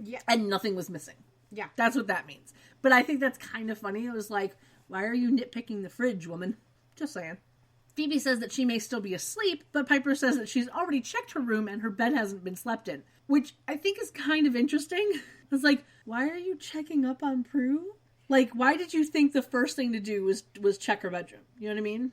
Yeah. And nothing was missing. Yeah. That's what that means. But I think that's kind of funny. It was like, why are you nitpicking the fridge, woman? Just saying. Phoebe says that she may still be asleep, but Piper says that she's already checked her room and her bed hasn't been slept in, which I think is kind of interesting. It's like, why are you checking up on Prue? Like, why did you think the first thing to do was check her bedroom? You know what I mean?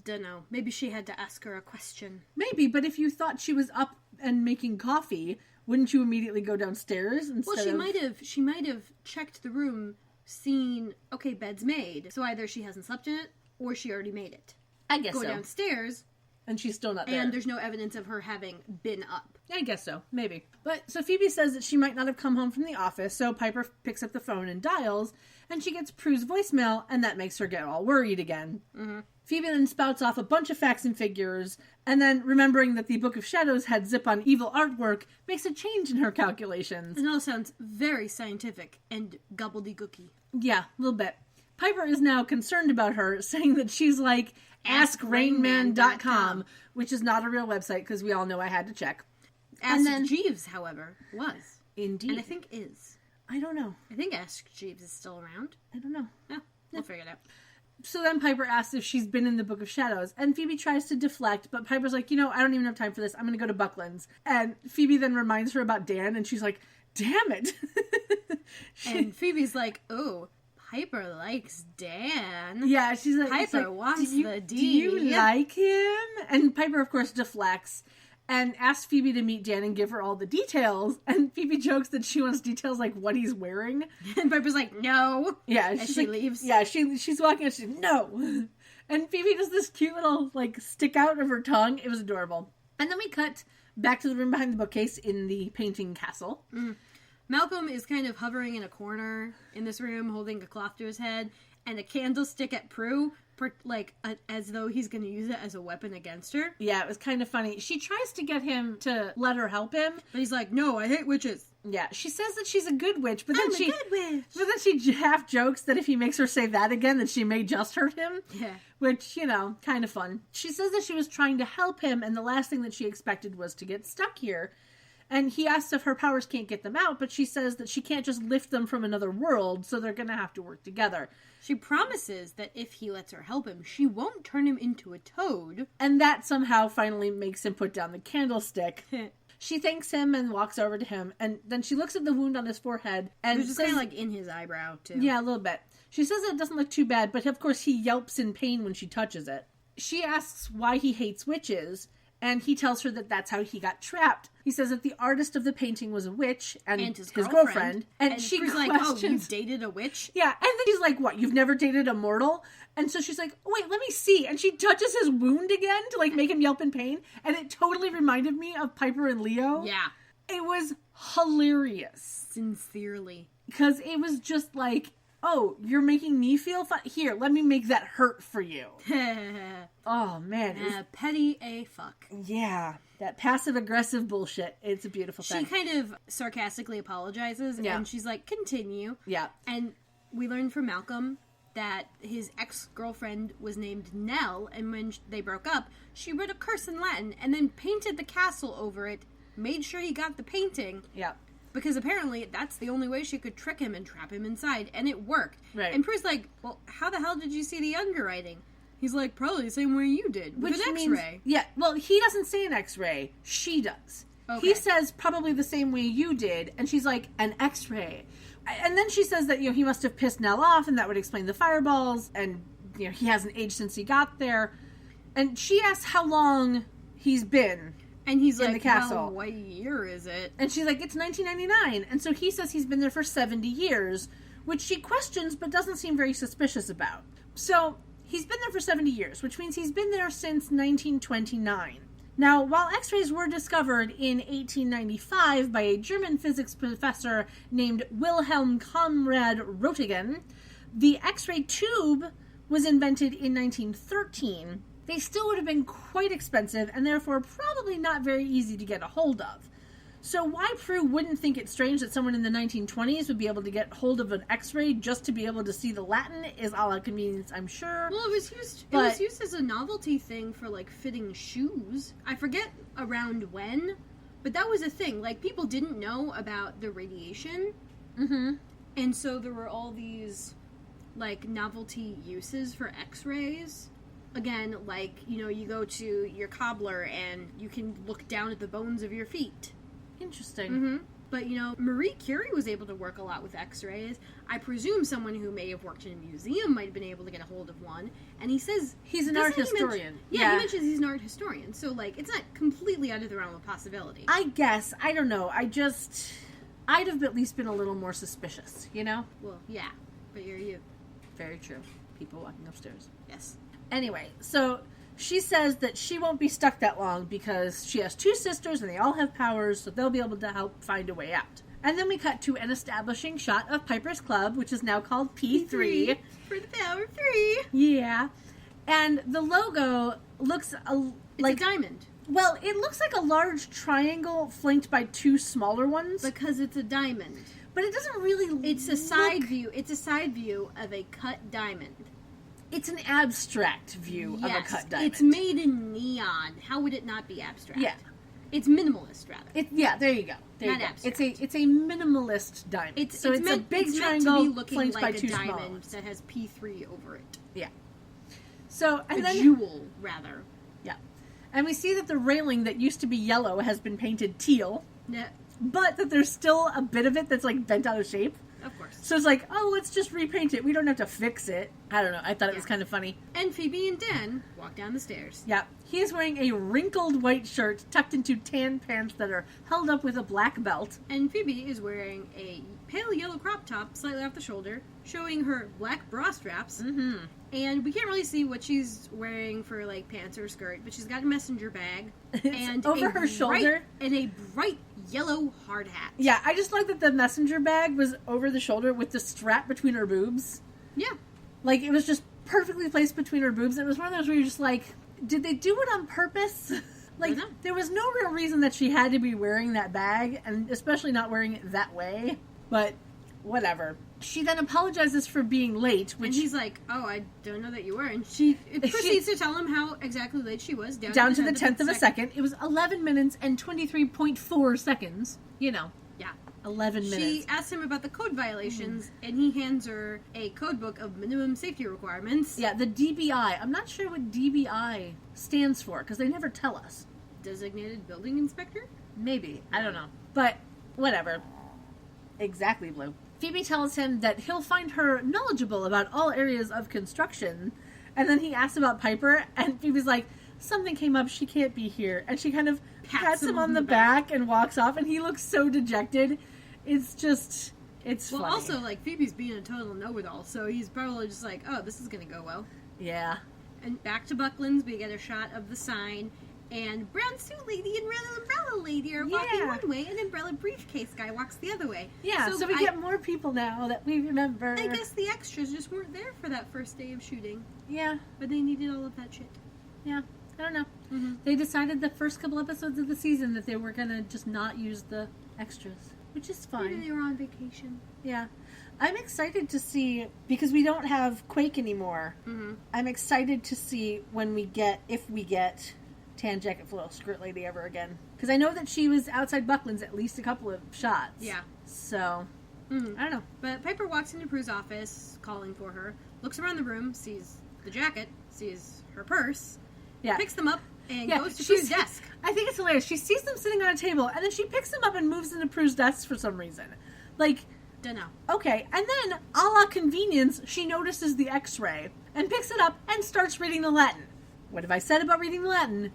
Dunno. Maybe she had to ask her a question. Maybe, but if you thought she was up and making coffee, wouldn't you immediately go downstairs instead Well, she might have checked the room, seen, okay, bed's made. So either she hasn't slept in it, or she already made it. I guess Go so. downstairs, and she's still not there. and there's no evidence of her having been up. I guess so. Maybe. But so Phoebe says that she might not have come home from the office, so Piper picks up the phone and dials, and she gets Prue's voicemail, and that makes her get all worried again. Mm-hmm. Phoebe then spouts off a bunch of facts and figures, and then, remembering that the Book of Shadows had zip-on evil artwork, makes a change in her calculations. It all sounds very scientific and gobbledygooky. Yeah, a little bit. Piper is now concerned about her, saying that she's like AskRainman.com, which is not a real website, because we all know I had to check. Ask Jeeves, however, was. Indeed. And I think is. I don't know. I think Ask Jeeves is still around. I don't know. Yeah, we'll figure it out. So then Piper asks if she's been in the Book of Shadows, and Phoebe tries to deflect, but Piper's like, I don't even have time for this. I'm going to go to Buckland's. And Phoebe then reminds her about Dan, and she's like, damn it. And Phoebe's like, oh, Piper likes Dan. Yeah, she's like, Piper wants the D. Do you like him? And Piper, of course, deflects and asks Phoebe to meet Dan and give her all the details. And Phoebe jokes that she wants details like what he's wearing. And Piper's like, no. Yeah, as she leaves. Yeah, she's walking and she's like, no. And Phoebe does this cute little stick out of her tongue. It was adorable. And then we cut back to the room behind the bookcase in the painting castle. Mm. Malcolm is kind of hovering in a corner in this room, holding a cloth to his head, and a candlestick at Prue, as though he's going to use it as a weapon against her. Yeah, it was kind of funny. She tries to get him to let her help him. But he's like, no, I hate witches. Yeah, she says that she's a good witch, but I'm a good witch. But then she half jokes that if he makes her say that again, that she may just hurt him. Yeah. Which, kind of fun. She says that she was trying to help him, and the last thing that she expected was to get stuck here. And he asks if her powers can't get them out, but she says that she can't just lift them from another world, so they're going to have to work together. She promises that if he lets her help him, she won't turn him into a toad. And that somehow finally makes him put down the candlestick. She thanks him and walks over to him, and then she looks at the wound on his forehead. And it's just kind of in his eyebrow, too. Yeah, a little bit. She says it doesn't look too bad, but of course he yelps in pain when she touches it. She asks why he hates witches, and he tells her that that's how he got trapped. He says that the artist of the painting was a witch and his girlfriend. And she questions, like, oh, you dated a witch? Yeah, and then he's like, what, you've never dated a mortal? And so she's like, wait, let me see. And she touches his wound again to, make him yelp in pain. And it totally reminded me of Piper and Leo. Yeah. It was hilarious. Sincerely. Because it was just like, oh, you're making me feel fun? Here, let me make that hurt for you. Oh, man. Petty a fuck. Yeah. That passive-aggressive bullshit. It's a beautiful thing. She kind of sarcastically apologizes, and she's like, continue. Yeah. And we learn from Malcolm that his ex-girlfriend was named Nell, and when they broke up, she wrote a curse in Latin, and then painted the castle over it, made sure he got the painting. Yeah. Because apparently that's the only way she could trick him and trap him inside, and it worked. Right. And Prue's like, well, how the hell did you see the underwriting? He's like, probably the same way you did, with an X-ray. Yeah, well, he doesn't say an X-ray. She does. Okay. He says probably the same way you did, and she's like, an X-ray. And then she says that, he must have pissed Nell off, and that would explain the fireballs, and, he hasn't aged since he got there. And she asks how long he's been. And he's in like, the castle. well, what year is it? And she's like, it's 1999. And so he says he's been there for 70 years, which she questions but doesn't seem very suspicious about. So he's been there for 70 years, which means he's been there since 1929. Now, while X-rays were discovered in 1895 by a German physics professor named Wilhelm Conrad Roentgen, the X-ray tube was invented in 1913. They still would have been quite expensive and therefore probably not very easy to get a hold of. So why Prue wouldn't think it strange that someone in the 1920s would be able to get hold of an X-ray just to be able to see the Latin is a la convenience, I'm sure. Well, it was used as a novelty thing for, like, fitting shoes. I forget around when, but that was a thing. Like, people didn't know about the radiation. Mm-hmm. And so there were all these, like, novelty uses for X-rays. Again, like, you know, you go to your cobbler and you can look down at the bones of your feet. Interesting. Mm-hmm. But, you know, Marie Curie was able to work a lot with X-rays. I presume someone who may have worked in a museum might have been able to get a hold of one. And he says... He's an art historian. He mentions he's an art historian. So, like, it's not completely out of the realm of possibility. I guess. I don't know. I'd have at least been a little more suspicious, you know? Well, yeah. But you're you. Very true. People walking upstairs. Yes. Anyway, so... She says that she won't be stuck that long because she has 2 sisters and they all have powers, so they'll be able to help find a way out. And then we cut to an establishing shot of Piper's Club, which is now called P3. For the power of 3. Yeah. And the logo looks like a diamond. Well, it looks like a large triangle flanked by 2 smaller ones. Because it's a diamond. But it doesn't really It's a side view. It's a side view of a cut diamond. It's an abstract view of a cut diamond. It's made in neon. How would it not be abstract? Yeah. It's minimalist, rather. There you go. Not abstract. It's a minimalist diamond. It's a big triangle to be looking flanked like by a 2 diamond small ones. that has P3 over it. Yeah. So, and a jewel, rather. Yeah. And we see that the railing that used to be yellow has been painted teal. Yeah. But that there's still a bit of it that's, like, bent out of shape. Of course. So it's like, oh, let's just repaint it. We don't have to fix it. I don't know. I thought it was kind of funny. And Phoebe and Dan walk down the stairs. Yeah. He is wearing a wrinkled white shirt tucked into tan pants that are held up with a black belt. And Phoebe is wearing a pale yellow crop top slightly off the shoulder, showing her black bra straps. Mm-hmm. And we can't really see what she's wearing for, like, pants or skirt, but she's got a messenger bag. And over her shoulder. And a bright yellow hard hat. Yeah, I just like that the messenger bag was over the shoulder with the strap between her boobs. Yeah. Like, it was just perfectly placed between her boobs. It was one of those where you're just like, did they do it on purpose? Like, there was no real reason that she had to be wearing that bag, and especially not wearing it that way. But, whatever. She then apologizes for being late, which... And he's like, oh, I don't know that you were. And she proceeds to tell him how exactly late she was. Down to the 10th of a second. It was 11 minutes and 23.4 seconds. You know. Yeah. 11 minutes. She asks him about the code violations, and he hands her a code book of minimum safety requirements. Yeah, the DBI. I'm not sure what DBI stands for, because they never tell us. Designated Building Inspector? Maybe. I don't know. But, whatever. Exactly, Blue. Phoebe tells him that he'll find her knowledgeable about all areas of construction, and then he asks about Piper, and Phoebe's like, something came up, she can't be here. And she kind of pats him on the back and walks off, and he looks so dejected. It's just, it's funny. Well, also, like, Phoebe's being a total know-it-all, so he's probably just like, oh, this is gonna go well. Yeah. And back to Buckland's, we get a shot of the sign, and Brown Suit Lady and Red Umbrella Lady are walking one way, and Umbrella Briefcase Guy walks the other way. Yeah, so we get more people now that we remember. I guess the extras just weren't there for that first day of shooting. Yeah. But they needed all of that shit. Yeah, I don't know. Mm-hmm. They decided the first couple episodes of the season that they were going to just not use the extras, which is fine. Maybe they were on vacation. Yeah. I'm excited to see, because we don't have Quake anymore, I'm excited to see if we get Tan Jacket Floral Skirt Lady ever again. Because I know that she was outside Buckland's at least a couple of shots. Yeah. So, I don't know. But Piper walks into Prue's office, calling for her, looks around the room, sees the jacket, sees her purse, picks them up, and goes to Prue's desk. I think it's hilarious. She sees them sitting on a table, and then she picks them up and moves into Prue's desk for some reason. Like, dunno. Okay, and then, a la convenience, she notices the X-ray, and picks it up and starts reading the Latin. What have I said about reading the Latin?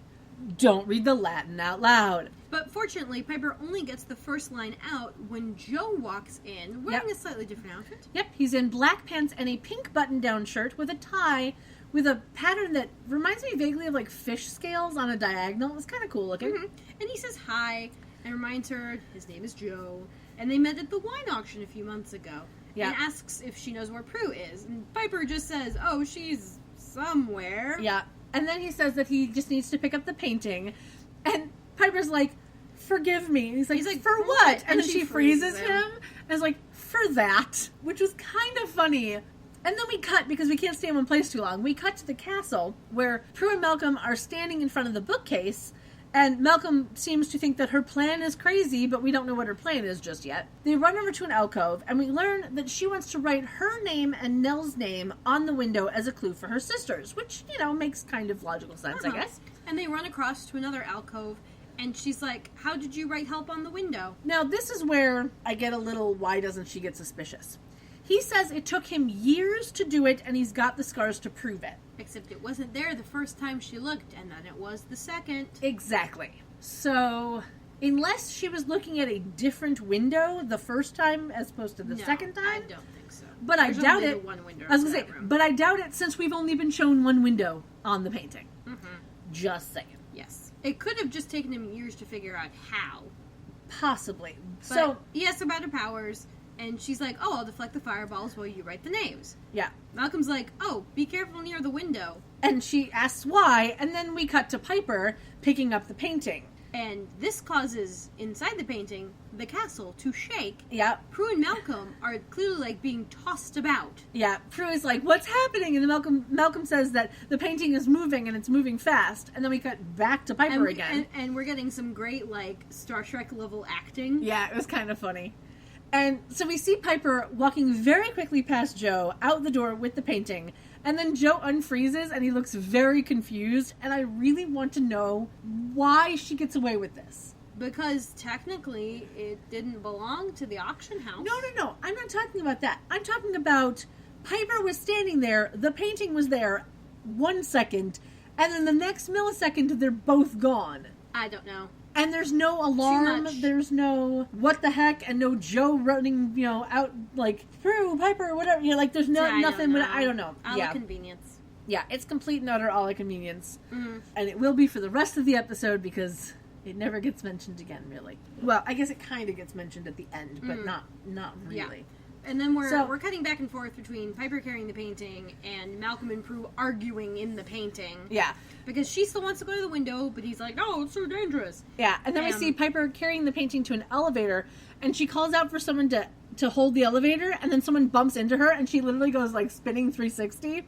Don't read the Latin out loud. But fortunately, Piper only gets the first line out when Joe walks in, wearing a slightly different outfit. Yep, he's in black pants and a pink button-down shirt with a tie with a pattern that reminds me vaguely of like fish scales on a diagonal. It's kind of cool looking. Mm-hmm. And he says hi and reminds her his name is Joe. And they met at the wine auction a few months ago. Yeah. And asks if she knows where Prue is. And Piper just says, oh, she's somewhere. Yeah. And then he says that he just needs to pick up the painting. And Piper's like, forgive me. And he's like, for what? And then she freezes him. And is like, for that. Which was kind of funny. And then we cut, because we can't stay in one place too long, we cut to the castle, where Prue and Malcolm are standing in front of the bookcase. And Malcolm seems to think that her plan is crazy, but we don't know what her plan is just yet. They run over to an alcove, and we learn that she wants to write her name and Nell's name on the window as a clue for her sisters, which, makes kind of logical sense, I guess. And they run across to another alcove, and she's like, how did you write help on the window? Now, this is where I get a little, why doesn't she get suspicious? He says it took him years to do it, and he's got the scars to prove it. Except it wasn't there the first time she looked, and then it was the second. Exactly. So, unless she was looking at a different window the first time as opposed to the second time. I don't think so. But There's I doubt only it. The one window I was going to say, but I doubt it since we've only been shown one window on the painting. Mm-hmm. Just saying. Yes. It could have just taken him years to figure out how. Possibly. But so, he asks about her powers. And she's like, oh, I'll deflect the fireballs while you write the names. Yeah. Malcolm's like, oh, be careful near the window. And she asks why, and then we cut to Piper picking up the painting. And this causes, inside the painting, the castle to shake. Yeah. Prue and Malcolm are clearly, being tossed about. Yeah. Prue is like, what's happening? And then Malcolm says that the painting is moving, and it's moving fast. And then we cut back to Piper again. And we're getting some great, Star Trek-level acting. Yeah, it was kind of funny. And so we see Piper walking very quickly past Joe, out the door with the painting, and then Joe unfreezes and he looks very confused, and I really want to know why she gets away with this. Because technically it didn't belong to the auction house. No, I'm not talking about that. I'm talking about Piper was standing there, the painting was there 1 second, and then the next millisecond they're both gone. I don't know. And there's no alarm, there's no what the heck, and no Joe running, out Prue, Piper, whatever. There's nothing. I don't know. A la convenience. Yeah, it's complete and utter a la convenience. Mm-hmm. And it will be for the rest of the episode because it never gets mentioned again, really. Well, I guess it kind of gets mentioned at the end, but not really. Yeah. And then we're cutting back and forth between Piper carrying the painting and Malcolm and Prue arguing in the painting. Yeah. Because she still wants to go to the window, but he's like, no, it's so dangerous. Yeah, and then we see Piper carrying the painting to an elevator, and she calls out for someone to hold the elevator, and then someone bumps into her, and she literally goes, spinning 360. It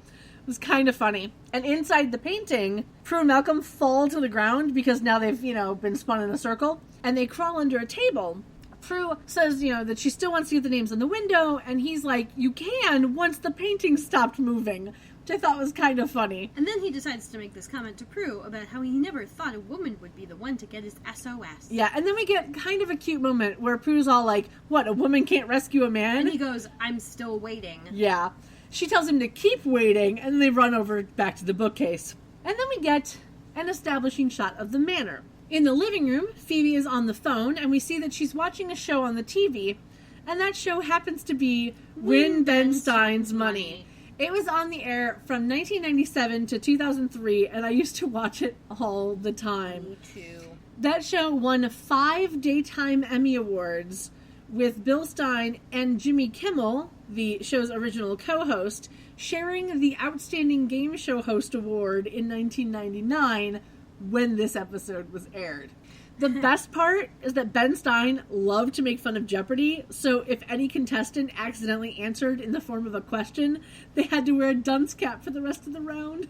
was kind of funny. And inside the painting, Prue and Malcolm fall to the ground because now they've, been spun in a circle, and they crawl under a table. Prue says, that she still wants to get the names on the window, and he's like, you can once the painting stopped moving, which I thought was kind of funny. And then he decides to make this comment to Prue about how he never thought a woman would be the one to get his SOS. Yeah, and then we get kind of a cute moment where Prue's all like, what, a woman can't rescue a man? And he goes, I'm still waiting. Yeah. She tells him to keep waiting, and then they run over back to the bookcase. And then we get an establishing shot of the manor. In the living room, Phoebe is on the phone, and we see that she's watching a show on the TV, and that show happens to be Win Ben Stein's Money. It was on the air from 1997 to 2003, and I used to watch it all the time. Me too. That show won 5 Daytime Emmy Awards, with Bill Stein and Jimmy Kimmel, the show's original co-host, sharing the Outstanding Game Show Host Award in 1999 when this episode was aired. The best part is that Ben Stein loved to make fun of Jeopardy, so if any contestant accidentally answered in the form of a question, they had to wear a dunce cap for the rest of the round.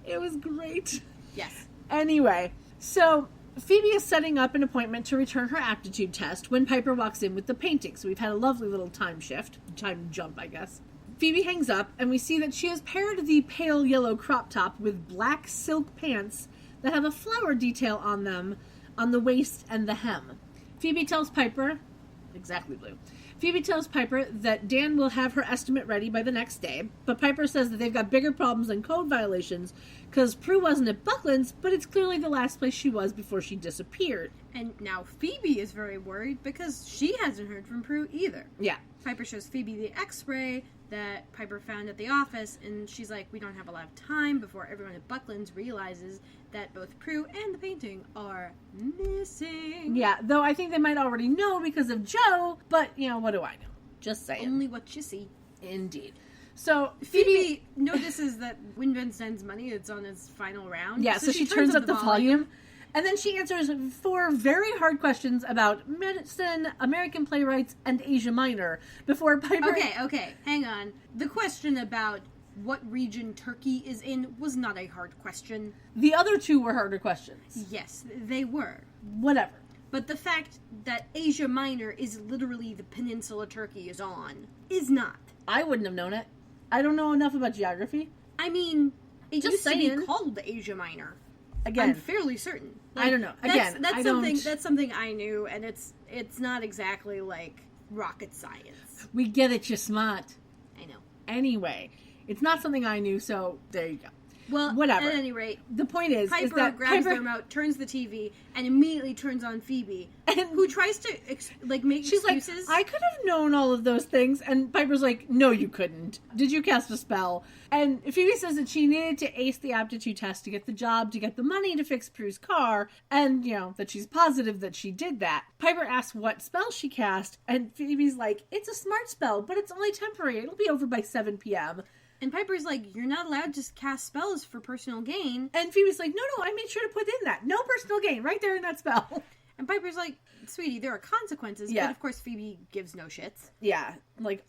It was great. Yes. Anyway, so Phoebe is setting up an appointment to return her aptitude test when Piper walks in with the painting, so we've had a lovely little time jump, I guess. Phoebe hangs up, and we see that she has paired the pale yellow crop top with black silk pants that have a flower detail on them on the waist and the hem. Phoebe tells Piper that Dan will have her estimate ready by the next day, but Piper says that they've got bigger problems than code violations because Prue wasn't at Buckland's, but it's clearly the last place she was before she disappeared. And now Phoebe is very worried because she hasn't heard from Prue either. Yeah. Piper shows Phoebe the x-ray that Piper found at the office, and she's like, we don't have a lot of time before everyone at Buckland's realizes that both Prue and the painting are missing. Yeah, though I think they might already know because of Joe, but, what do I know? Just saying. Only what you see. Indeed. So, Phoebe notices that Winben sends money, it's on his final round. Yeah, so she turns up the volume. And then she answers 4 very hard questions about medicine, American playwrights, and Asia Minor before Piper... Okay, hang on. The question about what region Turkey is in was not a hard question. The other 2 were harder questions. Yes, they were. Whatever. But the fact that Asia Minor is literally the peninsula Turkey is on is not. I wouldn't have known it. I don't know enough about geography. I mean, it Just used saying. to be called Asia Minor. Again, I'm fairly certain. I don't know. Again, that's something I knew, and it's not exactly like rocket science. We get it, you're smart. I know. Anyway, it's not something I knew, so there you go. Well, whatever. At any rate, the point is Piper grabs the remote, turns the TV, and immediately turns on Phoebe, who tries to make she's excuses. Like, I could have known all of those things, and Piper's like, no, you couldn't. Did you cast a spell? And Phoebe says that she needed to ace the aptitude test to get the job, to get the money to fix Prue's car, and, that she's positive that she did that. Piper asks what spell she cast, and Phoebe's like, it's a smart spell, but it's only temporary. It'll be over by 7 p.m. And Piper's like, you're not allowed to cast spells for personal gain. And Phoebe's like, no, I made sure to put in that. No personal gain, right there in that spell. And Piper's like, sweetie, there are consequences. Yeah. But of course Phoebe gives no shits. Yeah,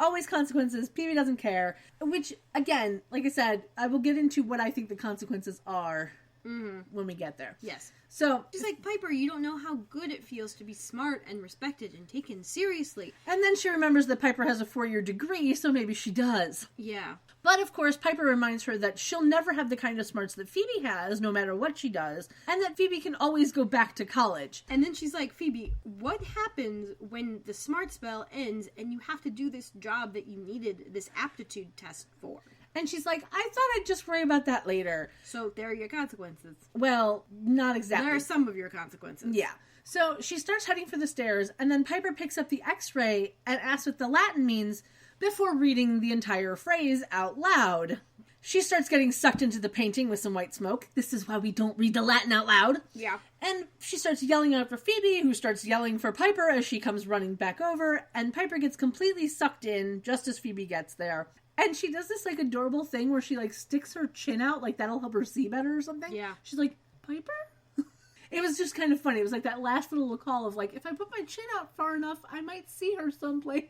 always consequences. Phoebe doesn't care. Which, again, like I said, I will get into what I think the consequences are when we get there. Yes. So she's like, Piper, you don't know how good it feels to be smart and respected and taken seriously. And then she remembers that Piper has a 4-year degree, so maybe she does. Yeah. But of course, Piper reminds her that she'll never have the kind of smarts that Phoebe has, no matter what she does, and that Phoebe can always go back to college. And then she's like, Phoebe, what happens when the smart spell ends and you have to do this job that you needed this aptitude test for? And she's like, I thought I'd just worry about that later. So there are your consequences. Well, not exactly. There are some of your consequences. Yeah. So she starts heading for the stairs, and then Piper picks up the X-ray and asks what the Latin means before reading the entire phrase out loud. She starts getting sucked into the painting with some white smoke. This is why we don't read the Latin out loud. Yeah. And she starts yelling out for Phoebe, who starts yelling for Piper as she comes running back over, and Piper gets completely sucked in just as Phoebe gets there. And she does this, adorable thing where she, sticks her chin out, that'll help her see better or something. Yeah. She's like, Piper? It was just kind of funny. It was that last little call of, if I put my chin out far enough, I might see her someplace.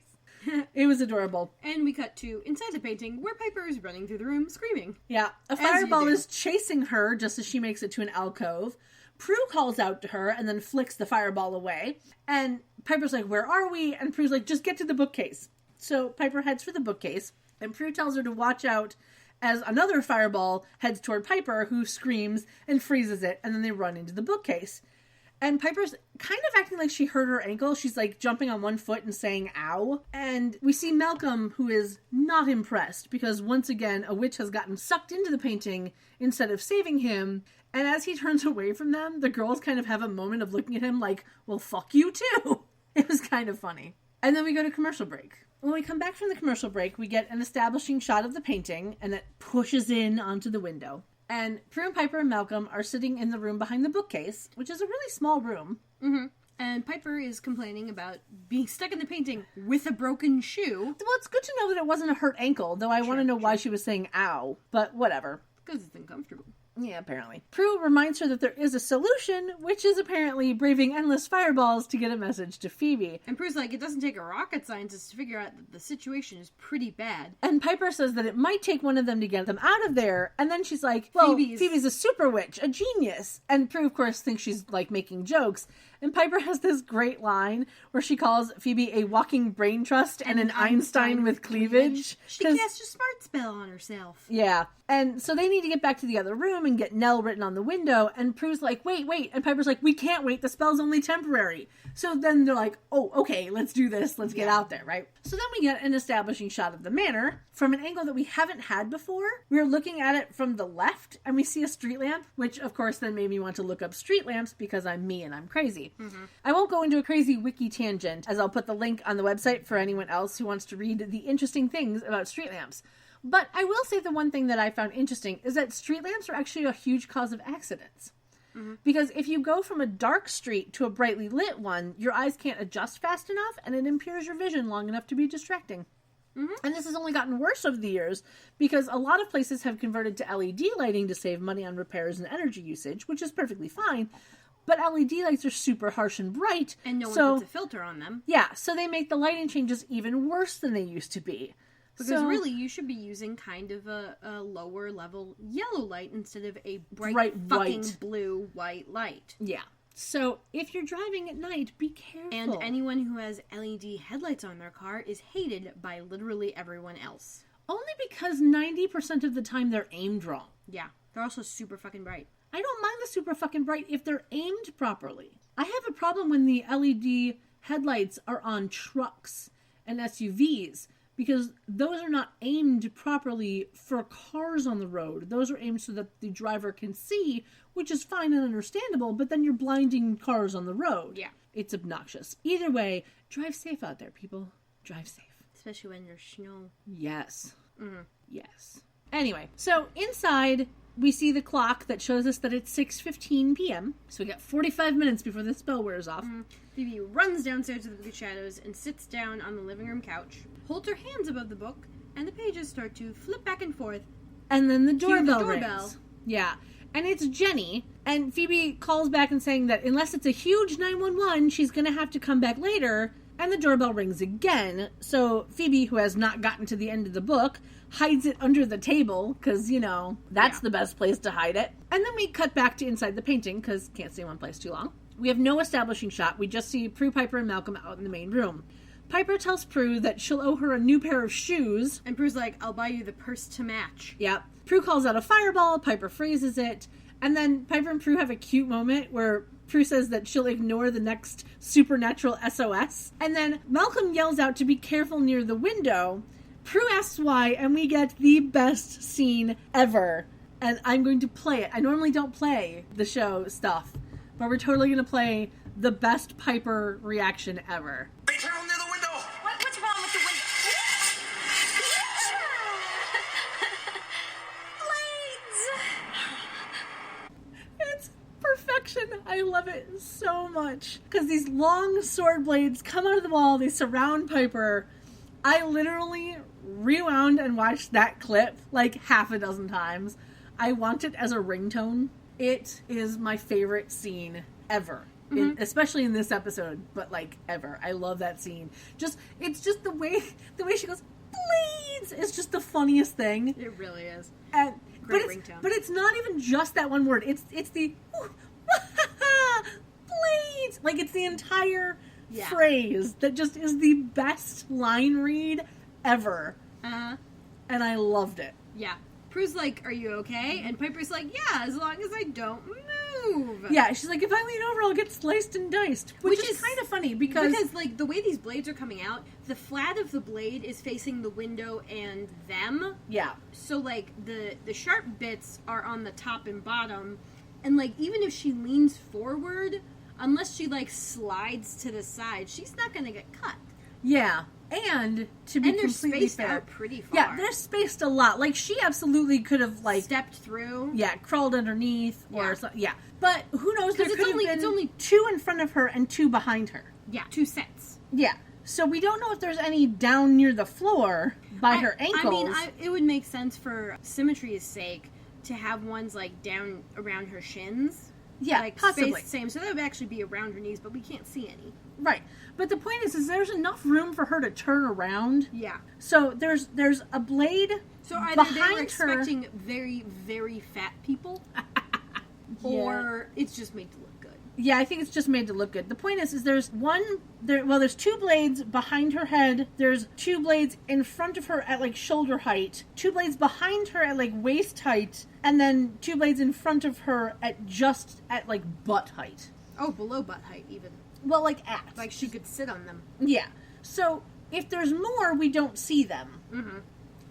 It was adorable. And we cut to inside the painting where Piper is running through the room screaming. Yeah. A fireball is chasing her just as she makes it to an alcove. Prue calls out to her and then flicks the fireball away. And Piper's like, where are we? And Prue's like, just get to the bookcase. So Piper heads for the bookcase. And Prue tells her to watch out as another fireball heads toward Piper, who screams and freezes it, and then they run into the bookcase. And Piper's kind of acting like she hurt her ankle. She's jumping on one foot and saying, ow. And we see Malcolm, who is not impressed, because once again, a witch has gotten sucked into the painting instead of saving him. And as he turns away from them, the girls kind of have a moment of looking at him like, well, fuck you too. It was kind of funny. And then we go to commercial break. When we come back from the commercial break, we get an establishing shot of the painting, and it pushes in onto the window. And Prue and Piper and Malcolm are sitting in the room behind the bookcase, which is a really small room. Mm-hmm. And Piper is complaining about being stuck in the painting with a broken shoe. Well, it's good to know that it wasn't a hurt ankle, though I want to know why she was saying ow. But whatever. Because it's uncomfortable. Yeah, apparently. Prue reminds her that there is a solution, which is apparently braving endless fireballs to get a message to Phoebe. And Prue's like, it doesn't take a rocket scientist to figure out that the situation is pretty bad. And Piper says that it might take one of them to get them out of there. And then she's like, well, Phoebe's a super witch, a genius. And Prue, of course, thinks she's, making jokes. And Piper has this great line where she calls Phoebe a walking brain trust and an Einstein with cleavage. She cast a smart spell on herself. Yeah. And so they need to get back to the other room and get Nell written on the window. And Prue's like, wait. And Piper's like, we can't wait. The spell's only temporary. So then they're like, oh, okay, let's do this. Let's get out there, right? So then we get an establishing shot of the manor from an angle that we haven't had before. We're looking at it from the left and we see a street lamp, which of course then made me want to look up street lamps because I'm me and I'm crazy. crazy. I won't go into a crazy wiki tangent, as I'll put the link on the website for anyone else who wants to read the interesting things about street lamps. But I will say the one thing that I found interesting is that street lamps are actually a huge cause of accidents. Because if you go from a dark street to a brightly lit one, your eyes can't adjust fast enough, and it impairs your vision long enough to be distracting. And this has only gotten worse over the years, because a lot of places have converted to LED lighting to save money on repairs and energy usage, which is perfectly fine. But LED lights are super harsh and bright. And no one puts a filter on them. Yeah, so they make the lighting changes even worse than they used to be. Because really, you should be using kind of a lower level yellow light instead of a bright fucking white. blue white light. Yeah. So if you're driving at night, be careful. And anyone who has LED headlights on their car is hated by literally everyone else. Only because 90% of the time they're aimed wrong. Yeah. They're also super fucking bright. I don't mind the super fucking bright if they're aimed properly. I have a problem when the LED headlights are on trucks and SUVs, because those are not aimed properly for cars on the road. Those are aimed so that the driver can see, which is fine and understandable, but then you're blinding cars on the road. Yeah. It's obnoxious. Either way, drive safe out there, people. Drive safe. Especially when there's snow. Yes. Yes. Anyway, so inside, we see the clock that shows us that it's 6:15 p.m. So we got 45 minutes before the spell wears off. Phoebe runs downstairs to the Book of Shadows and sits down on the living room couch, holds her hands above the book, and the pages start to flip back and forth. And then the doorbell doorbell. rings. Yeah. And it's Jenny, and Phoebe calls back and saying that unless it's a huge 911, she's going to have to come back later, and the doorbell rings again. So Phoebe, who has not gotten to the end of the book, hides it under the table, because, that's the best place to hide it. And then we cut back to inside the painting, because can't stay in one place too long. We have no establishing shot. We just see Prue, Piper, and Malcolm out in the main room. Piper tells Prue that she'll owe her a new pair of shoes. And Prue's like, I'll buy you the purse to match. Yep. Prue calls out a fireball, Piper phrases it, and then Piper and Prue have a cute moment where Prue says that she'll ignore the next supernatural SOS. And then Malcolm yells out to be careful near the window. Prue asks why, and we get the best scene ever. And I'm going to play it. I normally don't play the show stuff, but we're totally going to play the best Piper reaction ever. Be careful near the window! What's wrong with the window? Blades! It's perfection. I love it so much. Because these long sword blades come out of the wall, they surround Piper. I literally rewound and watched that clip like half a dozen times. I want it as a ringtone. It is my favorite scene ever. Especially in this episode, but like ever. I love that scene. It's just the way she goes, blades, is just the funniest thing. It really is. And Great ringtone. But it's not even just that one word. It's the blades. Like it's the entire phrase that just is the best line read ever. Uh-huh. And I loved it. Yeah. Prue's like, are you okay? And Piper's like, yeah, as long as I don't move. Yeah, she's like, if I lean over, I'll get sliced and diced. Which is kind of funny because like, the way these blades are coming out, the flat of the blade is facing the window and them. Yeah. So, like, the sharp bits are on the top and bottom. And, like, even if she leans forward, unless she, like, slides to the side, she's not going to get cut. Yeah. And to be they're completely spaced fair, out pretty far. Yeah, they're spaced a lot. Like, she absolutely could have, like, stepped through. Yeah, crawled underneath or something. Yeah. But who knows? There could have been it's only two in front of her and two behind her. Yeah, 2 sets. Yeah. So we don't know if there's any down near the floor by her ankles. I mean, it would make sense for symmetry's sake to have ones, like, down around her shins. Yeah, like, possibly. spaced the same. So that would actually be around her knees, but we can't see any. Right. But the point is there's enough room for her to turn around. Yeah. So there's a blade So either behind they were her. expecting very, very fat people, or it's just made to look good. Yeah, I think it's just made to look good. The point is there's there's 2 blades behind her head. There's 2 blades in front of her at, like, shoulder height. 2 blades behind her at, like, waist height. And then 2 blades in front of her at like, butt height. Oh, below butt height, even. Well, like, at. Like, she could sit on them. Yeah. So, if there's more, we don't see them. Mm-hmm.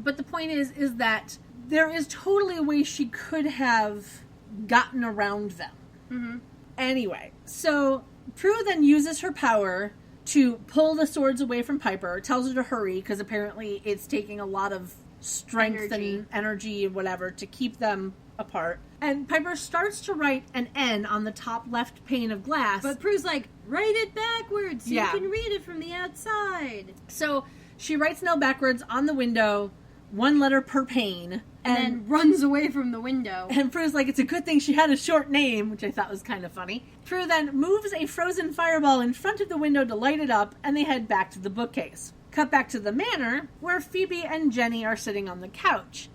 But the point is that there is totally a way she could have gotten around them. Mm-hmm. Anyway, so Prue then uses her power to pull the swords away from Piper, tells her to hurry because apparently it's taking a lot of strength and energy and whatever to keep them apart. And Piper starts to write an N on the top left pane of glass. But Prue's like, write it backwards so you can read it from the outside. So she writes Nell backwards on the window, one letter per pane. And then runs away from the window. And Prue's like, it's a good thing she had a short name, which I thought was kind of funny. Prue then moves a frozen fireball in front of the window to light it up, and they head back to the bookcase. Cut back to the manor, where Phoebe and Jenny are sitting on the couch.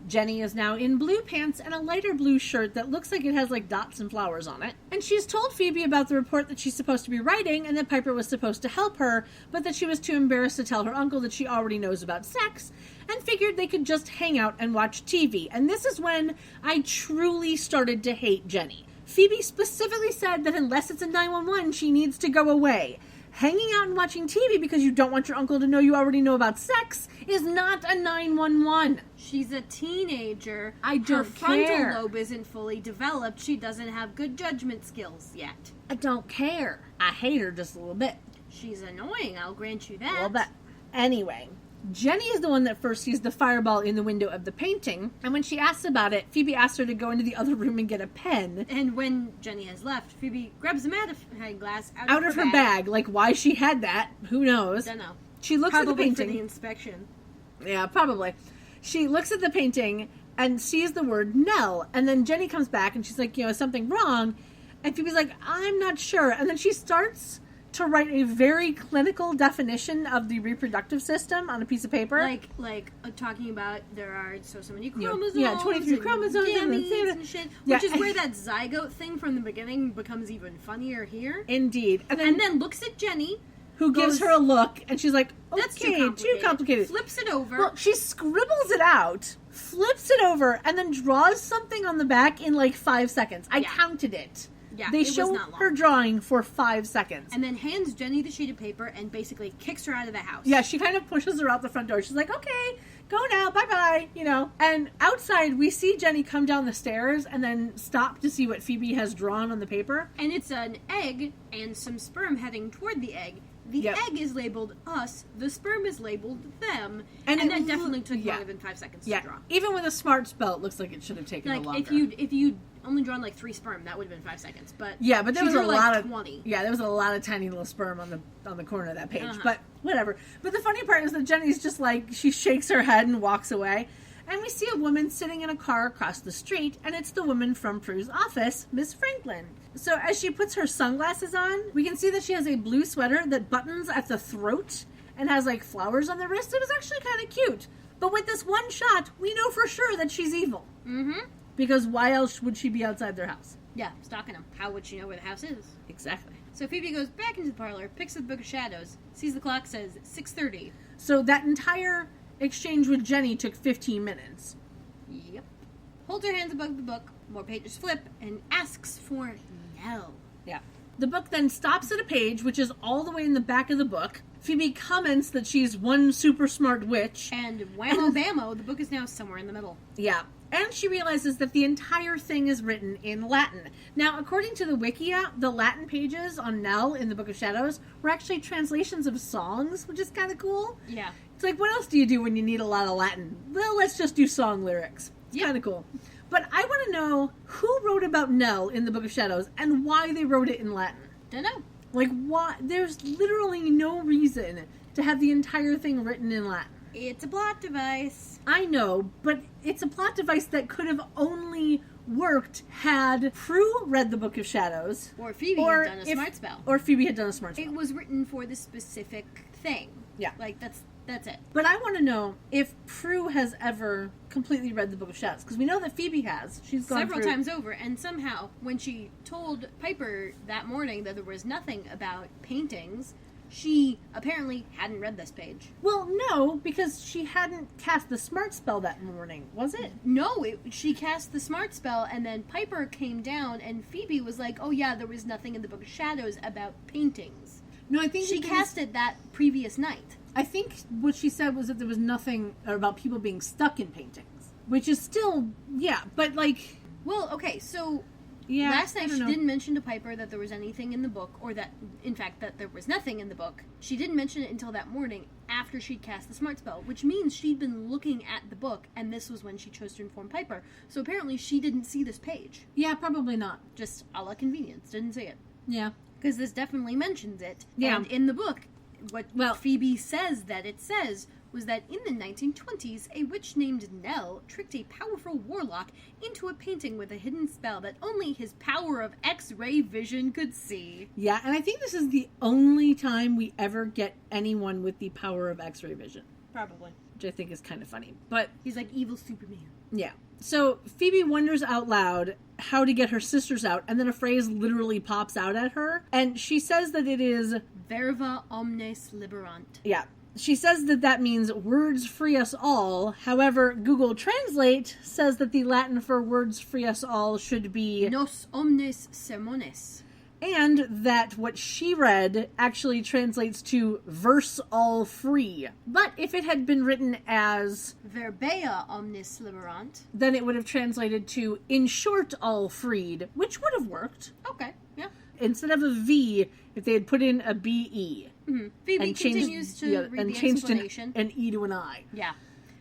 Jenny is now in blue pants and a lighter blue shirt that looks like it has like dots and flowers on it. And she's told Phoebe about the report that she's supposed to be writing and that Piper was supposed to help her, but that she was too embarrassed to tell her uncle that she already knows about sex, and figured they could just hang out and watch TV. And this is when I truly started to hate Jenny. Phoebe specifically said that unless it's a 911, she needs to go away. Hanging out and watching TV because you don't want your uncle to know you already know about sex is not a 911. She's a teenager. I don't Her frontal care. lobe isn't fully developed. She doesn't have good judgment skills yet. I don't care. I hate her just a little bit. She's annoying, I'll grant you that. A little bit. Anyway, Jenny is the one that first sees the fireball in the window of the painting, and when she asks about it, Phoebe asks her to go into the other room and get a pen. And when Jenny has left, Phoebe grabs a magnifying glass Out of her bag. Like, why she had that, who knows? Don't know. She looks at the Probably painting. for the inspection. Yeah, probably. She looks at the painting and sees the word Nell, and then Jenny comes back and she's like, is something wrong? And Phoebe's like, I'm not sure. And then she starts to write a very clinical definition of the reproductive system on a piece of paper. Like talking about there are so many chromosomes. Yeah, 23 and chromosomes gametes and shit. Yeah. Which is where that zygote thing from the beginning becomes even funnier here. Indeed. And then looks at Jenny, who gives her a look, and she's like, that's okay, too complicated. Flips it over. Well, she scribbles it out, flips it over, and then draws something on the back in like 5 seconds. I counted it. Yeah, they it was show not long. her drawing for 5 seconds. And then hands Jenny the sheet of paper and basically kicks her out of the house. Yeah, she kind of pushes her out the front door. She's like, okay, go now, bye-bye, And outside, we see Jenny come down the stairs and then stop to see what Phoebe has drawn on the paper. And it's an egg and some sperm heading toward the egg. The egg is labeled us, the sperm is labeled them, and that definitely took longer than 5 seconds to draw. Even with a smart spell, it looks like it should have taken longer. If you'd only drawn like 3 sperm, that would have been 5 seconds. But but there was a lot of 20. Yeah, there was a lot of tiny little sperm on the corner of that page. But whatever. But the funny part is that Jenny's just like, she shakes her head and walks away. And we see a woman sitting in a car across the street, and it's the woman from Prue's office, Miss Franklin. So as she puts her sunglasses on, we can see that she has a blue sweater that buttons at the throat and has like flowers on the wrist. It was actually kind of cute. But with this one shot, we know for sure that she's evil. Mm-hmm. Because why else would she be outside their house? Yeah, stalking them. How would she know where the house is? Exactly. So Phoebe goes back into the parlor, picks up the Book of Shadows, sees the clock says 6:30. So that entire exchange with Jenny took 15 minutes. Yep. Holds her hands above the book, more pages flip, and asks for Nell. Yeah. The book then stops at a page, which is all the way in the back of the book. Phoebe comments that she's one super smart witch. And whammo bammo, the book is now somewhere in the middle. Yeah. And she realizes that the entire thing is written in Latin. Now, according to the Wikia, the Latin pages on Nell in the Book of Shadows were actually translations of songs, which is kind of cool. Yeah. It's like, what else do you do when you need a lot of Latin? Well, let's just do song lyrics. It's kind of cool. But I want to know who wrote about Nell in the Book of Shadows and why they wrote it in Latin. Don't know. Like, why? There's literally no reason to have the entire thing written in Latin. It's a plot device. I know, but it's a plot device that could have only worked had Prue read the Book of Shadows. Or Phoebe had done a smart spell. Or Phoebe had done a smart spell. It was written for the specific thing. Yeah. Like, that's it. But I want to know if Prue has ever completely read the Book of Shadows. Because we know that Phoebe has. She's gone several through times over. And somehow, when she told Piper that morning that there was nothing about paintings, she apparently hadn't read this page. Well, no, because she hadn't cast the smart spell that morning, was it? No, she cast the smart spell, and then Piper came down, and Phoebe was like, oh yeah, there was nothing in the Book of Shadows about paintings. No, I think she cast it that previous night. I think what she said was that there was nothing about people being stuck in paintings. Which is still, yeah, but like... Well, okay, so Yeah. Last I night don't she know. didn't mention to Piper that there was anything in the book, or that, in fact, that there was nothing in the book. She didn't mention it until that morning after she'd cast the smart spell, which means she'd been looking at the book, and this was when she chose to inform Piper. So apparently she didn't see this page. Yeah, probably not. Just a la convenience. Didn't see it. Yeah. Because this definitely mentions it. Yeah. And in the book, what Well- Phoebe says that it says was that in the 1920s, a witch named Nell tricked a powerful warlock into a painting with a hidden spell that only his power of X-ray vision could see. Yeah, and I think this is the only time we ever get anyone with the power of X-ray vision, Probably. which I think is kind of funny. But He's like evil Superman. yeah. So Phoebe wonders out loud how to get her sisters out, and then a phrase literally pops out at her, and she says that it is, Verva omnes liberant. yeah, she says that that means words free us all. However, Google Translate says that the Latin for words free us all should be, Nos omnes sermones. and that what she read actually translates to verse all free. But if it had been written as, Verbea omnes liberant. then it would have translated to in short all freed, which would have worked. Okay, yeah. Instead of a V, if they had put in a BE. Mm-hmm. Phoebe And continues to read and the changed explanation. an E to an I. Yeah.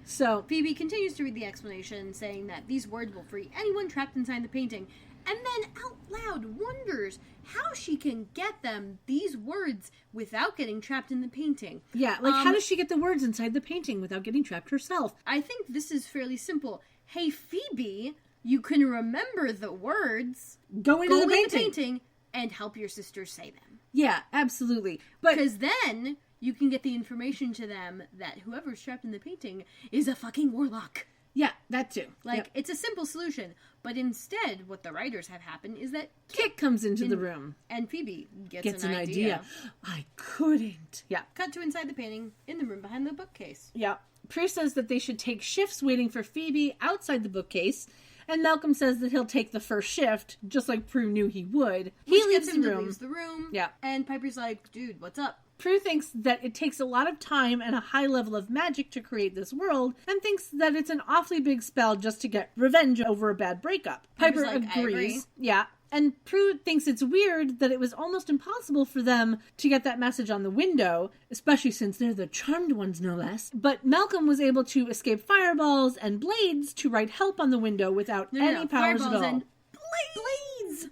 So, Phoebe continues to read the explanation, saying that these words will free anyone trapped inside the painting, and then out loud wonders how she can get them, these words, without getting trapped in the painting. yeah, like how does she get the words inside the painting without getting trapped herself? I think this is fairly simple. Hey, Phoebe, you can remember the words, Go into go the in the painting. painting, and help your sisters say them. Yeah, absolutely. But Because then you can get the information to them that whoever's trapped in the painting is a fucking warlock. yeah, that too. Like, Yep. it's a simple solution. But instead, what the writers have happen is that Kit comes into the room, and Phoebe gets an idea. I couldn't. Yeah. Cut to inside the painting, in the room behind the bookcase. Yeah. Prue says that they should take shifts waiting for Phoebe outside the bookcase, and Malcolm says that he'll take the first shift, just like Prue knew he would. He Which leaves gets the him to room. leave the room. Yeah. And Piper's like, dude, what's up? Prue thinks that it takes a lot of time and a high level of magic to create this world, and thinks that it's an awfully big spell just to get revenge over a bad breakup. Piper's Piper like, "I agree." agrees. Yeah. And Prue thinks it's weird that it was almost impossible for them to get that message on the window, especially since they're the charmed ones, no less. But Malcolm was able to escape fireballs and blades to write help on the window without any powers at Fireballs all. and blades!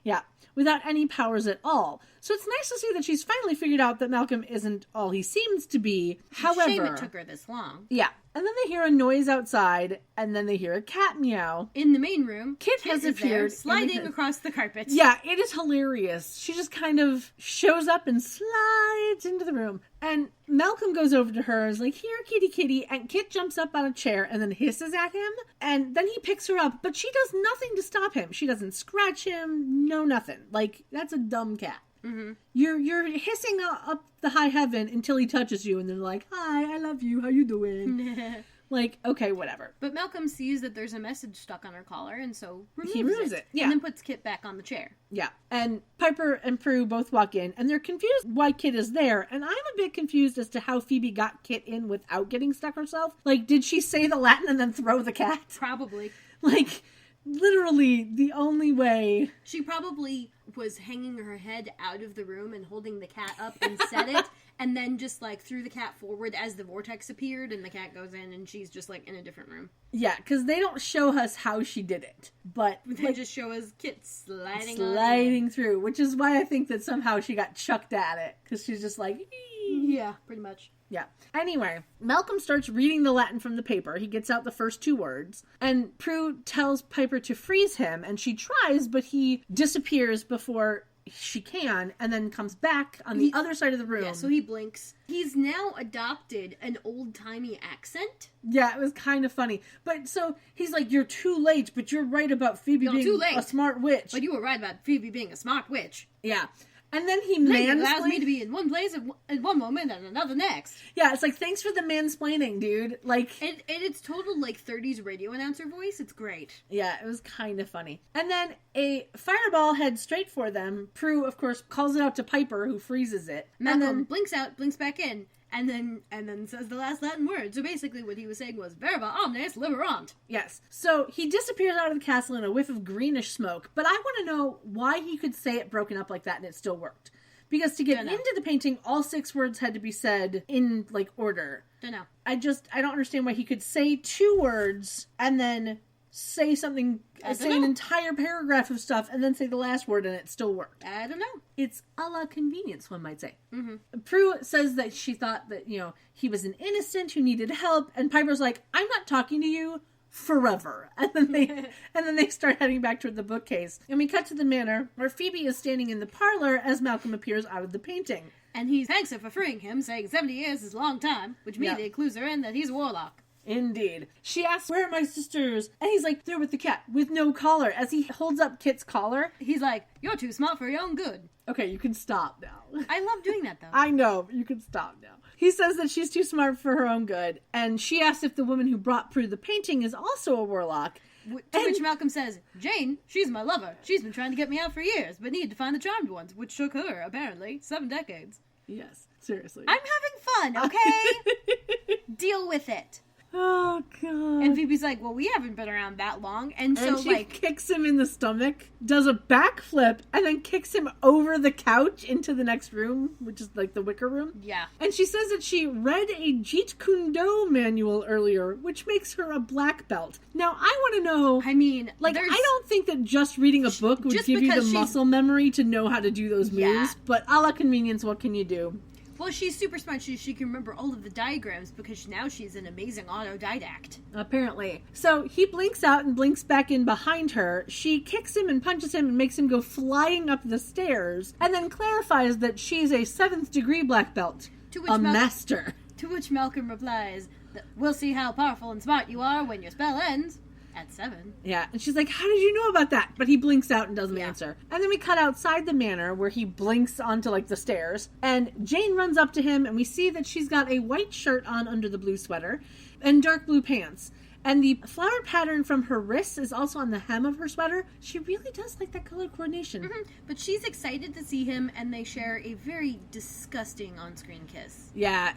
Yeah, without any powers at all. So it's nice to see that she's finally figured out that Malcolm isn't all he seems to be. However, Shame it took her this long. yeah. And then they hear a noise outside, and then they hear a cat meow. In the main room, Kit has is there, appeared, sliding and- across the carpet. Yeah, it is hilarious. She just kind of shows up and slides into the room. And Malcolm goes over to her and is like, here, kitty, kitty. And Kit jumps up on a chair and then hisses at him. And then he picks her up, but she does nothing to stop him. She doesn't scratch him, no nothing. Like, that's a dumb cat. Mm-hmm. You're hissing up the high heaven until he touches you, and they're like, hi, I love you, how you doing? Like, okay, whatever. But Malcolm sees that there's a message stuck on her collar, and so He removes it, yeah. And then puts Kit back on the chair. Yeah. And Piper and Prue both walk in, and they're confused why Kit is there. And I'm a bit confused as to how Phoebe got Kit in without getting stuck herself. Like, did she say the Latin and then throw the cat? Probably. Like, literally the only way. She probably was hanging her head out of the room and holding the cat up and said it, and then just like threw the cat forward as the vortex appeared, and the cat goes in, and she's just like in a different room. Yeah, because they don't show us how she did it. But They like, just show us Kit sliding on in. sliding through, which is why I think that somehow she got chucked at it. Because she's just like, "Ee." Yeah, pretty much. Yeah. Anyway, Malcolm starts reading the Latin from the paper. He gets out the first two words. And Prue tells Piper to freeze him. And she tries, but he disappears before she can. And then comes back on the other side of the room. Yeah, so he blinks. He's now adopted an old-timey accent. Yeah, it was kind of funny. But so he's like, you're too late, but you're right about Phoebe You're being too late. a smart witch. But you were right about Phoebe being a smart witch. Yeah. And then he It allows me to mansplains. be in one place at one moment and another next. Yeah, it's like, thanks for the mansplaining, dude. Like, And it's total, like, 30s radio announcer voice. It's great. yeah, it was kind of funny. And then a fireball heads straight for them. Prue, of course, calls it out to Piper, who freezes it. Malcolm And then, blinks out, blinks back in, And then says the last Latin word. So basically what he was saying was, verba omnes liberant. Yes. So he disappears out of the castle in a whiff of greenish smoke, but I want to know why he could say it broken up like that and it still worked. Because to get into the painting, all 6 words had to be said in, like, order. Don't know. I don't understand why he could say 2 words and then say something, say an entire paragraph of stuff and then say the last word and it still worked. I don't know. It's a la convenience, one might say. Mm-hmm. Prue says that she thought that, he was an innocent who needed help, and Piper's like, I'm not talking to you forever. And then they start heading back toward the bookcase. And we cut to the manor where Phoebe is standing in the parlor as Malcolm appears out of the painting. And he thanks her for freeing him, saying 70 years is a long time, which immediately clues her in that he's a warlock. Indeed. She asks, where are my sisters? And he's like, they're with the cat, with no collar. As he holds up Kit's collar. He's like, you're too smart for your own good. Okay, you can stop now. I love doing that, though. I know, but you can stop now. He says that she's too smart for her own good, and she asks if the woman who brought Prue the painting is also a warlock. To which Malcolm says, Jane, she's my lover. She's been trying to get me out for years, but needed to find the charmed ones, which took her, apparently, 7 decades. Yes, seriously. I'm having fun, okay? Deal with it. Oh, God. And Phoebe's like, well, we haven't been around that long. And so, she kicks him in the stomach, does a backflip, and then kicks him over the couch into the next room, which is like the wicker room. Yeah. And she says that she read a Jeet Kune Do manual earlier, which makes her a black belt. Now, I want to know... I mean, I don't think that just reading a book would give you the muscle memory to know how to do those moves, but a la convenience, what can you do? Well, she's super smart. She can remember all of the diagrams because now she's an amazing autodidact. Apparently. So he blinks out and blinks back in behind her. She kicks him and punches him and makes him go flying up the stairs, and then clarifies that she's a 7th degree black belt. Master. To which Malcolm replies, we'll see how powerful and smart you are when your spell ends. At 7. Yeah, and she's like, how did you know about that? But he blinks out and doesn't answer. And then we cut outside the manor where he blinks onto, like, the stairs. And Jane runs up to him, and we see that she's got a white shirt on under the blue sweater and dark blue pants. And the flower pattern from her wrists is also on the hem of her sweater. She really does like that color coordination. Mm-hmm. But she's excited to see him, and they share a very disgusting on-screen kiss. Yeah,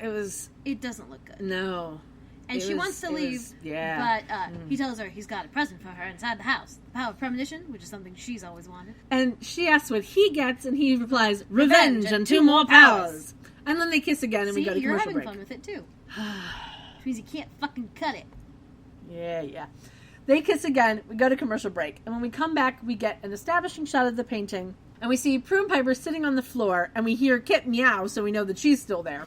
It doesn't look good. No. And she wants to leave, but he tells her he's got a present for her inside the house. The power of premonition, which is something she's always wanted. And she asks what he gets, and he replies, revenge and 2 more powers. And then they kiss again, and we go to commercial break. You're having fun with it, too. Which means you can't fucking cut it. Yeah. They kiss again, we go to commercial break. And when we come back, we get an establishing shot of the painting. And we see Prue and Piper sitting on the floor, and we hear Kit meow, so we know that she's still there.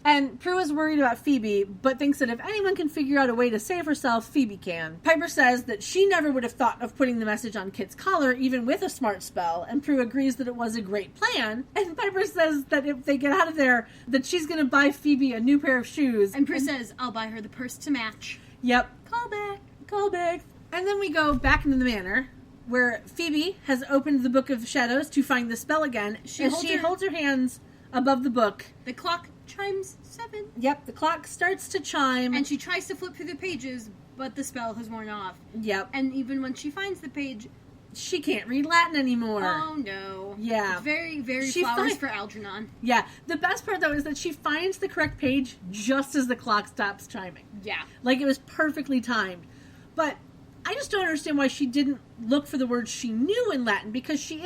And Prue is worried about Phoebe, but thinks that if anyone can figure out a way to save herself, Phoebe can. Piper says that she never would have thought of putting the message on Kit's collar, even with a smart spell, and Prue agrees that it was a great plan. And Piper says that if they get out of there, that she's going to buy Phoebe a new pair of shoes. And Prue says, I'll buy her the purse to match. Yep. Call back. And then we go back into the manor, where Phoebe has opened the Book of Shadows to find the spell again. She holds her hands above the book. The clock chimes 7. Yep, the clock starts to chime. And she tries to flip through the pages, but the spell has worn off. Yep. And even when she finds the page... she can't read Latin anymore. Oh, no. Yeah. It's very, very flowers for Algernon. Yeah. The best part, though, is that she finds the correct page just as the clock stops chiming. Yeah. Like, it was perfectly timed. But I just don't understand why she didn't look for the words she knew in Latin, because she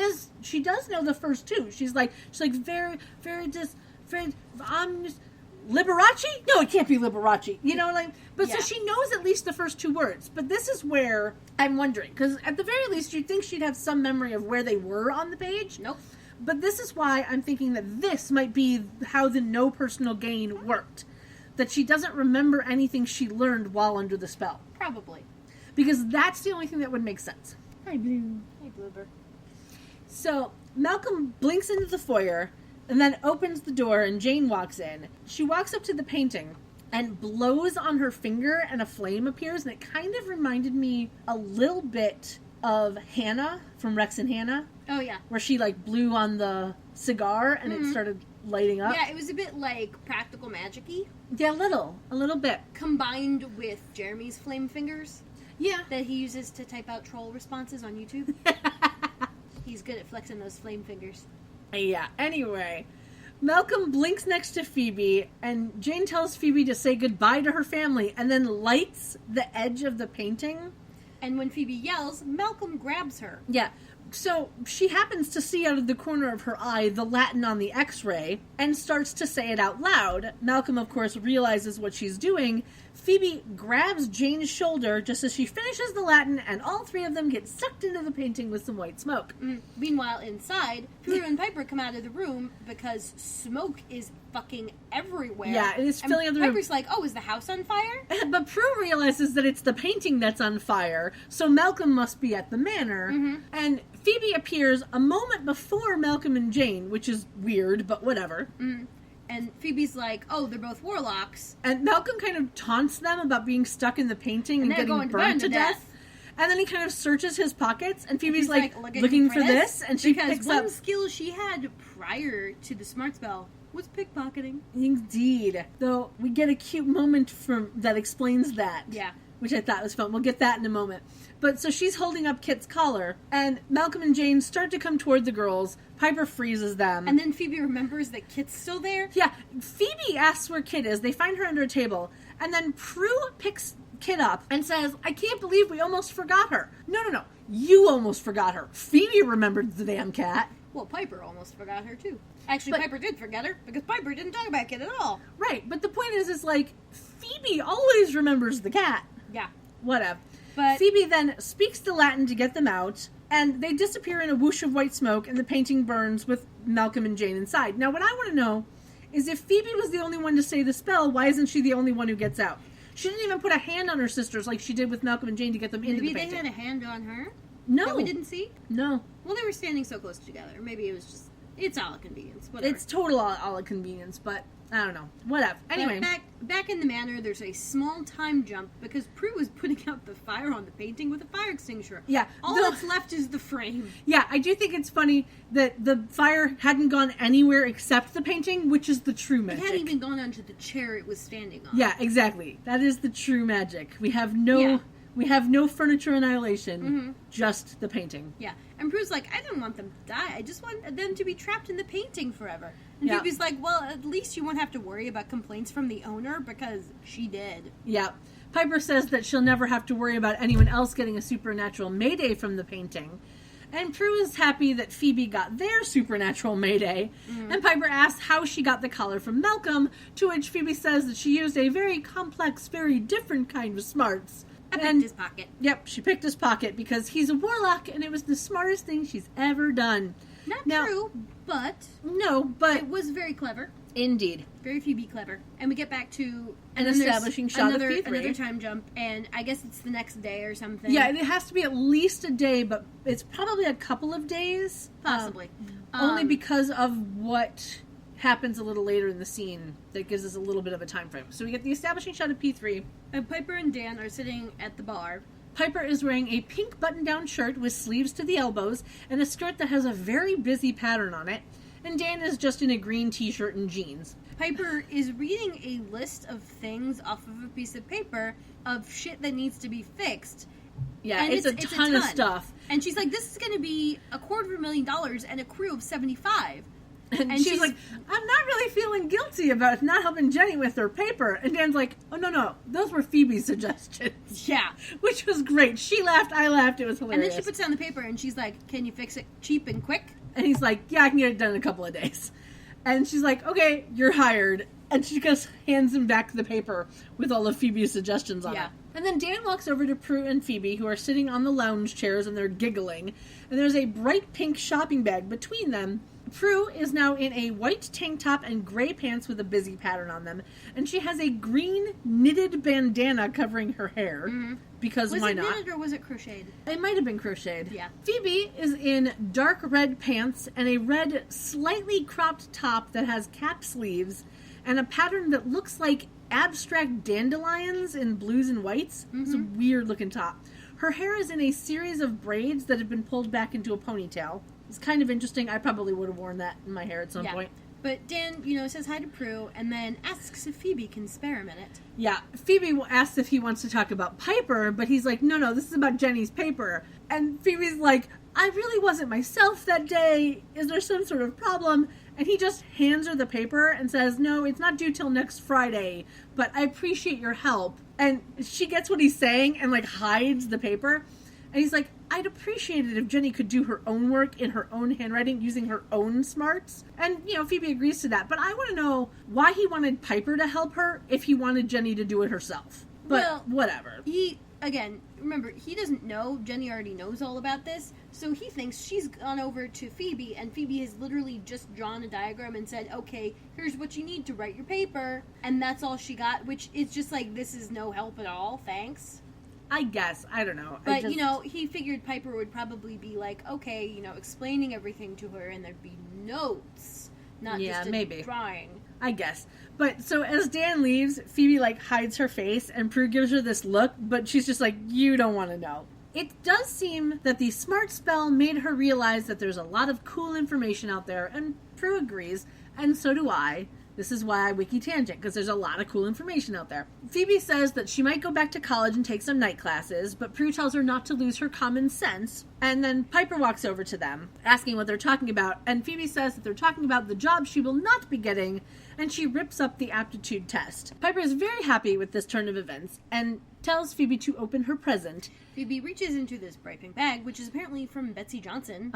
does know the first 2. She's like, very, very, omnis, Liberace? No, it can't be Liberace. You know, like, but so she knows at least the first 2 words. But this is where I'm wondering, because at the very least, you'd think she'd have some memory of where they were on the page. Nope. But this is why I'm thinking that this might be how the no personal gain worked. That she doesn't remember anything she learned while under the spell. Probably. Because that's the only thing that would make sense. Hi, Blue. Hey, Bloober. So, Malcolm blinks into the foyer, and then opens the door, and Jane walks in. She walks up to the painting, and blows on her finger, and a flame appears, and it kind of reminded me a little bit of Hannah from Rex and Hannah. Oh, yeah. Where she, like, blew on the cigar, and it started lighting up. Yeah, it was a bit, like, practical magic-y. Yeah, a little bit. Combined with Jeremy's flame fingers. Yeah. That he uses to type out troll responses on YouTube. He's good at flexing those flame fingers. Yeah, anyway. Malcolm blinks next to Phoebe, and Jane tells Phoebe to say goodbye to her family, and then lights the edge of the painting. And when Phoebe yells, Malcolm grabs her. Yeah. So she happens to see out of the corner of her eye the Latin on the X-ray and starts to say it out loud. Malcolm, of course, realizes what she's doing. Phoebe grabs Jane's shoulder just as she finishes the Latin, and all three of them get sucked into the painting with some white smoke. Meanwhile, inside, Prue and Piper come out of the room because smoke is fucking everywhere. Yeah, it is filling up the room. Piper's like, oh, is the house on fire? But Prue realizes that it's the painting that's on fire, so Malcolm must be at the manor. And Phoebe appears a moment before Malcolm and Jane, which is weird, but whatever. And Phoebe's like, oh, they're both warlocks. And Malcolm kind of taunts them about being stuck in the painting and they're getting going to burned burn to to death. death. And then he kind of searches his pockets, and Phoebe's She's like looking for this, and she because picks one up. skill she had prior to the smart spell was pickpocketing. Indeed. Though we get a cute moment from that explains that. Yeah. Which I thought was fun. We'll get that in a moment. But so she's holding up Kit's collar, and Malcolm and Jane start to come toward the girls. Piper freezes them. And then Phoebe remembers that Kit's still there. Yeah, Phoebe asks where Kit is. They find her under a table. And then Prue picks Kit up and says, I can't believe we almost forgot her. No. You almost forgot her. Phoebe remembered the damn cat. Well, Piper almost forgot her, too. Actually, But- Piper did forget her, because Piper didn't talk about Kit at all. Right, but the point is like, Phoebe always remembers the cat. Yeah. Whatever. But Phoebe then speaks the Latin to get them out, and they disappear in a whoosh of white smoke, and the painting burns with Malcolm and Jane inside. Now, what I want to know is if Phoebe was the only one to say the spell, why isn't she the only one who gets out? She didn't even put a hand on her sisters like she did with Malcolm and Jane to get them into the maybe painting. they had a hand on her No. that we didn't see. No. Well, they were standing so close together. Maybe it was just, it's all a convenience. Whatever. It's total all a convenience, but I don't know. Whatever. But Anyway. back in the manor, there's a small time jump because Prue was putting out the fire on the painting with a fire extinguisher. Yeah. All that's left is the frame. Yeah, I do think it's funny that the fire hadn't gone anywhere except the painting, which is the true It magic. hadn't even gone onto the chair it was standing on. Yeah, exactly. That is the true magic. We have no Yeah. furniture annihilation, just the painting. Yeah. And Prue's like, I didn't want them to die. I just want them to be trapped in the painting forever. And Yeah. Phoebe's like, well, at least you won't have to worry about complaints from the owner because she did. Yeah. Piper says that she'll never have to worry about anyone else getting a supernatural mayday from the painting. And Prue is happy that Phoebe got their supernatural mayday. And Piper asks how she got the collar from Malcolm, to which Phoebe says that she used a very complex, very different kind of smarts. I picked his pocket. Yep, she picked his pocket because he's a warlock and it was the smartest thing she's ever done. Not Now- true, but No, but it was very clever. indeed. Very Phoebe clever. And we get back to An and then there's establishing shot of P3. another time jump, and I guess it's the next day or something. Yeah, it has to be at least a day, but it's probably a couple of days. Possibly. Only because of what happens a little later in the scene that gives us a little bit of a time frame. So we get the establishing shot of P3. Piper and Dan are sitting at the bar. Piper is wearing a pink button-down shirt with sleeves to the elbows and a skirt that has a very busy pattern on it. And Dan is just in a green t-shirt and jeans. Piper is reading a list of things off of a piece of paper of shit that needs to be fixed. Yeah, And it's a ton of stuff. And she's like, this is going to be $250,000 and a crew of 75. And And she's she's- like, I'm not really feeling guilty about not helping Jenny with her paper. And Dan's like, oh, no, those were Phoebe's suggestions. Yeah. Which was great. She laughed, I laughed, it was And hilarious. then she puts down the paper and she's like, can you fix it cheap and quick? And he's like, yeah, I can get it done in a couple of days. And she's like, okay, you're hired. And she just hands him back the paper with all of Phoebe's suggestions on Yeah. it. And then Dan walks over to Prue and Phoebe, who are sitting on the lounge chairs and they're giggling. And there's a bright pink shopping bag between them. Prue is now in a white tank top and gray pants with a busy pattern on them. And she has a green knitted bandana covering her hair. Because Was why it not? knitted or was it crocheted? It might have been crocheted. Yeah. Phoebe is in dark red pants and a red, slightly cropped top that has cap sleeves and a pattern that looks like abstract dandelions in blues and whites. It's a weird looking top. Her hair is in a series of braids that have been pulled back into a ponytail. It's kind of interesting. I probably would have worn that in my hair at some point. But Dan, says hi to Prue and then asks if Phoebe can spare a minute. Yeah, Phoebe asks if he wants to talk about Piper, but he's like, no, this is about Jenny's paper. And Phoebe's like, I really wasn't myself that day. Is there some sort of problem? And he just hands her the paper and says, no, it's not due till next Friday, but I appreciate your help. And she gets what he's saying and, like, hides the paper. And he's like, I'd appreciate it if Jenny could do her own work in her own handwriting using her own smarts. And, you know, Phoebe agrees to that. But I want to know why he wanted Piper to help her if he wanted Jenny to do it herself. But well, whatever. Again, remember, he doesn't know. Jenny already knows all about this. So he thinks she's gone over to Phoebe, and Phoebe has literally just drawn a diagram and said, okay, here's what you need to write your paper. And that's all she got, which is just like, this is no help at all. Thanks. I guess. I don't know. But, you know, he figured Piper would probably be like, okay, you know, explaining everything to her, and there'd be notes, not just a drawing. I guess. But, so as Dan leaves, Phoebe, like, hides her face, and Prue gives her this look, but she's just like, you don't want to know. It does seem that the smart spell made her realize that there's a lot of cool information out there, and Prue agrees, and so do I. This is why I wiki tangent, because there's a lot of cool information out there. Phoebe says that she might go back to college and take some night classes, but Prue tells her not to lose her common sense. And then Piper walks over to them, asking what they're talking about, and Phoebe says that they're talking about the job she will not be getting, and she rips up the aptitude test. Piper is very happy with this turn of events, and tells Phoebe to open her present. Phoebe reaches into this bright pink bag, which is apparently from Betsy Johnson.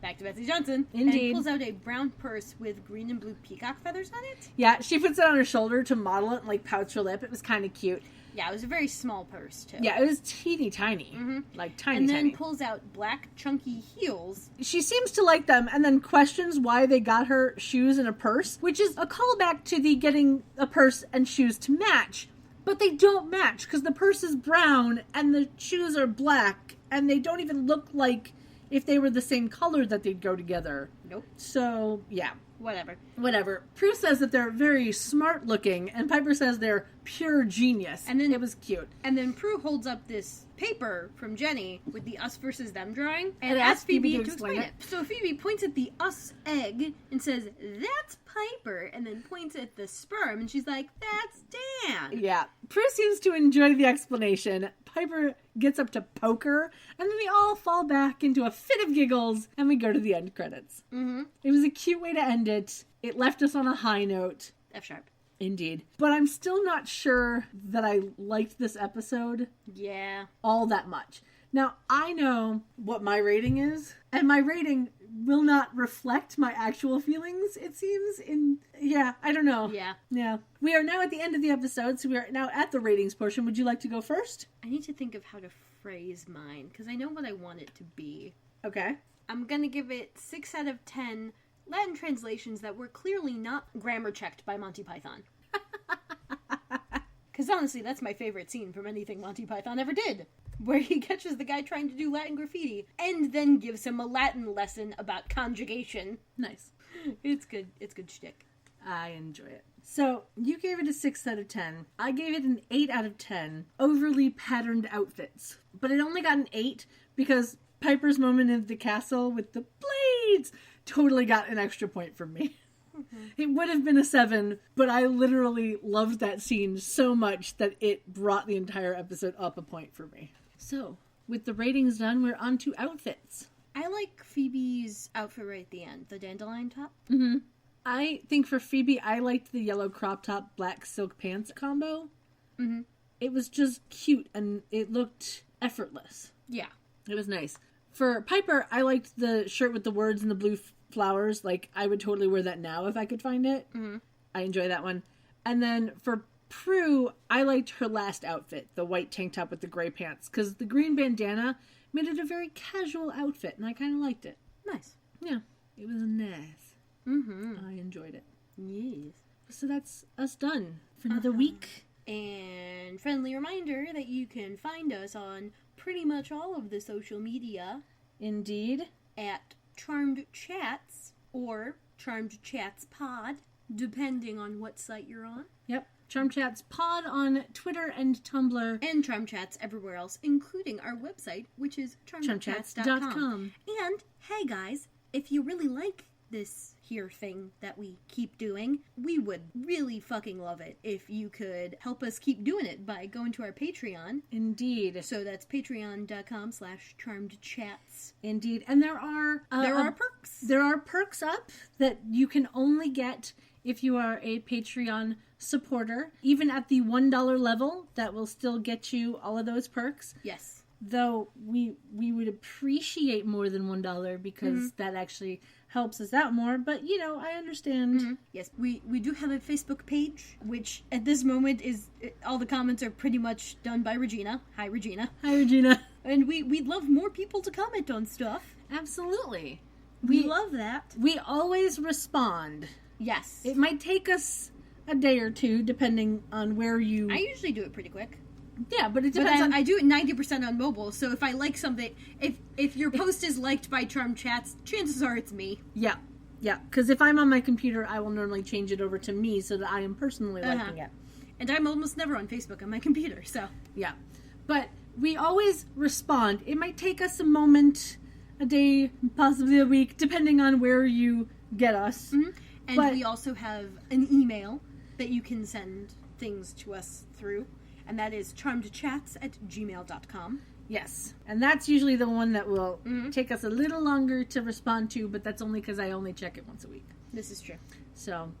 Back to Betsy Johnson. Indeed. And pulls out a brown purse with green and blue peacock feathers on it. Yeah, she puts it on her shoulder to model it and, like, pouts her lip. It was kind of cute. Yeah, it was a very small purse, too. Yeah, it was teeny tiny. Mm-hmm. Like, tiny, and then tiny. pulls out black, chunky heels. She seems to like them and then questions why they got her shoes and a purse, which is a callback to the getting a purse and shoes to match. But they don't match because the purse is brown and the shoes are black and they don't even look like if they were the same color that they'd go together. Nope. So, yeah. Whatever. Prue says that they're very smart looking and Piper says they're pure genius. And then it was cute. And then Prue holds up this paper from Jenny with the us versus them drawing and asks asks Phoebe to explain it. So Phoebe points at the us egg and says, that's Piper, and then points at the sperm and she's like, that's Dan. Yeah. Prue seems to enjoy the explanation. Piper gets up to poke her, and then they all fall back into a fit of giggles, and we go to the end credits. Mm-hmm. It was a cute way to end it. It left us on a high note. F sharp. Indeed. But I'm still not sure that I liked this episode. Yeah. All that much. Now, I know what my rating is, and my rating will not reflect my actual feelings, it seems. I don't know. Yeah. We are now at the end of the episode, so we are now at the ratings portion. Would you like to go first? I need to think of how to phrase mine, because I know what I want it to be. Okay. I'm going to give it 6 out of 10 Latin translations that were clearly not grammar checked by Monty Python. Because honestly, that's my favorite scene from anything Monty Python ever did. Where he catches the guy trying to do Latin graffiti and then gives him a Latin lesson about conjugation. Nice. It's good. It's good shtick. I enjoy it. So, you gave it a 6 out of 10. I gave it an 8 out of 10. Overly patterned outfits. But it only got an 8 because Piper's moment in the castle with the blades totally got an extra point from me. Mm-hmm. It would have been a 7, but I literally loved that scene so much that it brought the entire episode up a point for me. So, with the ratings done, we're on to outfits. I like Phoebe's outfit right at the end, the dandelion top. Mm-hmm. I think for Phoebe, I liked the yellow crop top, black silk pants combo. Mm-hmm. It was just cute and it looked effortless. Yeah. It was nice. For Piper, I liked the shirt with the words and the blue flowers. Like, I would totally wear that now if I could find it. Mm-hmm. I enjoy that one. And then for Prue, I liked her last outfit, the white tank top with the gray pants, because the green bandana made it a very casual outfit, and I kind of liked it. Nice. Yeah, it was nice. Mm-hmm. I enjoyed it. Yes. So that's us done for another week. And friendly reminder that you can find us on pretty much all of the social media. Indeed. At Charmed Chats or Charmed Chats Pod, depending on what site you're on. Yep. Charmed Chats Pod on Twitter and Tumblr. And Charmed Chats everywhere else, including our website, which is charmedchats.com. charmedchats.com. And, hey guys, if you really like this here thing that we keep doing, we would really fucking love it if you could help us keep doing it by going to our Patreon. Indeed. So that's patreon.com/charmedchats. Indeed. And there are perks. There are perks up that you can only get if you are a Patreon supporter. Even at the $1 level, that will still get you all of those perks. Yes. Though we would appreciate more than $1 because that actually helps us out more. But, you know, I understand. Yes, we do have a Facebook page, which at this moment is, all the comments are pretty much done by Regina. Hi, Regina. Hi, Regina. And we'd love more people to comment on stuff. Absolutely. We love that. We always respond. Yes. It might take us a day or two, depending on where you... I usually do it pretty quick. Yeah, but it But depends on... I do it 90% on mobile, so if I like something, if your post is liked by Charmed Chats, chances are it's me. Yeah, because if I'm on my computer, I will normally change it over to me so that I am personally liking it. And I'm almost never on Facebook on my computer, so... Yeah, but we always respond. It might take us a moment, a day, possibly a week, depending on where you get us. And But- we also have an email that you can send things to us through, and that is charmedchats@gmail.com. Yes, and that's usually the one that will take us a little longer to respond to, but that's only because I only check it once a week. This is true. So,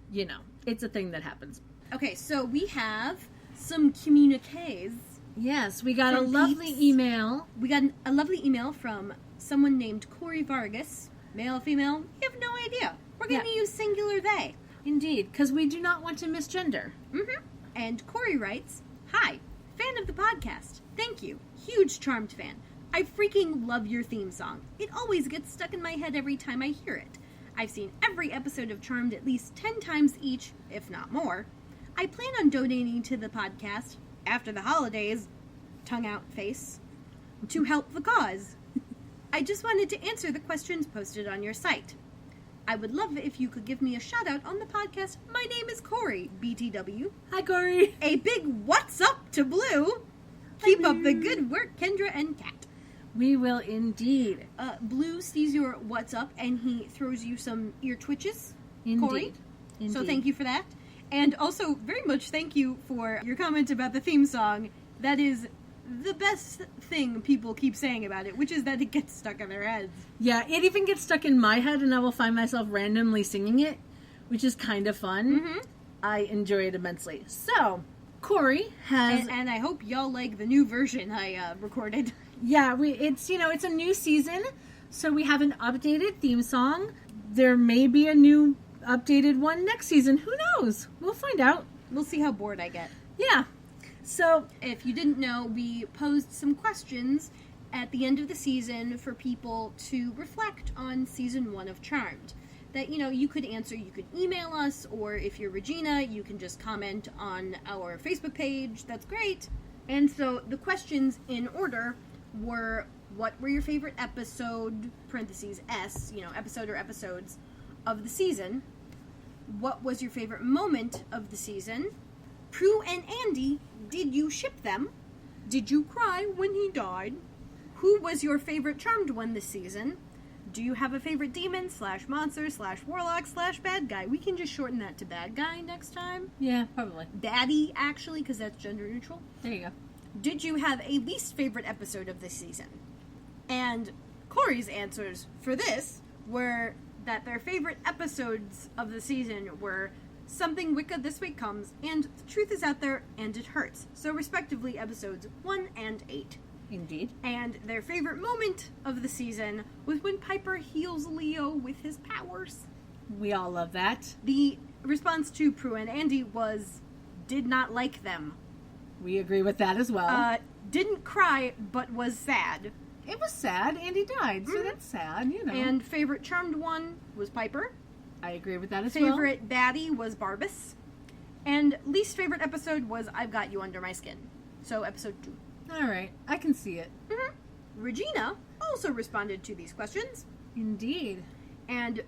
you know, it's a thing that happens. Okay, so we have some communiques. Yes, we got From a lovely peeps. email. We got a lovely email from someone named Corey Vargas. Male, female, we have no idea. We're going to use singular they. Indeed, because we do not want to misgender. And Corey writes, "Hi, fan of the podcast. Thank you. Huge Charmed fan. I freaking love your theme song. It always gets stuck in my head every time I hear it. I've seen every episode of Charmed at least 10 times each, if not more. I plan on donating to the podcast after the holidays, tongue out face, to help the cause. I just wanted to answer the questions posted on your site. I would love it if you could give me a shout out on the podcast. My name is Corey, BTW. Hi, Corey. A big what's up to Blue. Keep up the good work, Kendra and Kat." We will indeed. Blue sees your what's up and he throws you some ear twitches, Indeed. Corey. Indeed. So thank you for that. And also, very much thank you for your comment about the theme song. That is the best thing people keep saying about it, which is that it gets stuck in their heads. Yeah, it even gets stuck in my head, and I will find myself randomly singing it, which is kind of fun. I enjoy it immensely. So, Corey has... And I hope y'all like the new version I recorded. Yeah, it's a new season, so we have an updated theme song. There may be a new updated one next season. Who knows? We'll find out. We'll see how bored I get. Yeah. So, If you didn't know, we posed some questions at the end of the season for people to reflect on season 1 of Charmed. That, you could answer. You could email us, or if you're Regina, you can just comment on our Facebook page. That's great. And so the questions in order were, what were your favorite episode, parentheses S, episode or episodes, of the season? What was your favorite moment of the season? Prue and Andy, did you ship them? Did you cry when he died? Who was your favorite Charmed one this season? Do you have a favorite demon / monster / warlock / bad guy? We can just shorten that to bad guy next time. yeah, probably. Baddie, actually, because that's gender neutral. There you go. Did you have a least favorite episode of this season? And Corey's answers for this were that their favorite episodes of the season were Something Wicca This Week Comes and The Truth Is Out There and It Hurts. So respectively episodes 1 and 8. Indeed. And their favorite moment of the season was when Piper heals Leo with his powers. We all love that. The response to Prue and Andy was, did not like them. We agree with that as well. Didn't cry, but was sad. It was sad. Andy died, so that's sad, And favorite Charmed one was Piper. I agree with that as well. Favorite baddie was Barbas. And least favorite episode was I've Got You Under My Skin. So episode 2. All right. I can see it. Regina also responded to these questions. Indeed. And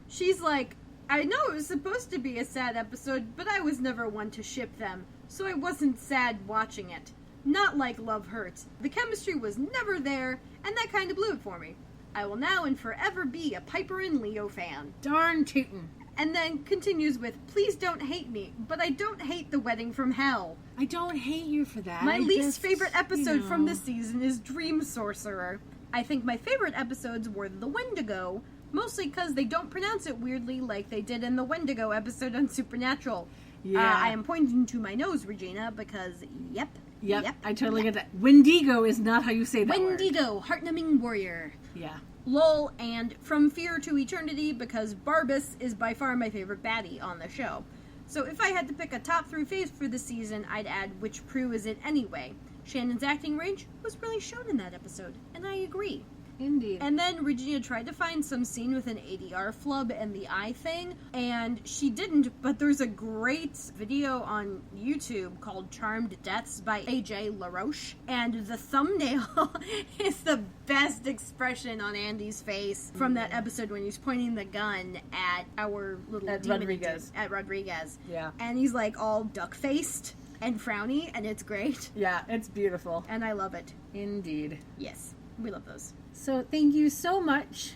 she's like, I know it was supposed to be a sad episode, but I was never one to ship them, so I wasn't sad watching it. Not like Love Hurts. The chemistry was never there, and that kind of blew it for me. I will now and forever be a Piper and Leo fan. Darn tootin'. And then continues with, please don't hate me, but I don't hate The Wedding from Hell. I don't hate you for that. My I least just, favorite episode you know. from this season is Dream Sorcerer. I think my favorite episodes were The Wendigo, mostly because they don't pronounce it weirdly like they did in the Wendigo episode on Supernatural. Yeah. I am pointing to my nose, Regina, because, yep. Yep, I totally get that. Wendigo is not how you say that word. Wendigo, heart-numbing warrior. Yeah. Lol, and From Fear to Eternity, because Barbas is by far my favorite baddie on the show. So if I had to pick a top 3 faves for this season, I'd add Which Prue Is It Anyway? Shannon's acting range was really shown in that episode, and I agree. Indeed. And then Regina tried to find some scene with an ADR flub and the eye thing, and she didn't, but there's a great video on YouTube called Charmed Deaths by AJ LaRoche, and the thumbnail is the best expression on Andy's face from that episode when he's pointing the gun at our little demon Rodriguez. At Rodriguez. Yeah. And he's like all duck-faced and frowny, and it's great. Yeah, it's beautiful. And I love it. Indeed. Yes, we love those. So thank you so much.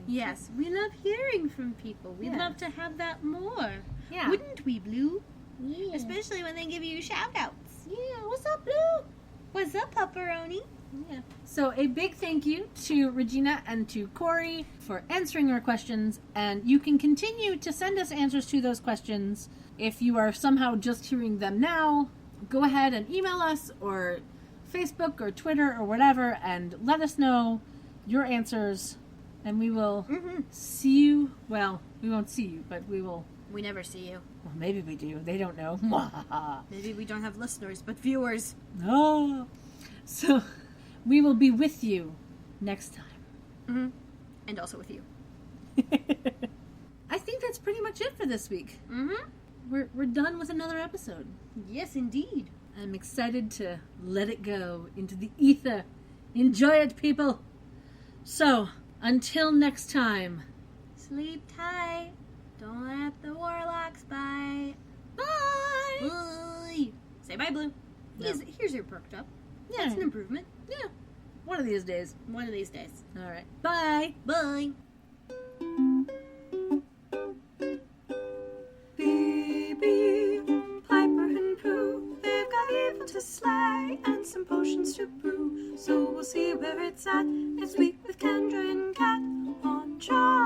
Yes, we love hearing from people. We'd Yeah. love to have that more. Yeah. Wouldn't we, Blue? Yeah. Especially when they give you shout-outs. Yeah, what's up, Blue? What's up, Pepperoni? Yeah. So a big thank you to Regina and to Corey for answering our questions, and you can continue to send us answers to those questions. If you are somehow just hearing them now, go ahead and email us or Facebook or Twitter or whatever and let us know your answers, and we will see you. Well, we won't see you, but we will. We never see you. Well, maybe we do. They don't know. Maybe we don't have listeners, but viewers. No. So we will be with you next time. And also with you. I think that's pretty much it for this week. Mm-hmm. We're done with another episode. Yes, indeed. I'm excited to let it go into the ether. Enjoy it, people. So, until next time. Sleep tight. Don't let the warlocks bite. Bye. Bye. Say bye, Blue. No. Here's your perked up. Yeah. That's an improvement. Yeah. One of these days. One of these days. All right. Bye. Bye. Phoebe, Piper, and Prue, they've got evil to slay and some potions to brew. So we'll see where it's at next week with Kendra and Kat on Charmed.